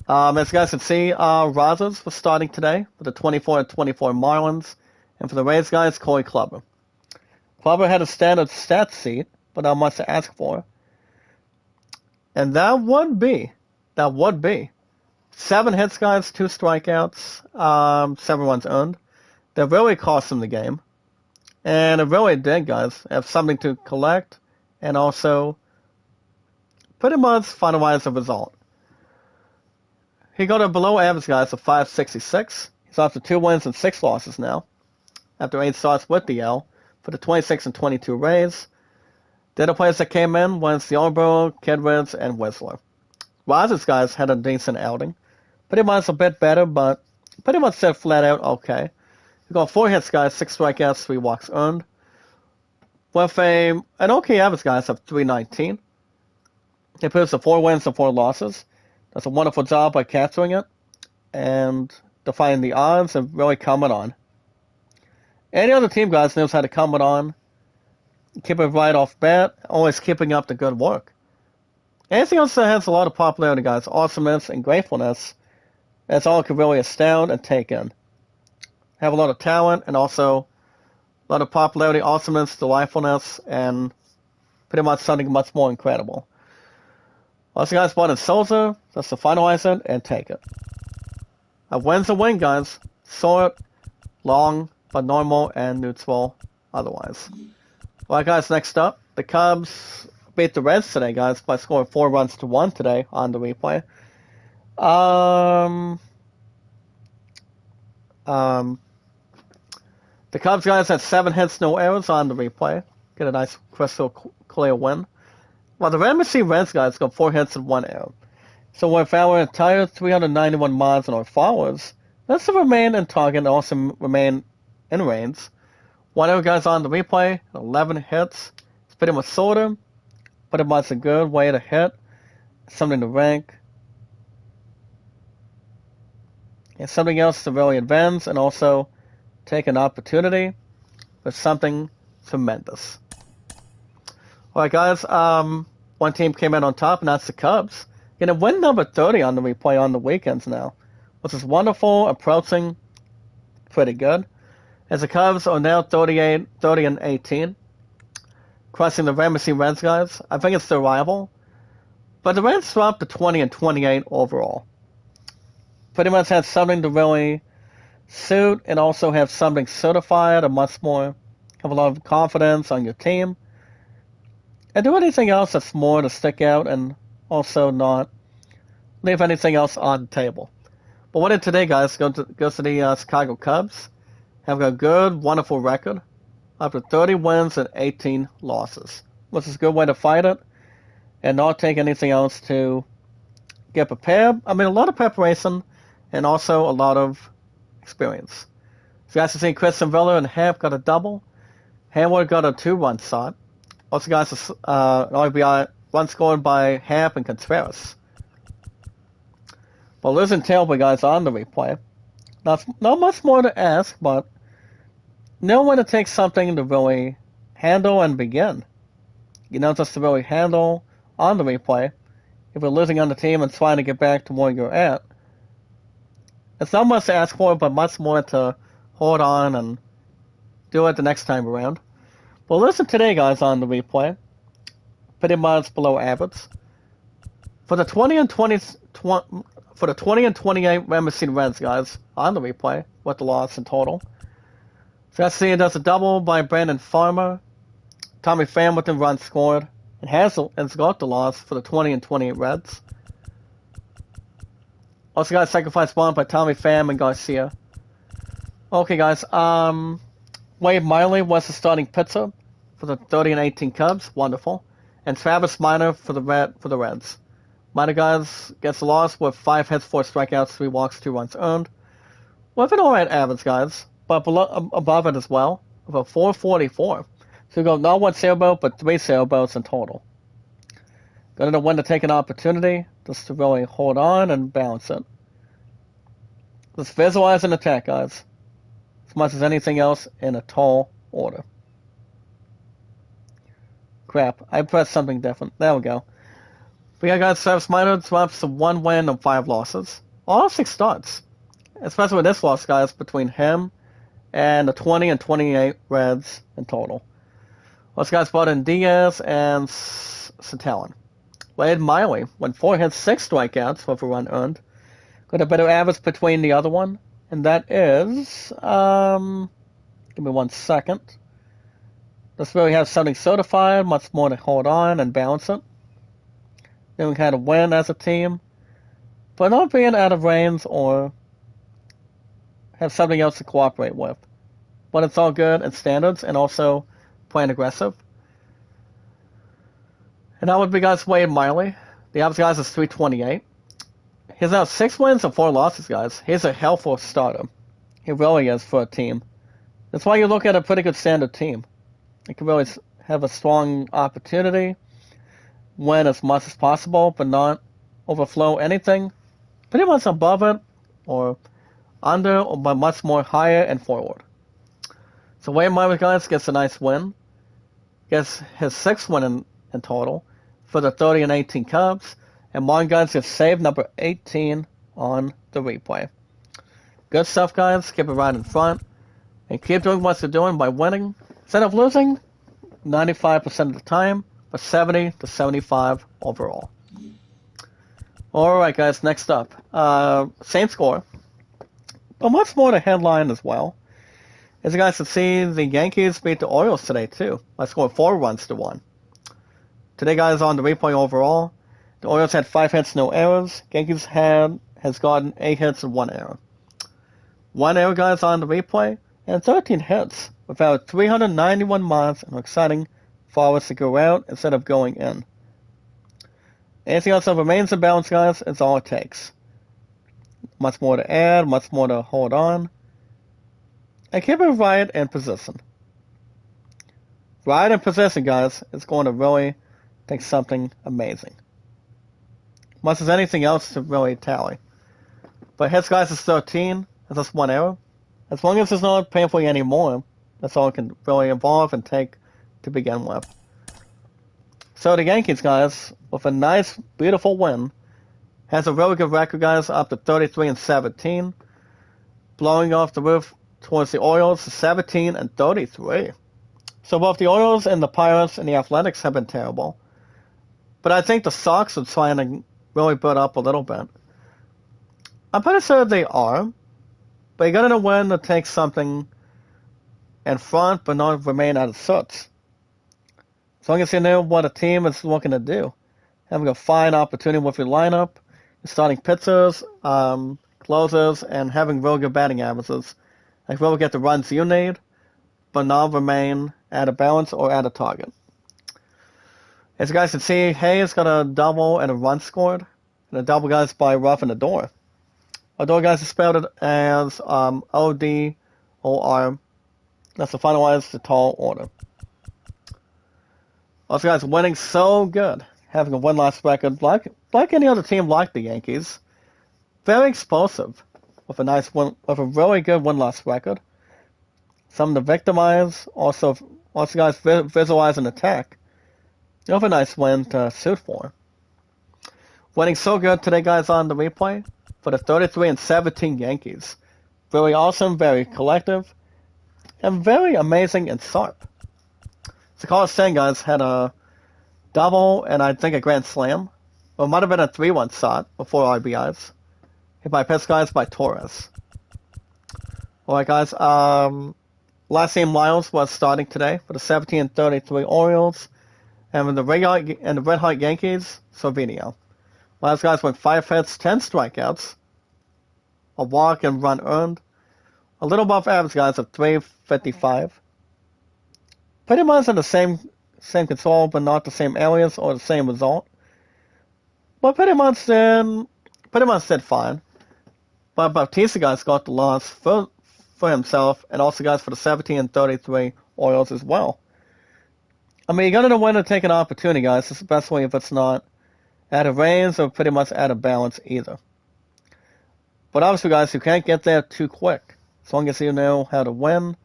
As you guys can see, Rogers was starting today for the 24-24 Marlins, and for the Rays, guys, Corey Kluber. Kluber had a standard stat sheet, but not much to ask for. And that would be 7 hits, guys, 2 strikeouts, 7 runs earned. That really cost him the game. And it really did, guys, have something to collect and also pretty much finalize the result. He got a below average, guys, of 566. He's off to 2 wins and 6 losses now, after 8 starts with the L for the 26-22 Rays. The other players that came in was Yarbrough, Kidwitz, and Whistler. Rogers, guys, had a decent outing. Pretty much a bit better, but pretty much said flat out okay. He got 4 hits, guys, 6 strikeouts, 3 walks earned. With an okay average, guys, of 319. He puts to 4 wins and 4 losses. That's a wonderful job by capturing it and defying the odds and really coming on. Any other team, guys, knows how to come it on, keep it right off bat, always keeping up the good work. Anything else that has a lot of popularity, guys, awesomeness and gratefulness, that's all it can really astound and take in. Have a lot of talent and also a lot of popularity, awesomeness, delightfulness, and pretty much something much more incredible. Also, guys, bought in Souza, just to finalize it and take it. A win's a win, guys. Short, long, but normal and neutral otherwise. Alright, guys, next up, the Cubs beat the Reds today, guys, by scoring 4-1 today on the replay. The Cubs, guys, had 7 hits, no errors on the replay. Get a nice crystal clear win. While the Reds, guys, got 4 hits and 1 error. So with our entire 391 miles in our followers, let's remain in target and also remain in range. 1 error, guys, on the replay, 11 hits. It's pretty much sorted, but it was a good way to hit, something to rank, and something else to really advance and also take an opportunity for something tremendous. Alright, guys, one team came out on top, and that's the Cubs. Getting win number 30 on the replay on the weekends now, which is wonderful, approaching pretty good. As the Cubs are now 30-18, crushing the Reds, guys. I think it's their rival. But the Reds dropped to 20-28 overall. Pretty much had something to really suit and also have something certified and much more. Have a lot of confidence on your team. And do anything else that's more to stick out and also not leave anything else on the table. But what did today, guys, go to the Chicago Cubs. Have a good, wonderful record. Up to 30 wins and 18 losses. Which is a good way to fight it. And not take anything else to get prepared. I mean, a lot of preparation and also a lot of experience. So you guys have seen Christian Villa and Hamp got a double. Hayward got a 2-run shot. Also, guys, RBI run scored by Hamp and Contreras. But losing terribly, guys, on the replay. Not much more to ask, but know when to take something to really handle and begin. Just to really handle on the replay. If you're losing on the team and trying to get back to where you're at, it's not much to ask for, but much more to hold on and do it the next time around. Well, listen today, guys, on the replay. Pretty much below average. For the 20 and 28 Rambler City Reds, guys, on the replay, with the loss in total. So that's seeing does a double by Brandon Farmer. Tommy Pham with the run scored. And Hazel has got the loss for the 20 and 28 Reds. Also got a sacrifice one by Tommy Pham and Garcia. Okay, guys. Wade Miley was the starting pitcher for the 30 and 18 Cubs. Wonderful. And Travis Minor for the Reds. Minor, guys, gets the loss with 5 hits, 4 strikeouts, 3 walks, 2 runs earned. With an alright average, guys. But above it as well. With a 444. So we go not 1 sailboat, but 3 sailboats in total. Gonna know when to take an opportunity, just to really hold on and balance it. Just visualize an attack, guys. As much as anything else in a tall order. Crap, I pressed something different. There we go. We got Travis Minor drops to 1 win and 5 losses. All 6 starts. Especially with this loss, guys, between him and the 20 and 28 Reds in total. Those guys brought in Diaz and Santallan. Wade Miley went 4 hits, 6 strikeouts with a run earned. Got a better average between the other one. And that is, give me 1 second. This really has something certified, much more to hold on and balance it. Then we kind of win as a team. But not being out of range or have something else to cooperate with. But it's all good in standards and also playing aggressive. And that would be, guys, Wade Miley. The average, guys, is 328. He's now 6 wins and 4 losses, guys. He's a helpful starter. He really is for a team. That's why you look at a pretty good standard team. It can really have a strong opportunity, win as much as possible, but not overflow anything. Pretty much above it, or under, or by much more higher and forward. So Wade Miley, guys, gets a nice win. Gets his 6th win in total for the 30 and 18 Cubs. And Martin, guys, gets save number 18 on the replay. Good stuff, guys. Keep it right in front. And keep doing what you're doing by winning. Instead of losing 95% of the time, but 70 to 75 overall. Alright, guys, next up. Same score. But much more to headline as well. As you guys can see, the Yankees beat the Orioles today, too. By scoring 4 runs to 1. Today, guys, on the replay overall, the Orioles had 5 hits, no errors. Yankees has gotten 8 hits and 1 error. 1 error, guys, on the replay, and 13 hits, without 391 miles and exciting forwards to go out instead of going in. Anything else that remains in balance, guys, is all it takes. Much more to add, much more to hold on. And keep it right in position. Right in position, guys, is going to really take something amazing. Much as anything else to really tally. But hits, guys, is 13. That's just 1 error. As long as it's not painfully anymore, that's all it can really involve and take to begin with. So the Yankees, guys, with a nice, beautiful win, has a really good record, guys, up to 33 and 17, blowing off the roof towards the Orioles, 17 and 33. So both the Orioles and the Pirates and the Athletics have been terrible. But I think the Sox are trying to really build up a little bit. I'm pretty sure they are, but you gotta know when to take something in front, but not remain out of sorts. As long as you know what a team is looking to do, having a fine opportunity with your lineup, your starting pitchers, closers, and having real good batting averages, like really get the runs you need, but not remain out of balance or out of target. As you guys can see, Hayes got a double and a run scored, and a double, guys, by Ruff and Odor. Odor, guys, is spelled it as O-D-O-R. That's the finalized the tall order. Also, guys, winning so good. Having a win-loss record like any other team like the Yankees. Very explosive. With a really good win-loss record. Some to victimize. Also guys, visualize an attack. You have a nice win to suit for. Winning so good today, guys, on the replay for the 33-17 Yankees. Very awesome, very collective, and very amazing and sharp. So Coliseum, guys, had a double and I think a grand slam. Well, it might have been a 3-1 shot before RBIs. Hit by pitch, guys, by Torres. Alright, guys, last name Lyles was starting today for the 17-33 Orioles. And the Red Hot Yankees, Savinio. Last guys went 5 hits, 10 strikeouts, a walk and run earned, a little above average guys of 355. Pretty much in the same control, but not the same areas or the same result. But pretty much did fine. But Bautista guys got the loss for himself, and also guys for the 17-33 Orioles as well. I mean, you're going to win and take an opportunity, guys, especially if it's not out of range or pretty much out of balance either. But obviously, guys, you can't get there too quick. As long as you know how to win,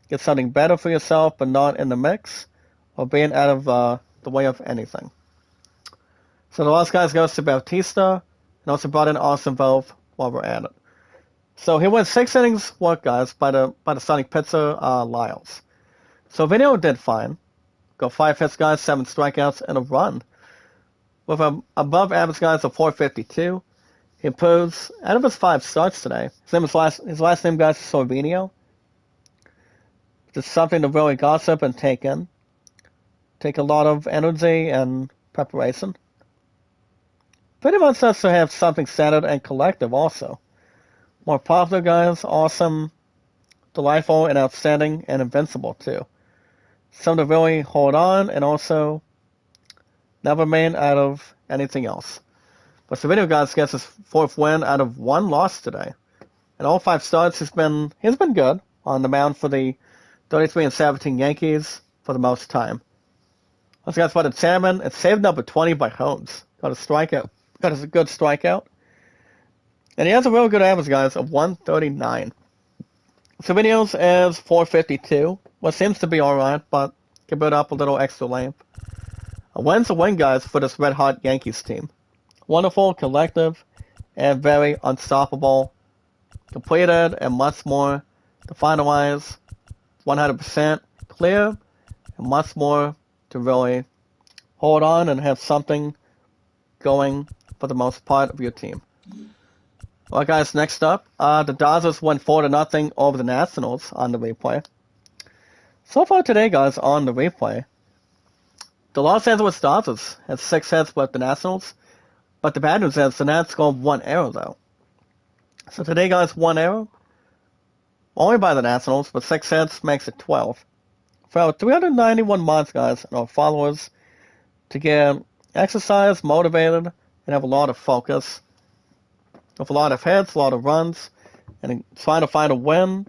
get something better for yourself, but not in the mix, or being out of the way of anything. So the last guys goes to Bautista, and also brought in Austin Volpe while we're at it. So he went 6 innings work, guys, by the starting pitcher, Lyles. So Video did fine. Go 5 hits, guys, 7 strikeouts, and a run. With above average, guys, of 452. He improves out of his 5 starts today. His last name, guys, is Sorvinio. Just something to really gossip and take in. Take a lot of energy and preparation. Pretty much has to have something standard and collective also. More popular, guys, awesome, delightful, and outstanding, and invincible, too. Some to really hold on, and also never remain out of anything else. But Savinio, guys, gets his 4th win out of 1 loss today. In all 5 starts, he's been good on the mound for the 33-17 Yankees for the most time. Also, guys, spotted Salmon. It's saved number 20 by Holmes. Got a good strikeout. And he has a real good average, guys, of 139. Savinio's is 452. What seems to be alright, but can build up a little extra length. A win's a win, guys, for this Red Hot Yankees team. Wonderful, collective, and very unstoppable. Completed and much more to finalize. 100% clear, and much more to really hold on and have something going for the most part of your team. Alright, guys, next up, the Dodgers went 4-0 over the Nationals on the replay. So far today, guys, on the replay, the Los Angeles Dodgers had 6 hits with the Nationals, but the bad news is the Nats scored 1 error, though. So today, guys, 1 error, only by the Nationals, but 6 hits makes it 12. For our 391 months, guys, and our followers, to get exercise, motivated, and have a lot of focus, with a lot of hits, a lot of runs, and trying to find a win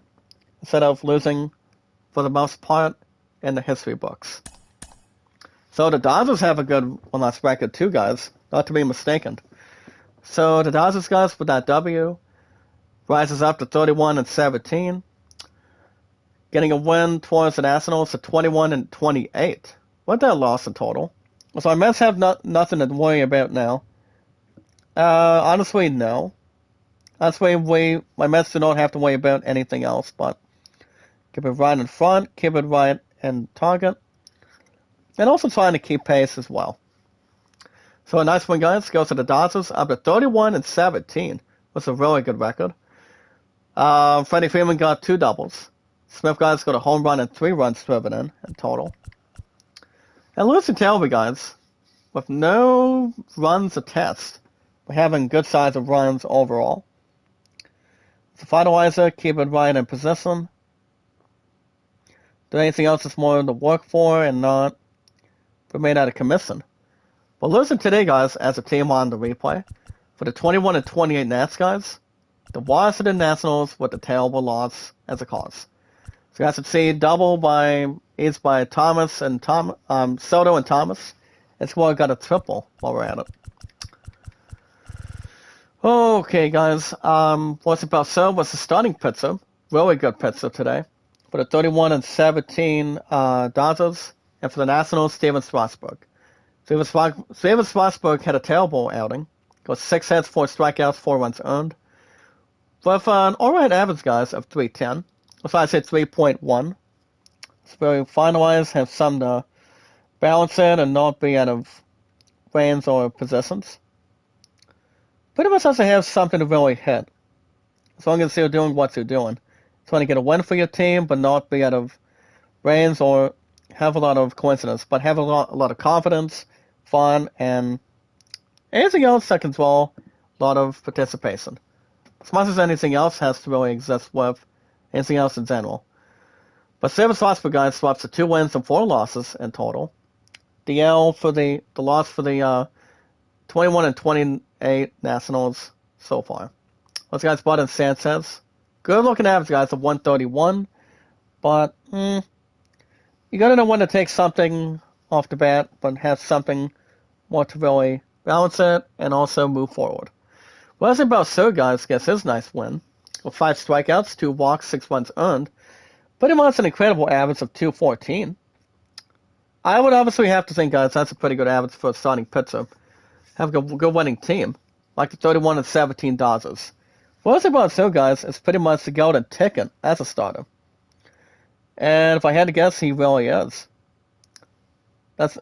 instead of losing for the most part in the history books. So the Dodgers have a good one-loss record too, guys, not to be mistaken. So the Dodgers, guys, with that W, rises up to 31-17, getting a win towards the Nationals to 21-28. What that loss in total? So our Mets have nothing to worry about now. Honestly, no. Honestly, my Mets do not have to worry about anything else, but keep it right in front, keep it right in target, and also trying to keep pace as well. So a nice win, guys, goes to the Dodgers up to 31-17. That's a really good record. Freddie Freeman got 2 doubles. Smith, guys, got a home run and 3 runs driven in total. And Lewis and Talby, guys, with no runs attached, we're having good size of runs overall. The finalizer, keep it right in position. Do anything else that's more to work for and not remain out of commission. But losing today, guys, as a team on the replay, for the 21-28 Nats, guys, the Washington Nationals with a terrible loss as a cause. So you guys can see double by each by Thomas and Soto and Thomas. It's why I got a triple while we're at it. Okay, guys. What's about so was the starting pitcher. Really good pitcher today. For the 31-17 Dodgers, and for the Nationals, Steven Strasburg. Steven Strasburg had a terrible outing. Got 6 hits, 4 strikeouts, 4 runs earned. With an alright average, guys, of 310. That's why I say 3.1. It's very finalized, have some to balance it and not be out of range or positions. Pretty much has to have something to really hit. As long as you're doing what you're doing. Trying to get a win for your team, but not be out of range or have a lot of coincidence, but have a lot of confidence, fun, and anything else that can draw a lot of participation. As much as anything else has to really exist with anything else in general. But Steven Strasburg, guys, swaps to 2 wins and 4 losses in total. The L for the loss for the 21-28 Nationals so far. Those guys bought in Sanchez. Good looking average, guys, of 131. But you gotta know when to take something off the bat, but have something more to really balance it and also move forward. Well, as about so, guys, gets his nice win with 5 strikeouts, 2 walks, 6 runs earned. Pretty much an incredible average of 214. I would obviously have to think, guys, that's a pretty good average for a starting pitcher. Have a good winning team, like the 31-17 Dodgers. Well, as about so, guys, it's pretty much the golden ticket as a starter. And if I had to guess, he really is. That's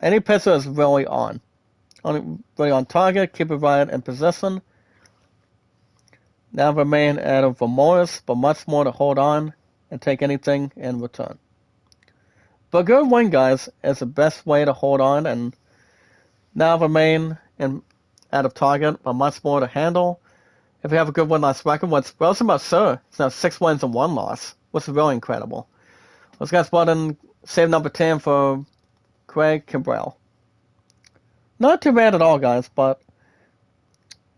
any pitcher is really on. Really on target, keep it right in position. Now remain out of remorse, but much more to hold on and take anything in return. But good win, guys, is the best way to hold on and now remain out of target, but much more to handle. If you have a good win-loss record, what's Wilson Sir, it's now 6 wins and 1 loss, which is really incredible. Those guys brought in save number 10 for Craig Cabral. Not too bad at all, guys, but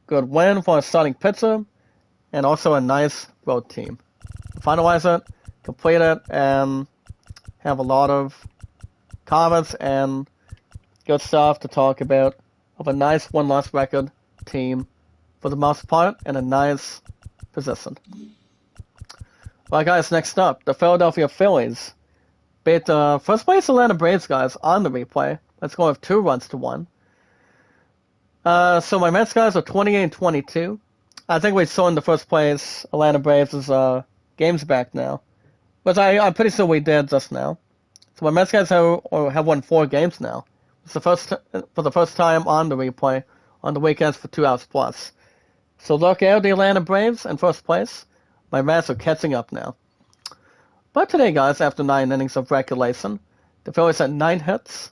good win for a starting pitcher and also a nice road team. Finalize it, complete it, and have a lot of comments and good stuff to talk about of a nice win-loss record team for the most part and a nice position. Well, guys, next up, the Philadelphia Phillies beat the first place Atlanta Braves, guys, on the replay. Let's go with 2 runs to 1. So my Mets, guys, are 28-22. I think we saw in the first place Atlanta Braves' games back now. But I'm pretty sure we did just now. So my Mets, guys, have won 4 games now. It's for the first time on the replay on the weekends for 2 hours plus. So look out, the Atlanta Braves in first place. My Mets are catching up now. But today, guys, after 9 innings of regulation, the Phillies had 9 hits,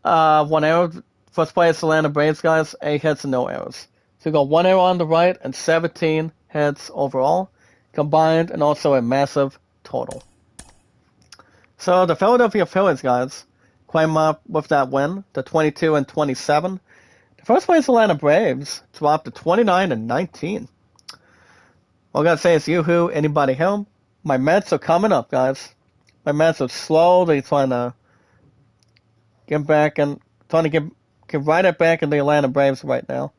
1 error. First place, Atlanta Braves, guys, 8 hits and no errors. So we got 1 error on the right and 17 hits overall, combined, and also a massive total. So the Philadelphia Phillies, guys, climb up with that win to 22-27. The first place Atlanta Braves dropped to 29-19. All I gotta say is yoo-hoo, anybody home? My Mets are coming up, guys. My Mets are slowly trying to get back and trying to get right it back in the Atlanta Braves right now.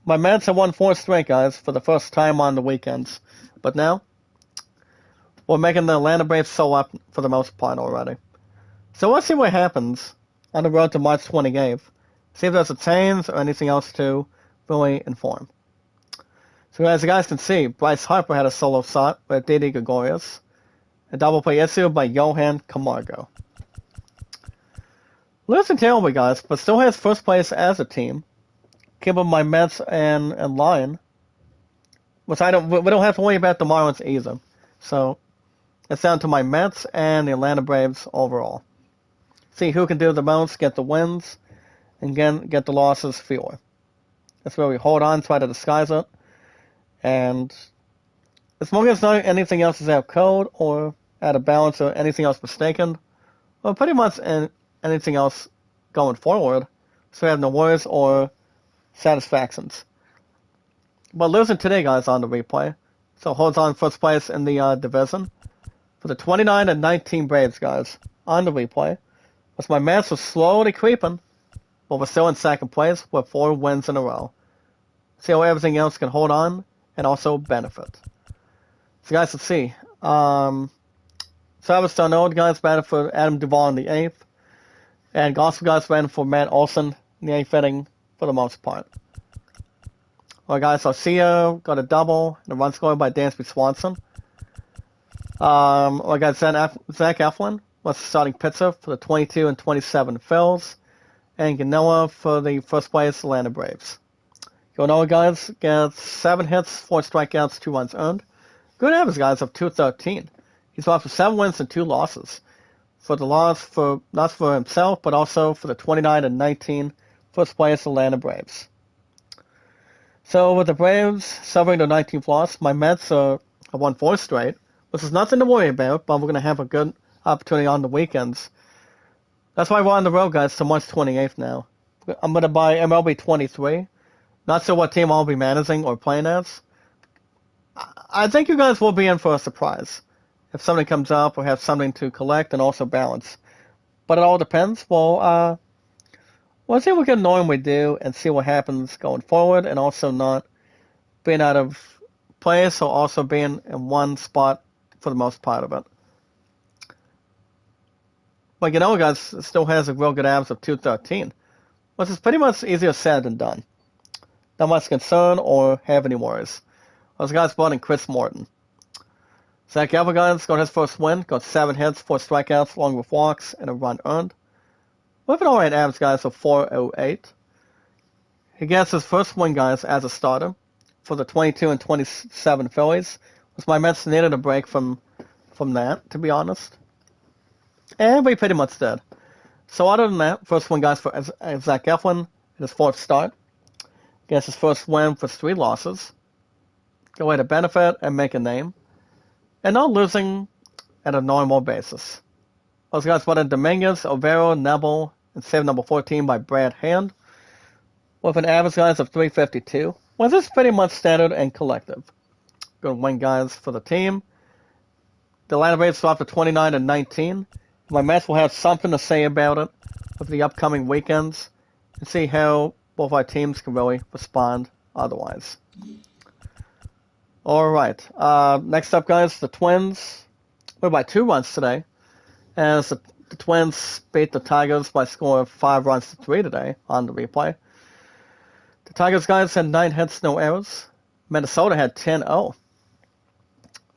My Mets have won 4 straight, guys, for the first time on the weekends. But now, we're making the Atlanta Braves so up for the most part already. So let's see what happens on the road to March 28th. See if there's a change or anything else to really inform. So as you guys can see, Bryce Harper had a solo shot with Didi Gregorius. A double play issue by Johan Camargo. Losing terribly, guys, but still has first place as a team. Keeping my Mets and line. Which we don't have to worry about the Marlins either. So it's down to my Mets and the Atlanta Braves overall. See who can do the most, get the wins, and get the losses fewer. That's where we hold on, try to disguise it. And as long as not anything else is out of code or out of balance or anything else mistaken, or pretty much anything else going forward, so we have no worries or satisfactions. But losing today, guys, on the replay, So holds on first place in the division. For the 29-19 Braves, guys, on the replay. As my Mets are slowly creeping, but we're still in second place with 4 wins in a row. See how everything else can hold on and also benefit. So guys, let's see. Travis Darnold, guys, batted for Adam Duvall in the 8th. And also, guys, batted for Matt Olson in the 8th inning for the most part. Alright, guys, Arcia got a double and a run scored by Dansby Swanson. Alright, guys, Zach Eflin was the starting pitcher for the 22 and 27 Phils. And Ganoa for the first place Atlanta Braves. Ganoa, guys, gets 7 hits, 4 strikeouts, 2 runs earned. Good average, guys, of 213. He's off for 7 wins and 2 losses. For the loss, not for himself, but also for the 29-19 first place Atlanta Braves. So with the Braves suffering their 19th loss, my Mets have won 4 straight, which is nothing to worry about, but we're going to have a good opportunity on the weekends. That's why we're on the road, guys, to March 28th now. I'm going to buy MLB 23. Not sure what team I'll be managing or playing as. I think you guys will be in for a surprise if something comes up or have something to collect and also balance. But it all depends. We'll see what we can normally do and see what happens going forward, and also not being out of place or also being in one spot for the most part of it. But you know, guys, it still has a real good average of 213, which is pretty much easier said than done. Not much concern or have any worries. Those guys brought in Chris Morton. Zach Evergans got his first win, got 7 hits, 4 strikeouts, along with walks, and a run earned. With an alright average, guys, of 408. He gets his first win, guys, as a starter for the 22 and 27 Phillies. Which my Mets needed a break from that, to be honest. And we pretty much did. So other than that, first win, guys, for Zach Eflin in his 4th start. Gets his first win for 3 losses. Good way to benefit and make a name. And not losing at a normal basis. Those guys brought in Dominguez, Overo, Neville, and save number 14 by Brad Hand. With an average, guys, of 352. Well, this is pretty much standard and collective. Good win, guys, for the team. The Atlanta Braves dropped to 29-19. My Mets will have something to say about it with the upcoming weekends and see how both our teams can really respond otherwise. Alright, next up, guys, the Twins. We're by 2 runs today, as the Twins beat the Tigers by a score of 5 runs to 3 today on the replay. The Tigers, guys, had 9 hits, no errors. Minnesota had 10-0.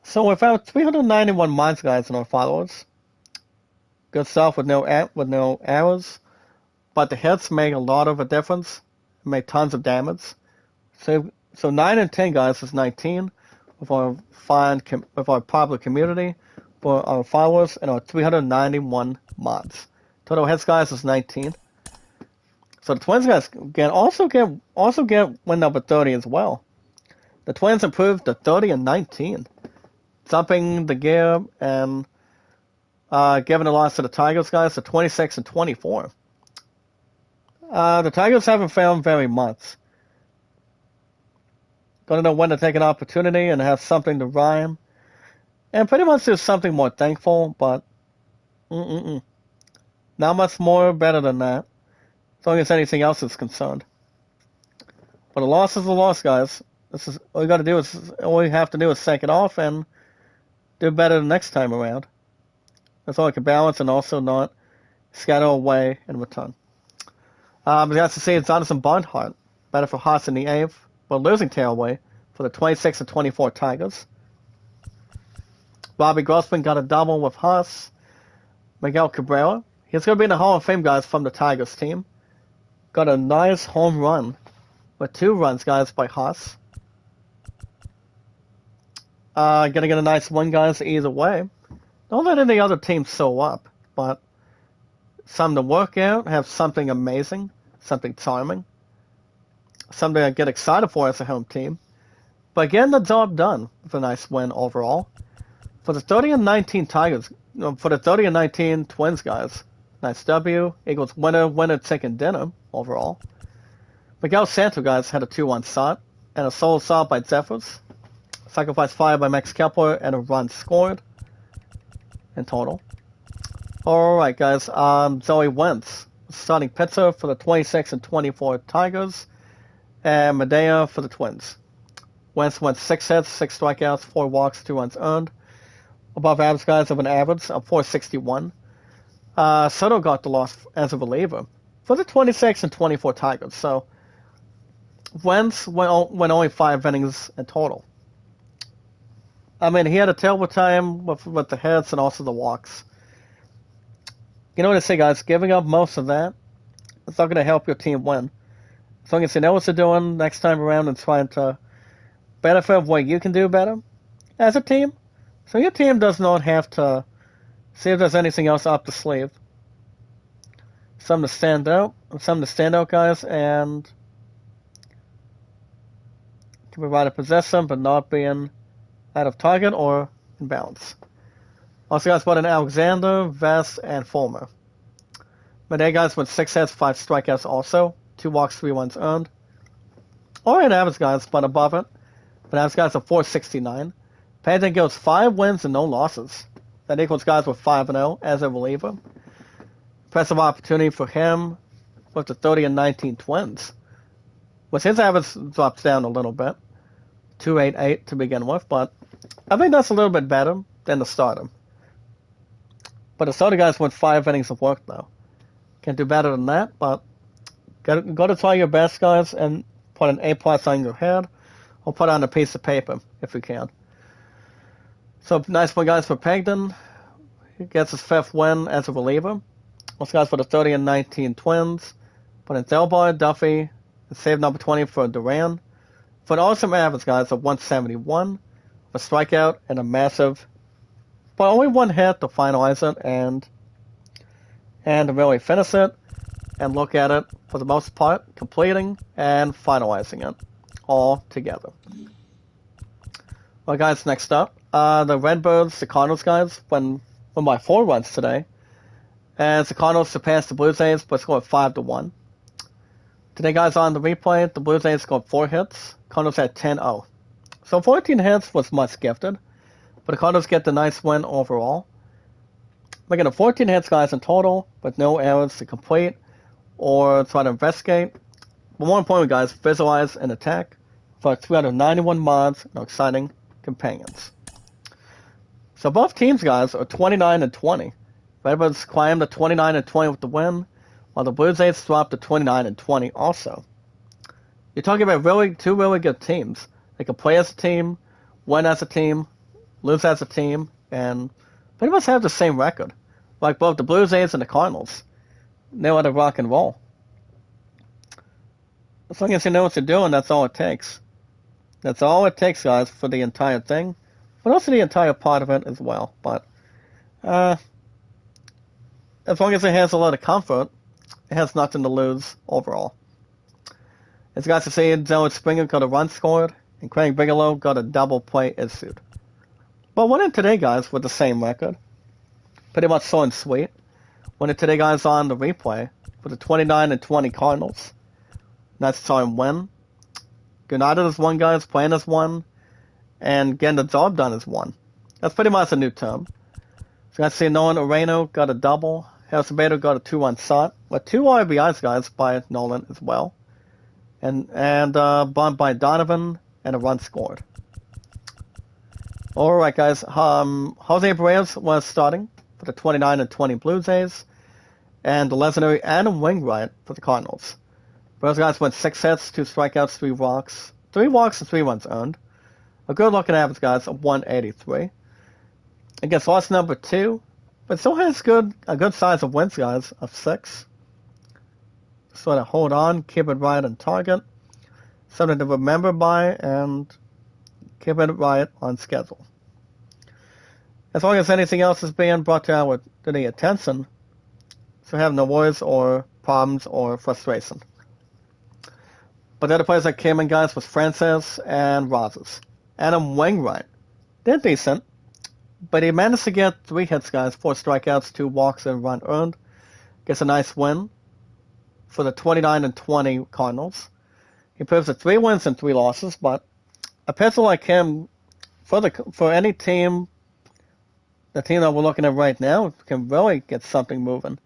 So we've had 391 minds, guys, in our followers. Good stuff with no errors. But the hits make a lot of a difference. Make tons of damage. So 9 and 10, guys, is 19 with our popular community, for our followers, and our 391 mods. Total hits, guys, is 19. So the Twins, guys, also get win number 30 as well. The Twins improved to 30-19, jumping the gear and giving a loss to the Tigers, guys, to 26-24. The Tigers haven't found very much. Don't know when to take an opportunity and have something to rhyme. And pretty much do something more thankful, but not much more better than that, as long as anything else is concerned. But a loss is a loss, guys. This is all you have to do is take it off and do better the next time around. That's all I can balance and also not scatter away in return. We got to see it's Jonathan Barnhart, better for Haas in the 8th, but losing tailway for the 26-24 Tigers. Bobby Grossman got a double with Haas. Miguel Cabrera, he's going to be in the Hall of Fame, guys, from the Tigers team. Got a nice home run with 2 runs, guys, by Haas. Gonna get a nice win, guys, either way. Don't let any other team sew up, but something to work out, have something amazing, something charming, something I get excited for as a home team. But getting the job done with a nice win overall. For the 30-19 Tigers, for the 30-19 Twins, guys, nice W, equals winner, chicken dinner overall. Miguel Santo, guys, had a 2-1 shot and a solo shot by Zephyrs. sacrifice fly by Max Kepler, and a run scored in total. Alright, guys. Zoe Wentz, starting pitcher for the 26 and 24 Tigers, and Medea for the Twins. Wentz went 6 hits, 6 strikeouts, 4 walks, 2 runs earned. Above average, guys, of an average of 461. Soto got the loss as a reliever for the 26 and 24 Tigers. So Wentz went only 5 innings in total. I mean, he had a terrible time with the hits and also the walks. You know what I say, guys? Giving up most of that, it's not going to help your team win. As long as you know what you're doing next time around and trying to benefit what you can do better as a team. So your team does not have to see if there's anything else up the sleeve. Something to stand out, guys, and can provide a possession but not being out of target or in balance. Also, guys, brought in Alexander, Vest, and Fulmer. Medea, guys, with 6 hits, 5 strikeouts also. 2 walks, 3 runs earned. Alright average, guys, but above it. But average, guys, of 469. Payton goes 5 wins and no losses. That equals, guys, with 5-0 as a reliever. Impressive opportunity for him with the 30 and 19 Twins. With his average drops down a little bit. 288 to begin with, but I think that's a little bit better than the starter. But the starter, guys, went 5 innings of work, though. Can't do better than that, but got to try your best, guys, and put an A+ on your head, or put on a piece of paper, if you can. So, nice one, guys, for Pagden. He gets his 5th win as a reliever. Also, guys, for the 30 and 19 Twins. Put in Delbar, Duffy, and save number 20 for Duran. For an awesome average, guys, of 171, a strikeout, and a massive, but only 1 hit to finalize it, and to really finish it, and look at it, for the most part, completing and finalizing it all together. Well, guys, next up, the Redbirds, the Cardinals, guys, won by 4 runs today, as the Cardinals surpassed the Blue Jays, but scored 5-1. Today, guys, on the replay, the Blue Jays scored 4 hits, Cardinals had 10-0. So 14 hits was much gifted, but the Cardinals get the nice win overall. Making it 14 hits, guys, in total, with no errors to complete or try to investigate. But more importantly, guys, visualize and attack for 391 mods and exciting companions. So both teams, guys, are 29 and 20. Redbirds climbed to 29 and 20 with the win, while the Blue Jays dropped to 29 and 20 also. You're talking about two really good teams. They can play as a team, win as a team, lose as a team, and pretty much have the same record. Like both the Blue Jays and the Cardinals. Know how to rock and roll. As long as you know what you're doing, that's all it takes. That's all it takes, guys, for the entire thing. But also the entire part of it as well. But, as long as it has a lot of comfort, it has nothing to lose overall. As you guys can see, Joe Springer got a run scored, and Craig Bigelow got a double play issued. But winning today, guys, with the same record. Pretty much so and sweet. Winning today, guys, on the replay for the 29 and 20 Cardinals. Nice time win. United is 1, guys, playing as 1, and getting the job done is 1. That's pretty much a new term. So you guys see Nolan Urano got a double. Harrison Bader got a 2-run shot, with 2 RBIs, guys, by Nolan as well. And bumped by Donovan, and a run scored. Alright, guys, Jose Perez was starting for the 29 and 20 Blue Jays, and the legendary Adam Wainwright for the Cardinals. Perez, guys, went 6 hits, 2 strikeouts, 3 walks, and 3 runs earned. A good looking average, guys, of 183. Against loss number 2, but still has a good size of wins, guys, of 6. Sort of hold on, keep it right on target. Something to remember by, and keep it right on schedule. As long as anything else is being brought to the attention, so have no worries or problems or frustration. But the other players that came in, guys, was Francis and Rogers. Adam Wainwright did decent, but he managed to get 3 hits, guys, 4 strikeouts, 2 walks, and a run earned. Gets a nice win for the 29 and 20 Cardinals. He proves to 3 wins and 3 losses, but a pitcher like him for any team, the team that we're looking at right now can really get something moving,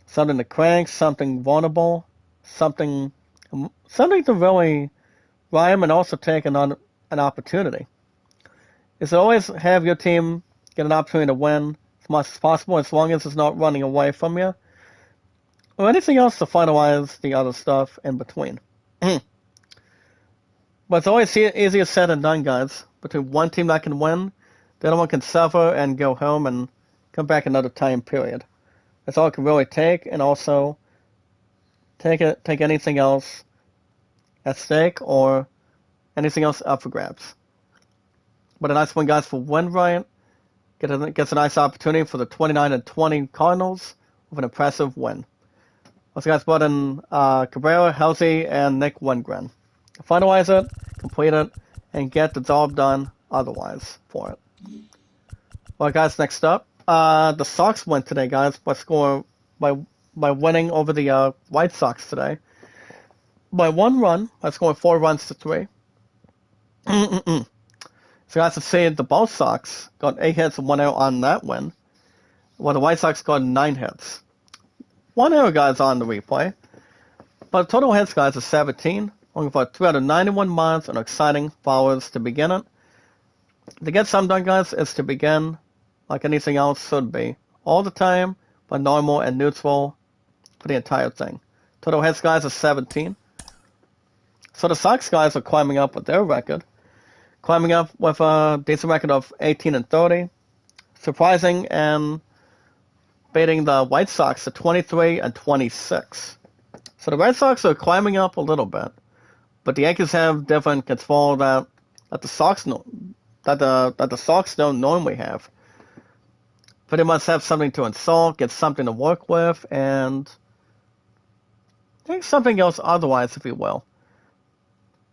something to crank, something vulnerable, something to really rhyme and also take an opportunity. Is to always have your team get an opportunity to win as much as possible, as long as it's not running away from you, or anything else to finalize the other stuff in between. But it's always easier said than done, guys. Between one team that can win, the other one can suffer and go home and come back another time period. That's all it can really take, and also take anything else at stake or anything else up for grabs. But a nice one, guys, for Wainwright. Gets a nice opportunity for the 29-20 Cardinals with an impressive win. Also, guys, brought in Cabrera, Halsey, and Nick Wingren. Finalize it, complete it, and get the job done otherwise for it. Well, guys, next up, the Sox win today, guys, by winning over the White Sox today by 1 run, by scoring 4 runs to 3. So, guys, to see the Ball Sox got 8 hits and 1 error on that win, while the White Sox got 9 hits. 1 error, guys, on the replay. But total hits, guys, is 17. Looking for 391 miles and exciting followers to begin it. To get some done, guys, is to begin like anything else should be. All the time, but normal and neutral for the entire thing. Total hits, guys, is 17. So the Sox guys are climbing up with their record. Climbing up with a decent record of 18-30. Surprising and beating the White Sox to 23-26. So the Red Sox are climbing up a little bit. But the Yankees have different control that the Sox don't normally have. Pretty much have something to install, get something to work with, and take something else otherwise, if you will.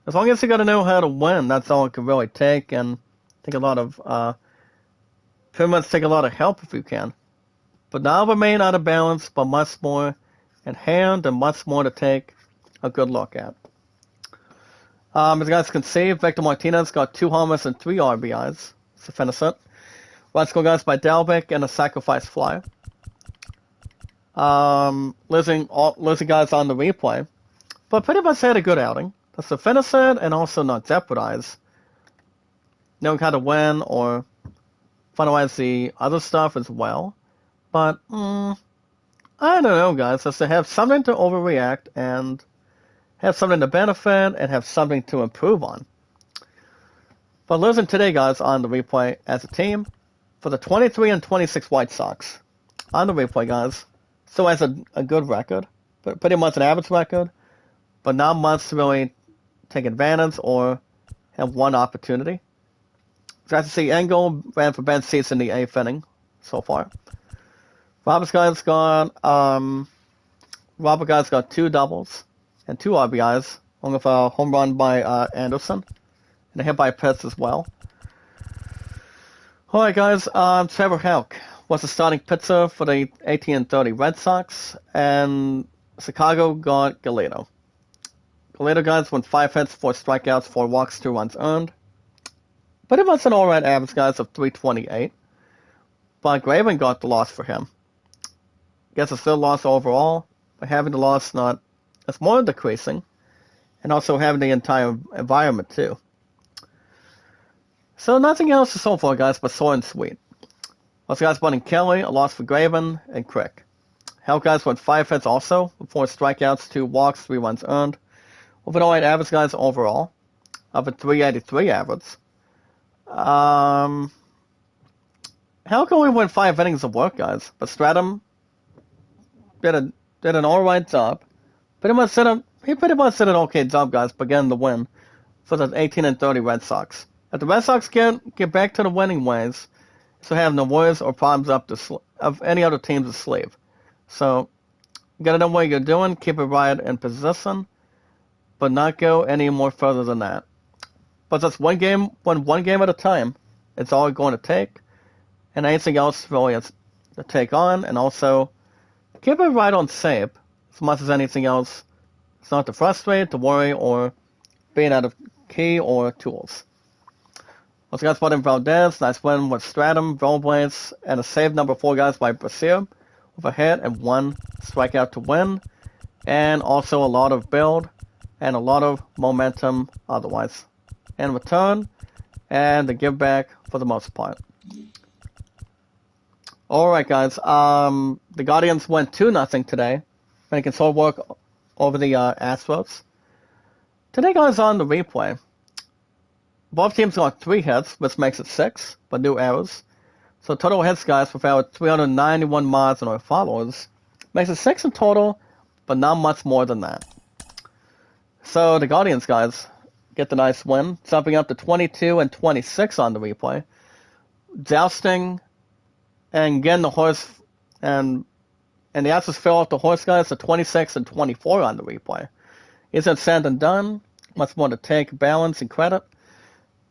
As long as you got to know how to win, that's all it can really take, and take a lot of help if you can. But now remain out of balance, but much more in hand and much more to take a good look at. As you guys can see, Victor Martinez got 2 homers and 3 RBIs to finish it. Runs scored, guys, by Dalbec and a sacrifice fly. Losing guys on the replay, but pretty much had a good outing. That's to finish it and also not jeopardize knowing how to win or finalize the other stuff as well. But I don't know, guys. Just to have something to overreact and have something to benefit and have something to improve on. But losing today, guys, on the replay as a team for the 23-26 White Sox. On the replay, guys, still has a good record, but pretty much an average record, but not much to really take advantage or have one opportunity. So as you see, Engel ran for Ben Cease in the 8th inning so far. Robert guys got 2 doubles and 2 RBIs, along with a home run by Anderson and a hit by Pitts as well. Alright, guys, Trevor Houck was the starting pitcher for the 18-30 Red Sox, and Chicago got Galeno. Galeno, guys, went 5 hits, 4 strikeouts, 4 walks, 2 runs earned. But it was an alright average, guys, of 328. But Graven got the loss for him. Guess it's still a loss overall, but having the loss it's more decreasing, and also having the entire environment too. So nothing else so far, guys, but short and sweet. Also, guys, Bunning Kelly, a loss for Graven and Crick. Hell, guys, went 5 hits also, with 4 strikeouts, 2 walks, 3 runs earned. With an alright average, guys, overall, of a 383 average. Hell only went 5 innings of work, guys, but Stratum did an alright job. He pretty much did an okay job, guys, but getting the win for the 18-30 Red Sox. If the Red Sox get back to the winning ways, so have no worries or problems of any other team's sleeve. So, you gotta know what you're doing, keep it right in position, but not go any more further than that. But that's one game at a time. It's all going to take, and anything else really is to take on, and also keep it right on shape as much as anything else. It's not to frustrate, to worry, or being out of key or tools. Also guys, brought in Valdez, nice win with Stratum, Rollerblades, and a save number 4 guys by Brazil with a hit and 1 strikeout to win. And also a lot of build and a lot of momentum otherwise. And return and the give back for the most part. Alright guys, the Guardians went 2-0 today, making solid work over the Astros. Today guys, on the replay, both teams got 3 hits, which makes it 6, but no errors. So total hits guys with our 391 mods and our followers makes it 6 in total, but not much more than that. So the Guardians guys get the nice win, jumping up to 22 and 26 on the replay, jousting and getting the horse, and the Astros fell off the horse guys to 26 and 24 on the replay. Isn't said and done, much more to take balance and credit,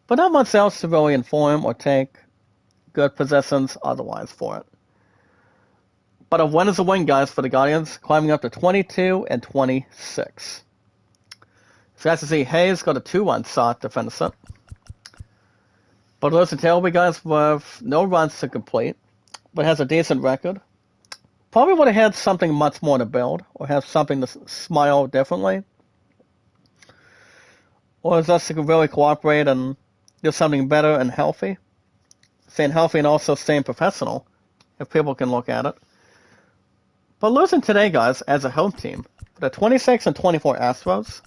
but not much else to really inform or take good possessions otherwise for it. But a win is a win, guys, for the Guardians, climbing up to 22 and 26. So as you see, Hayes got a 2-1 shot to finish it. But listen, Tailby, guys, with no runs to complete, but has a decent record. Probably would have had something much more to build, or have something to smile differently. Or is us to really cooperate and do something better and healthy. Staying healthy and also staying professional, if people can look at it. But losing today, guys, as a home team, for the 26 and 24 Astros,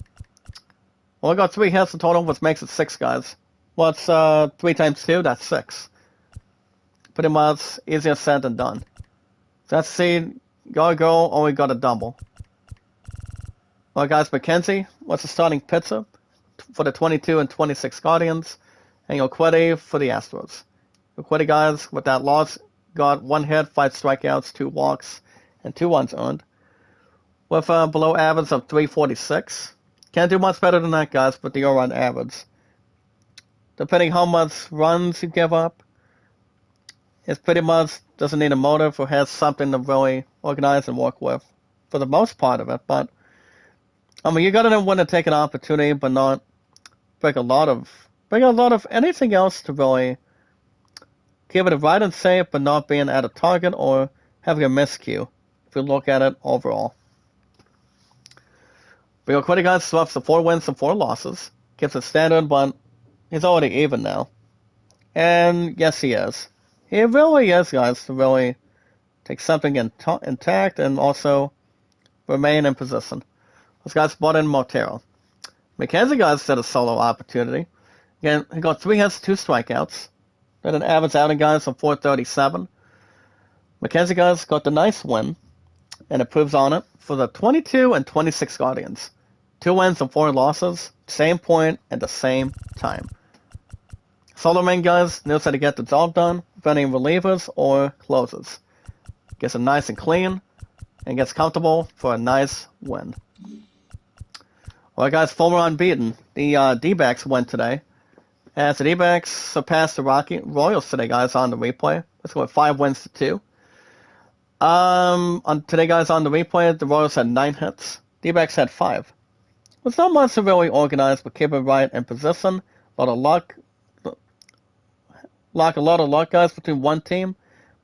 well, we got 3 hits in total, which makes it 6, guys. What's 3 times 2? That's 6. Pretty much easier said than done. So let's see, got a goal, only got a double. Well, guys, McKenzie, what's the starting pitcher for the 22 and 26 Guardians, and Yoquete for the Astros. Yoquete, guys, with that loss, got 1 hit, 5 strikeouts, 2 walks, and 2 runs earned, with a below average of 346. Can't do much better than that, guys, with the all-run average. Depending how much runs you give up, it pretty much doesn't need a motive or has something to really organize and work with for the most part of it. But I mean, you gotta know when to take an opportunity, but not bring a lot of anything else to really give it a right and safe, but not being at a target or having a miscue. If you look at it overall. But Yoquete, guys, swaps to 4 wins and 4 losses. Keeps it standard, but he's already even now. And yes, he is. He really is, guys, to really take something intact and also remain in position. This guy's brought in Montero. McKenzie, guys, had a solo opportunity. Again, he got 3 hits, 2 strikeouts. Then an average outing, guys, of 437. McKenzie, guys, got the nice win, and it proves on it for the 22 and 26 Guardians. 2 wins and 4 losses, same point at the same time. Solo man, guys, knows how to get the job done with any relievers or closers. Gets it nice and clean, and gets comfortable for a nice win. Well, guys, former unbeaten. The D-backs win today, as the D-backs surpassed the Royals today, guys, on the replay. Let's go with 5 wins to 2. On today, guys, on the replay, the Royals had 9 hits. D-backs had 5. It's not much to really organize, but keep it right in position. A lot of luck. A lot of luck, guys, between one team,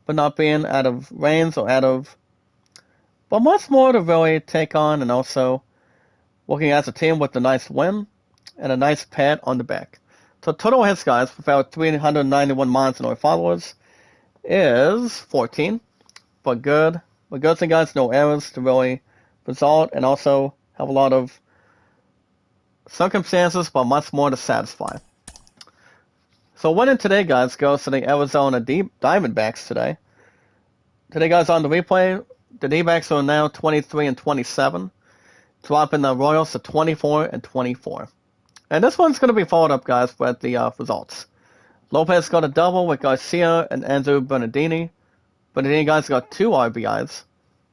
but not being out of range or out of. But much more to really take on, and also working as a team with a nice win and a nice pat on the back. So total hits, guys, with our 391 mods and our followers is 14. But good. But good thing, guys, no errors to really result, and also have a lot of circumstances, but much more to satisfy. So winning today, guys, goes to the Arizona Diamondbacks today. Today, guys, on the replay, the D-backs are now 23 and 27, dropping the Royals to 24 and 24. And this one's going to be followed up, guys, with the results. Lopez got a double with Garcia and Andrew Bernardini. Bernardini, guys, got 2 RBIs,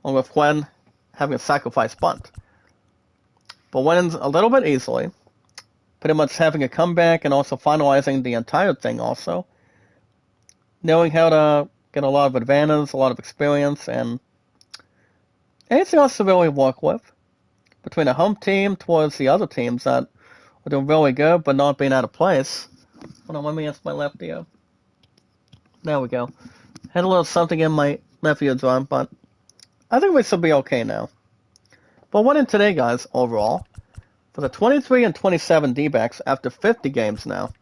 along with Quinn having a sacrifice bunt. But winning a little bit easily, pretty much having a comeback and also finalizing the entire thing also. Knowing how to get a lot of advantage, a lot of experience, and anything else to really work with. Between the home team towards the other teams that are doing really good but not being out of place. Hold on, let me ask my left ear. There we go. Had a little something in my left eardrum, but I think we should be okay now. But what in today, guys, overall, for the 23 and 27 D-backs after 50 games now.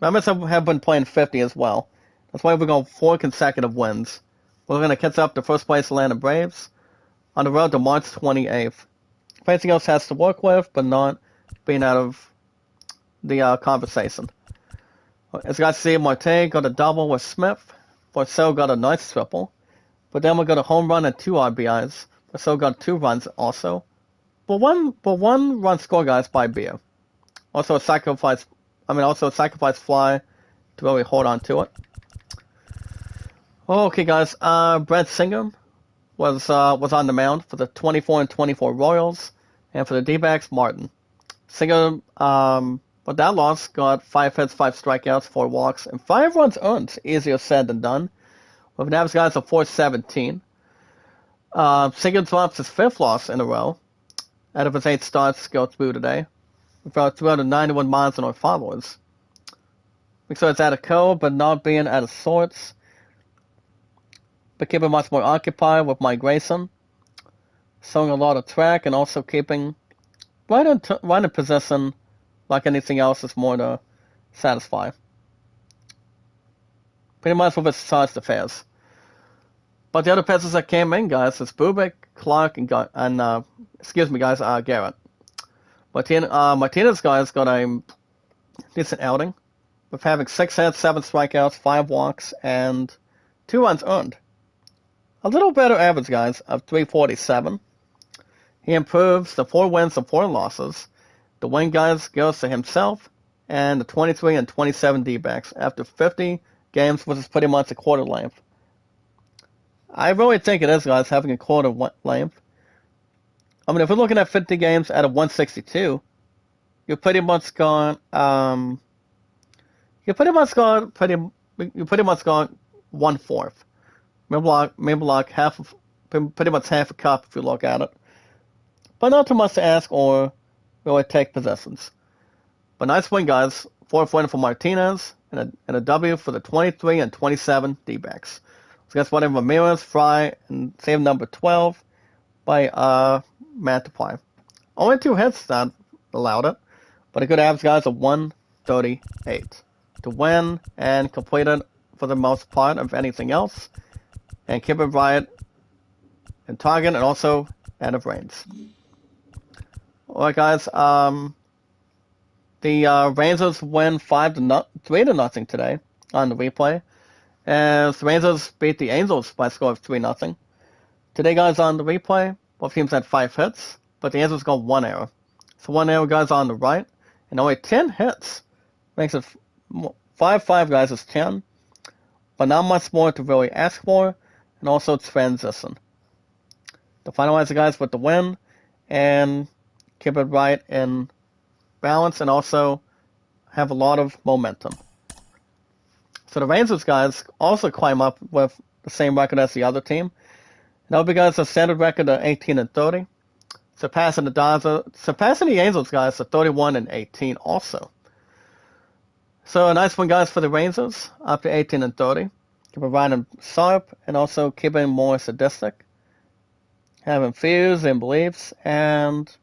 I must have been playing 50 as well. That's why we're going 4 consecutive wins. We're going to catch up to first place Atlanta Braves on the road to March 28th. Facing else has to work with, but not being out of the conversation. As you guys see, Marte got a double with Smith. Porcel got a nice triple. But then we got a home run and 2 RBIs. Porcel got 2 runs also. But one run score, guys, by Beer. Also a sacrifice fly to really hold on to it. Okay, guys. Brett Singer was on the mound for the 24 and 24 Royals, and for the D-backs, Martin. Singer, with that loss, got 5 hits, 5 strikeouts, 4 walks, and 5 runs earned. Easier said than done. With an average, guys, of 417. Singer drops his 5th loss in a row out of his 8 starts go through today. Without 291 miles on our followers. So it's out of code, but not being out of sorts. But keeping much more occupied with migration. Showing a lot of track and also keeping right in position like anything else is more to satisfy. Pretty much with its charged affairs. But the other pitchers that came in, guys, is Bubick, Clark, and Garrett. Martinez, guys, got a decent outing with having 6 hits, 7 strikeouts, 5 walks, and 2 runs earned. A little better average, guys, of 347. He improves the 4 wins and 4 losses. The win, guys, goes to himself and the 23 and 27 D-backs after 50 games, which is pretty much a quarter length. I really think it is, guys, having a quarter length. I mean, if we're looking at 50 games out of 162, you're pretty much gone. You pretty much gone 1/4. Maybe like pretty much half a cup if you look at it. But not too much to ask or really take possessions. But nice win, guys. 4th win for Martinez and a W for the 23 and 27 D-backs. So guys, one of Ramirez, Fry, and save number 12 by Mataply. Only 2 hits that allowed it, but a good average, guys, of 138 to win and complete it for the most part of anything else, and keep it right in target and also out of range. Alright, guys, the Rangers win 3-0 today on the replay, as the Rangers beat the Angels by a score of 3-0. Today, guys, on the replay, both teams had 5 hits, but the Angels got 1 error. So 1 error, guys, on the right, and only 10 hits. Makes it 5-5, guys, is 10. But not much more to really ask for, and also transition. To finalize the guys with the win, and keep it right in balance, and also have a lot of momentum. So the Rangers, guys, also climb up with the same record as the other team. And that'll be, guys, a standard record of 18 and 30. Surpassing the Angels, guys, to 31 and 18 also. So a nice one, guys, for the Rangers, up to 18 and 30. Keep it right and sharp, and also keeping more sadistic. Having fears and beliefs, and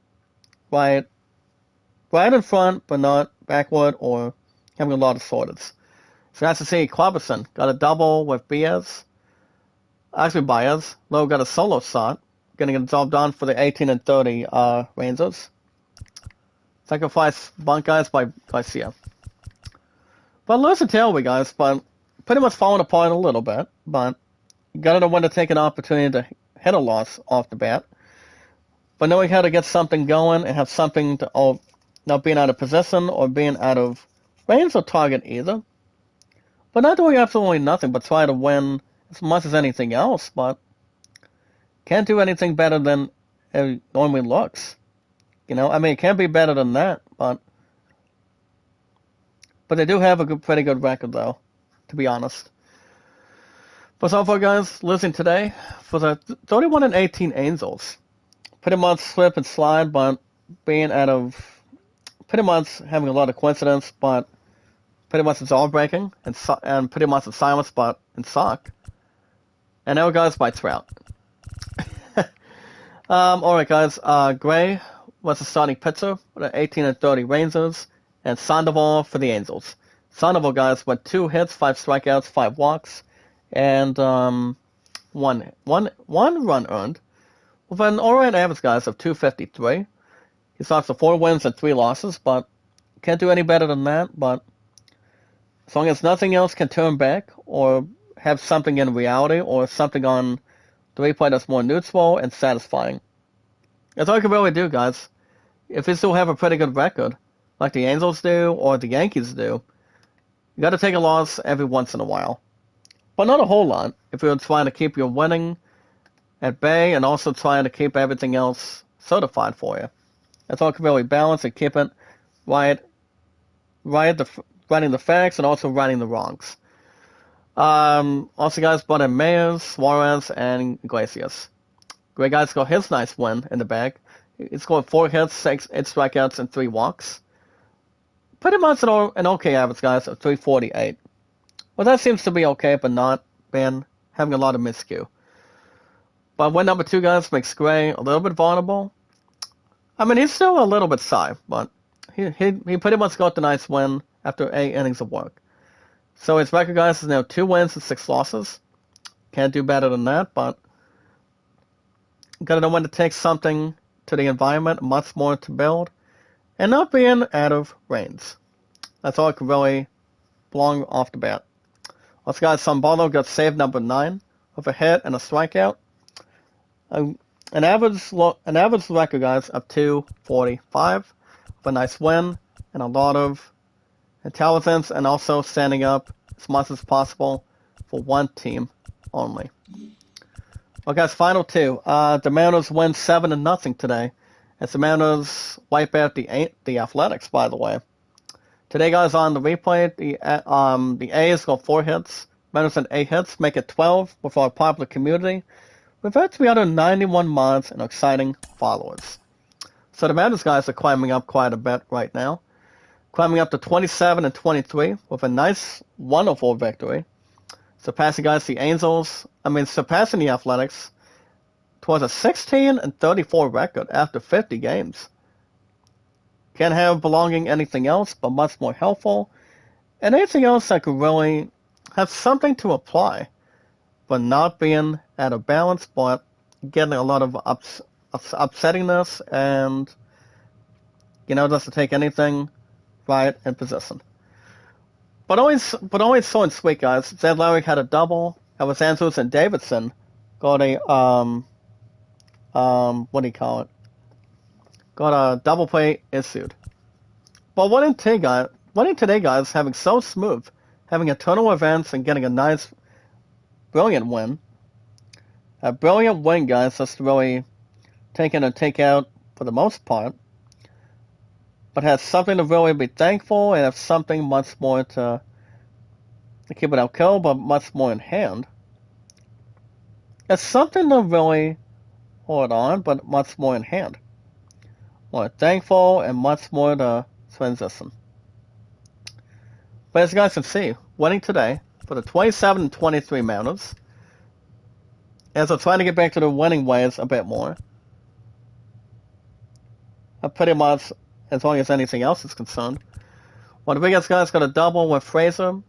right in front, but not backward, or having a lot of sorters. So nice to see Cleberson got a double with Baez. Lowe got a solo shot, getting the job done for the 18 and 30 Rangers. Sacrifice bunt, guys, by Garcia. But losing tailway, guys, but pretty much falling apart a little bit. But you got to know when to take an opportunity to hit a loss off the bat. But knowing how to get something going and have something to not being out of position or being out of range or target either. But not doing absolutely nothing but try to win as much as anything else. But can't do anything better than it normally looks. You know, I mean, it can be better than that, but they do have a pretty good record, though, to be honest. But so far, guys, losing today for the 31 and 18 Angels. Pretty much slip and slide, but being out of pretty much having a lot of coincidence, but pretty much it's all breaking, and pretty much a silent spot in sock. And there it goes by Trout. Alright guys, Gray was the starting pitcher for the 18-30 Rangers, and Sandoval for the Angels. Sandoval, guys, with 2 hits, 5 strikeouts, 5 walks, and one run earned, with an alright average, guys, of 253. He starts for 4 wins and 3 losses, but can't do any better than that. But as long as nothing else can turn back or have something in reality or something on the replay that's more neutral and satisfying, that's all I can really do, guys. If you still have a pretty good record, like the Angels do or the Yankees do, you got to take a loss every once in a while. But not a whole lot if you're trying to keep your winning at bay and also trying to keep everything else certified for you. That's all can really balance and keep it writing the facts and also righting the wrongs. Also, guys, brought in Mayers, Suarez, and Iglesias. Great guys got his nice win in the bag. He scored 4 hits, 8 strikeouts, and 3 walks. Pretty much an okay average, guys, of 348. Well, that seems to be okay, but not been having a lot of miscue. But win number 2, guys, makes Gray a little bit vulnerable. I mean, he's still a little bit shy, but he pretty much got the nice win after 8 innings of work. So his record, guys, is now 2 wins and 6 losses. Can't do better than that, but gotta know when to take something to the environment, much more to build, and not being out of range. That's all I can really belong off the bat. Also, guys, Sambarlo got save number 9 with a hit and a strikeout. An average record, guys, of 245 with a nice win and a lot of intelligence and also standing up as much as possible for one team only. Well, guys, final 2. The Mariners win 7-0 today, as the Mariners wipe out the Athletics, by the way. Today, guys, on the replay, the A's got 4 hits. Mariners had 8 hits, make it 12 with our popular community. We've had 391 mods and exciting followers. So the Mariners, guys, are climbing up quite a bit right now. Climbing up to 27-23 with a nice, wonderful victory. Surpassing the Athletics towards a 16-34 record after 50 games. Can't have belonging anything else, but much more helpful. And anything else that could really have something to apply, but not being out of balance, but getting a lot of upsettingness and, doesn't take anything right in position. But only so and sweet, guys. Zed Larry had a double. Elvis Andrus and Davidson got a what do you call it? Got a double play issued. But winning today, guys, having so smooth, having a ton of events and getting a nice, brilliant win. A brilliant win, guys. That's really take in and take out for the most part. But has something to really be thankful and have something much more to keep it out cold, but much more in hand. It's something to really hold on, but much more in hand. More thankful and much more to transition. But as you guys can see, winning today for the 27-23 Mariners. As I'm trying to get back to the winning ways a bit more. Pretty much as long as anything else is concerned. One of the biggest guys got a double with Fraser.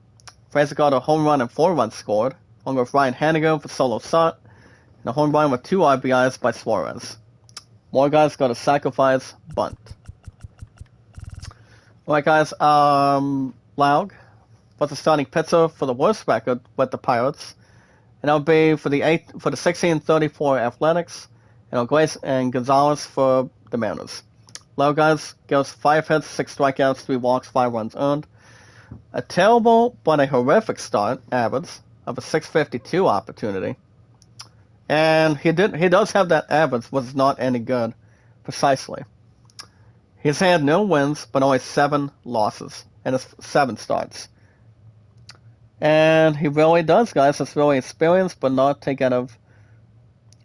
Fraser got a home run and 4 runs scored, along with Ryan Hanigan for solo shot, and a home run with 2 RBIs by Suarez. More guys got a sacrifice bunt. Alright, guys, Laug was the starting pitcher for the worst record with the Pirates, and that would be for the 16-34 Athletics, and Gonzalez for the Mariners. Low, guys, goes 5 hits, 6 strikeouts, 3 walks, 5 runs earned. A terrible but a horrific start average of a 652 opportunity. And he does have that average, was not any good, precisely. He's had no wins, but only 7 losses in his 7 starts. And he really does, guys. It's really experienced, but not take out of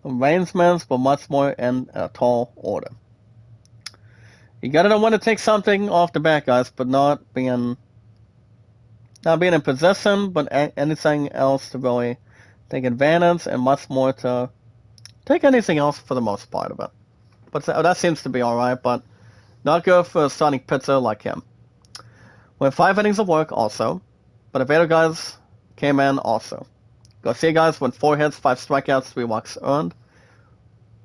arrangements, but much more in a tall order. You gotta know when to take something off the bat, guys, but not being Not being in possession, but anything else to really take advantage, and much more to take anything else for the most part of it. But that seems to be alright, but not good for a starting pitcher like him. Went 5 innings of work also, but the Vader guys came in also. Garcia guys went 4 hits, 5 strikeouts, 3 walks earned,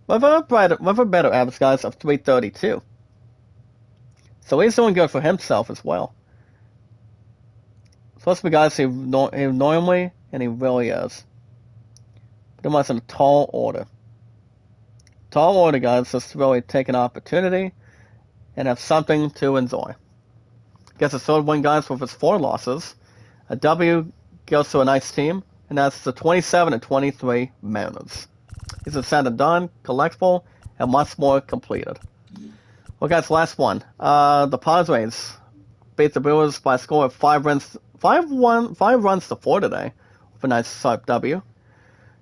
with a better average guys of 332. So he's doing good for himself as well. Supposed to be guys he normally, and he really is. Pretty much in a tall order. Tall order guys, just to really take an opportunity and have something to enjoy. Gets a third win guys with his 4 losses. A W goes to a nice team, and that's the 27-23 Mariners. He's a Santa done, collectible, and much more completed. Well, guys, last one. The Padres beat the Brewers by a score of 5 runs to 4 today, with a nice sharp W.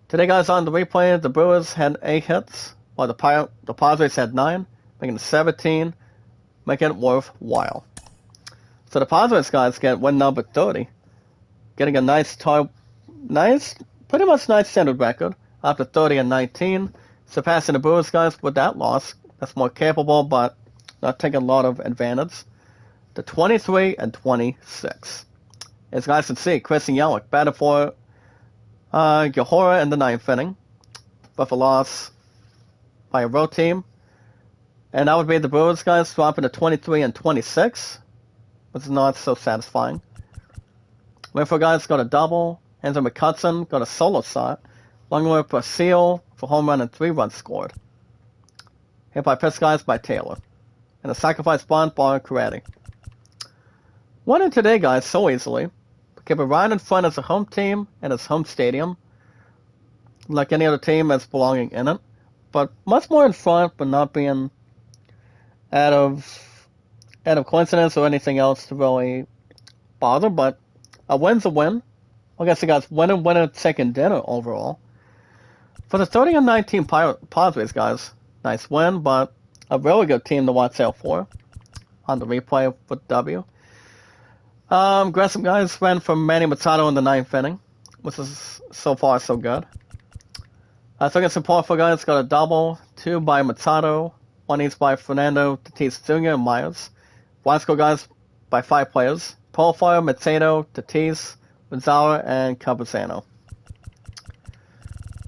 Today, guys, on the replay, the Brewers had 8 hits, while the Padres had 9, making it 17, making it worthwhile. So the Padres guys get win number 30, getting a pretty much nice standard record after 30-19, surpassing the Brewers guys with that loss. That's more capable, but not taking a lot of advantage. To 23-26. As guys can see, Christian Yelich batted for Yahora in the 9th inning, with a loss by a road team. And that would be the Brewers guys dropping to 23-26, which is not so satisfying. Winfrey guys got a double. Andrew McCutcheon got a solo shot. Longwood for a seal for home run and 3 runs scored. Hit by pitch guys by Taylor. And a sacrifice bunt by Karate. Won in today, guys, so easily. Kept it right in front as a home team and its home stadium, like any other team that's belonging in it. But much more in front, but not being out of coincidence or anything else to really bother. But a win's a win. I guess the guys winner second dinner overall. For the 30-19 Padres guys, nice win, but a really good team to watch out for on the replay with W. Aggressive guys ran from Manny Machado in the 9th inning, which is so far so good. Second support for guys got a double, 2 by Machado, 1 each by Fernando Tatis Jr. and Myers. Blanco guys by 5 players, Profile, Machado, Tatis, Gonzalez, and Cabazano.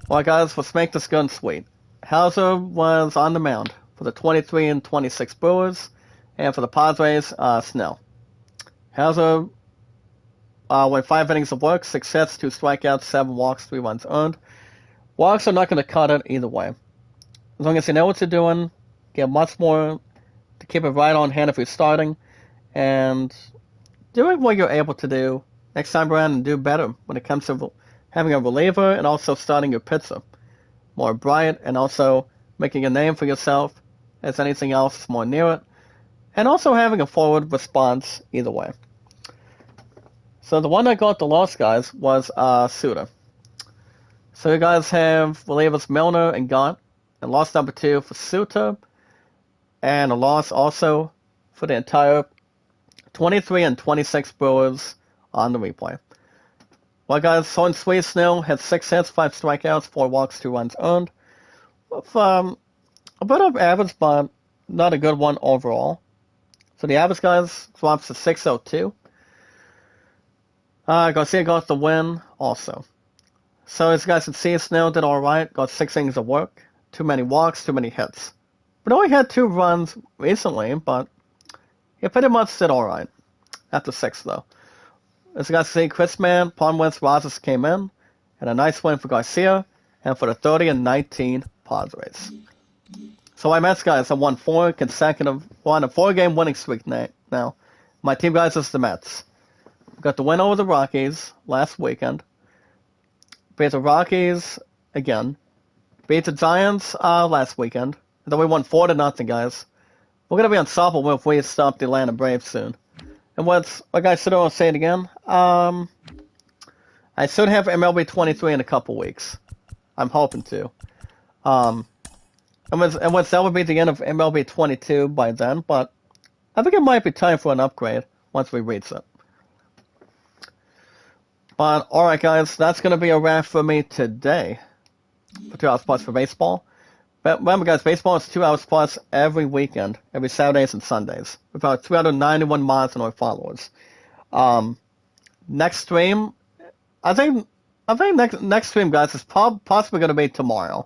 Well, guys, let's make this good and sweet. Hauser was on the mound for the 23-26 Brewers, and for the Padres, Snell. Hauser went 5 innings of work, 6 hits, 2 strikeouts, 7 walks, 3 runs earned. Walks are not going to cut it either way. As long as you know what you're doing, get much more to keep it right on hand if you're starting, and doing what you're able to do next time around and do better when it comes to having a reliever and also starting your pitcher. More bright and also making a name for yourself as anything else more near it, and also having a forward response either way. So the one that got the loss, guys, was Suda. So you guys have relievers Milner and Gaunt, and loss number 2 for Suter, and a loss also for the entire 23-26 Brewers on the replay. Well, guys, Horn Sweet Snell had 6 hits, 5 strikeouts, 4 walks, 2 runs earned. With a bit of average, but not a good one overall. So the average, guys, drops to 602. Garcia got the win also. So as you guys can see, Snell did alright, got 6 innings of work, too many walks, too many hits. But only had 2 runs recently, but he pretty much did alright. After 6, though. As you guys can see, Chris Mann, Ponwentz, Rosas came in, and a nice win for Garcia, and for the 30-19 Padres. So my Mets, guys, have won 4 consecutive, on a 4-game winning streak now. My team, guys, is the Mets. We got the win over the Rockies last weekend. Beat the Rockies again. Beat the Giants last weekend. And then we won 4-0, guys. We're going to be unstoppable if we stop the Atlanta Braves soon. And like I said, I'll say it again. I should have MLB 23 in a couple weeks. I'm hoping to. And that would be the end of MLB 22 by then, but I think it might be time for an upgrade once we reach it. But alright guys, that's going to be a wrap for me today for 2 hours plus for baseball. But remember guys, baseball is 2 hours plus every weekend, every Saturdays and Sundays, with about 391 miles and our followers. Next stream, I think next stream guys is possibly going to be tomorrow.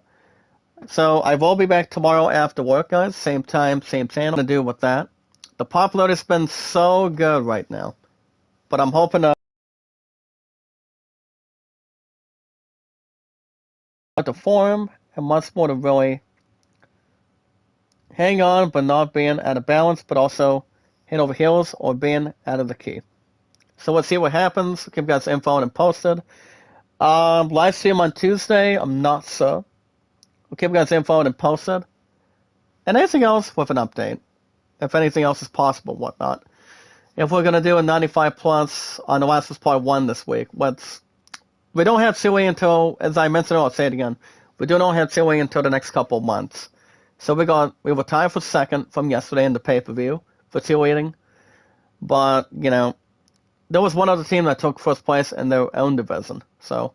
So I will be back tomorrow after work guys, same time, same channel. To do with that. The popularity has been so good right now, but I'm hoping to form and much more to really hang on, but not being out of balance, but also head over heels or being out of the key. So let's see what happens. Keep you guys info and posted. Live stream on Tuesday, I'm not sure. We'll keep you guys info and posted. And anything else with an update. If anything else is possible, whatnot. If we're going to do a 95 plus on the Last of Us Part 1 this week, we don't have Chewie until, as I mentioned, I'll say it again, we do not have Chewie until the next couple of months. So we were tied for second from yesterday in the pay-per-view for Chewie eating. But, there was one other team that took first place in their own division. So,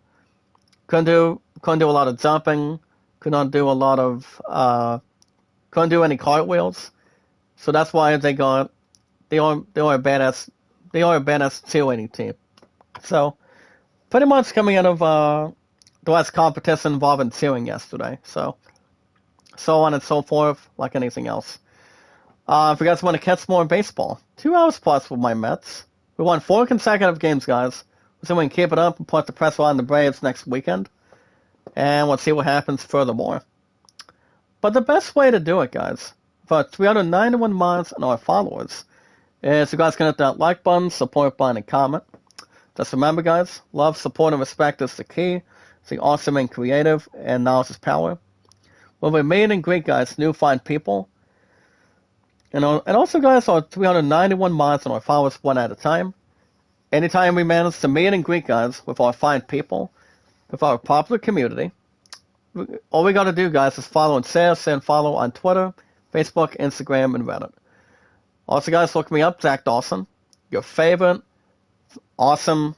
couldn't do a lot of jumping, couldn't do any cartwheels. So that's why they are a badass cheerleading team. So pretty much coming out of the last competition involving cheering yesterday. So on and so forth, like anything else. If you guys want to catch more baseball, 2 hours plus with my Mets. We won 4 consecutive games, guys. So we can keep it up and put the pressure on the Braves next weekend. And we'll see what happens furthermore. But the best way to do it, guys, for 391 miles and our followers, is you guys can hit that like button, support button, and comment. Just remember, guys, love, support, and respect is the key. Stay awesome and creative, and knowledge is power. When we meet and greet, guys, new fine people. And also, guys, our 391 miles and our followers one at a time. Anytime we manage to meet and greet, guys, with our fine people, with our popular community, all we got to do, guys, is follow and share and follow on Twitter, Facebook, Instagram, and Reddit. Also, guys, look me up, Zach Dawson, your favorite, awesome,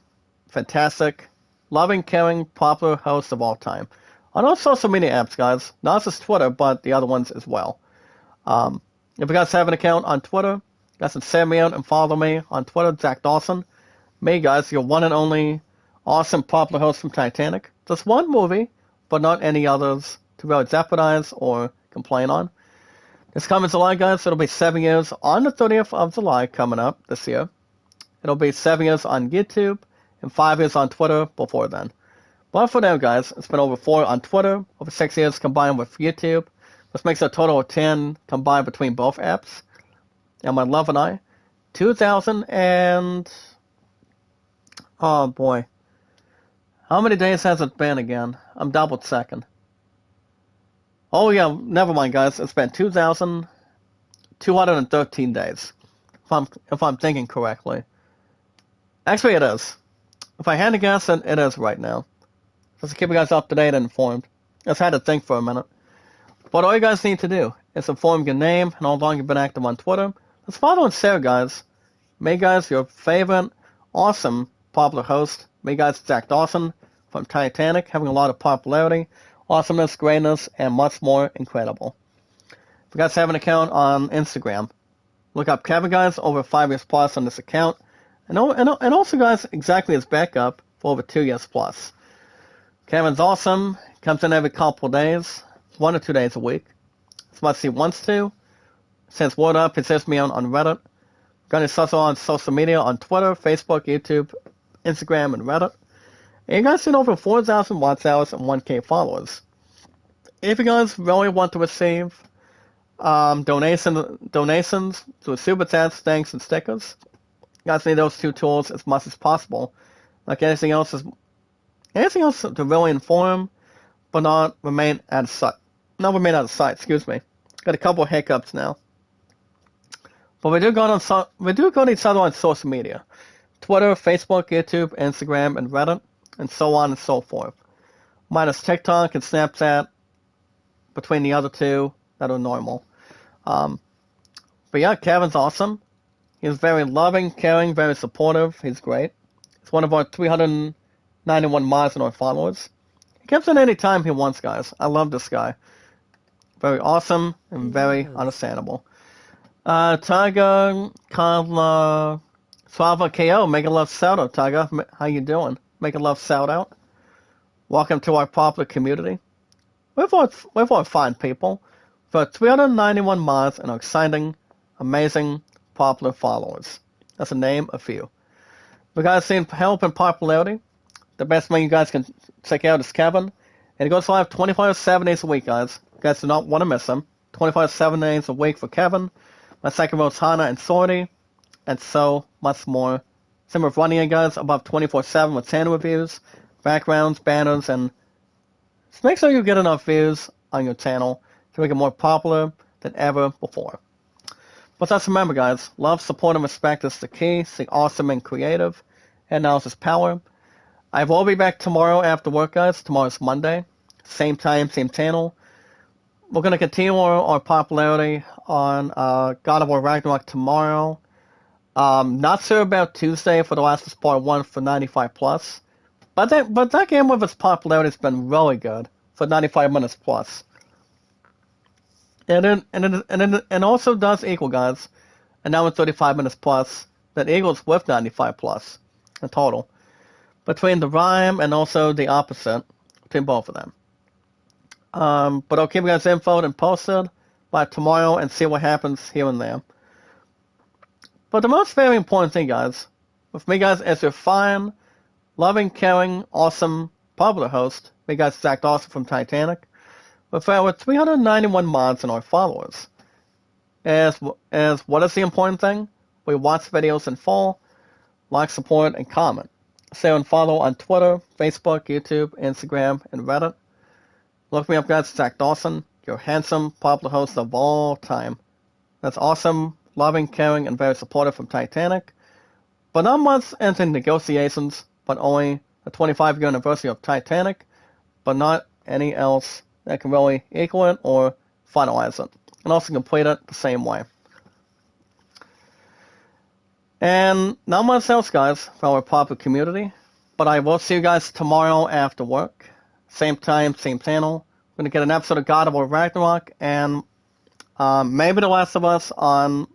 fantastic, loving, caring, popular host of all time. On all social media apps, guys, not just Twitter, but the other ones as well. If you guys have an account on Twitter, you guys can send me out and follow me on Twitter, Zach Dawson. Me, guys, your one and only awesome, popular host from Titanic. Just one movie, but not any others to really jeopardize or complain on. This coming July, guys, it'll be 7 years on the 30th of July coming up this year. It'll be 7 years on YouTube and 5 years on Twitter before then. But for now, guys, it's been over 4 on Twitter, over 6 years combined with YouTube. This makes a total of 10 combined between both apps. And my love and I, 2000 and... oh boy. How many days has it been again? I'm double checking. Oh yeah, never mind guys. It's been 2,213 days. If I'm thinking correctly. Actually it is. If I had to guess, then it is right now. Just to keep you guys up to date and informed. I just had to think for a minute. But all you guys need to do is inform your name and how long you've been active on Twitter. Let's follow and share, guys. Me, guys, your favorite, awesome, popular host. Me, guys, Zach Dawson from Titanic, having a lot of popularity, awesomeness, greatness, and much more incredible. If you guys have an account on Instagram, look up Kevin, guys, over 5 years plus on this account. And also, guys, exactly his backup for over 2 years plus. Kevin's awesome. Comes in every couple of days, 1 or 2 days a week. As much as he wants to. Sends word up. He says me on Reddit. Got his on social media on Twitter, Facebook, YouTube, Instagram, and Reddit. And you guys seen over 4,000 watch hours and 1K followers. If you guys really want to receive donations to super chats, thanks, and stickers, you guys need those 2 tools as much as possible. Like anything else to really inform, but not remain out of sight. Excuse me. Got a couple of hiccups now. But we do go to each other on social media. Twitter, Facebook, YouTube, Instagram, and Reddit, and so on and so forth. Minus TikTok and Snapchat, between the other 2 that are normal. But yeah, Kevin's awesome. He's very loving, caring, very supportive. He's great. He's one of our 91 miles and our followers. He comes in any time he wants, guys. I love this guy. Very awesome and very understandable. Tiger, Kavla, Suava KO, make a love shout out, Tiger. How you doing? Make a love shout out. Welcome to our popular community. We've all fine people for 391 mods and exciting, amazing, popular followers. That's to name a few. We guys seen help and popularity. The best man you guys can check out is Kevin. And he goes live 25-7 days a week, guys. You guys do not want to miss him. 25-7 days a week for Kevin. My second row is Hana and Sorty. And so much more. Same with running, guys, above 24-7 with channel reviews, backgrounds, banners, and just make sure you get enough views on your channel to make it more popular than ever before. But just remember, guys, love, support, and respect is the key. Stay awesome and creative. And now is power. I will be back tomorrow after work, guys. Tomorrow's Monday. Same time, same channel. We're going to continue our popularity on God of War Ragnarok tomorrow. Not sure about Tuesday for The Last of Us Part 1 for 95 plus. But that game with its popularity has been really good for 95 minutes plus. And it also does equal, guys, an hour and 35 minutes plus that equals with 95 plus in total. Between the rhyme and also the opposite between both of them. But I'll keep you guys infoed and posted by tomorrow and see what happens here and there. But the most very important thing, guys, with me, guys, is your fine, loving, caring, awesome, popular host, me, guys, Zach Dawson from Titanic, with our 391 mods and our followers. As what is the important thing? We watch videos in full, like, support, and comment. Share and follow on Twitter, Facebook, YouTube, Instagram, and Reddit. Look me up, guys, Zach Dawson, your handsome, popular host of all time. That's awesome, loving, caring, and very supportive from Titanic. But not much into negotiations, but only the 25-year anniversary of Titanic, but not any else that can really equal it or finalize it, and also complete it the same way. And not much else, guys, for our popular community, but I will see you guys tomorrow after work. Same time, same channel. We're going to get an episode of God of War Ragnarok, and maybe The Last of Us on...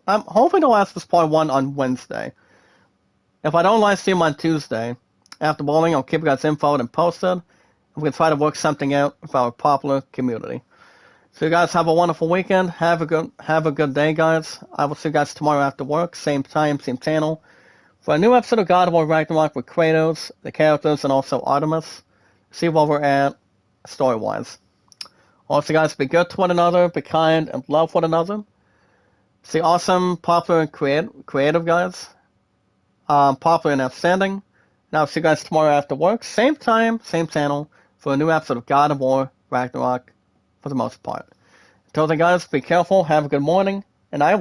hopefully The Last of Us Part 1 on Wednesday. If I don't live stream on Tuesday, after bowling, I'll keep you guys infoed and posted. I'm going to try to work something out with our popular community. So you guys have a wonderful weekend. Have a good day, guys. I will see you guys tomorrow after work. Same time, same channel. For a new episode of God of War Ragnarok with Kratos, the characters, and also Artemis. See where we're at story-wise. Also, guys, be good to one another, be kind, and love one another. See awesome, popular, and creative, guys. Popular and outstanding. Now, I'll see you guys tomorrow after work. Same time, same channel. For a new episode of God of War Ragnarok, for the most part. Until then, guys, be careful, have a good morning, and I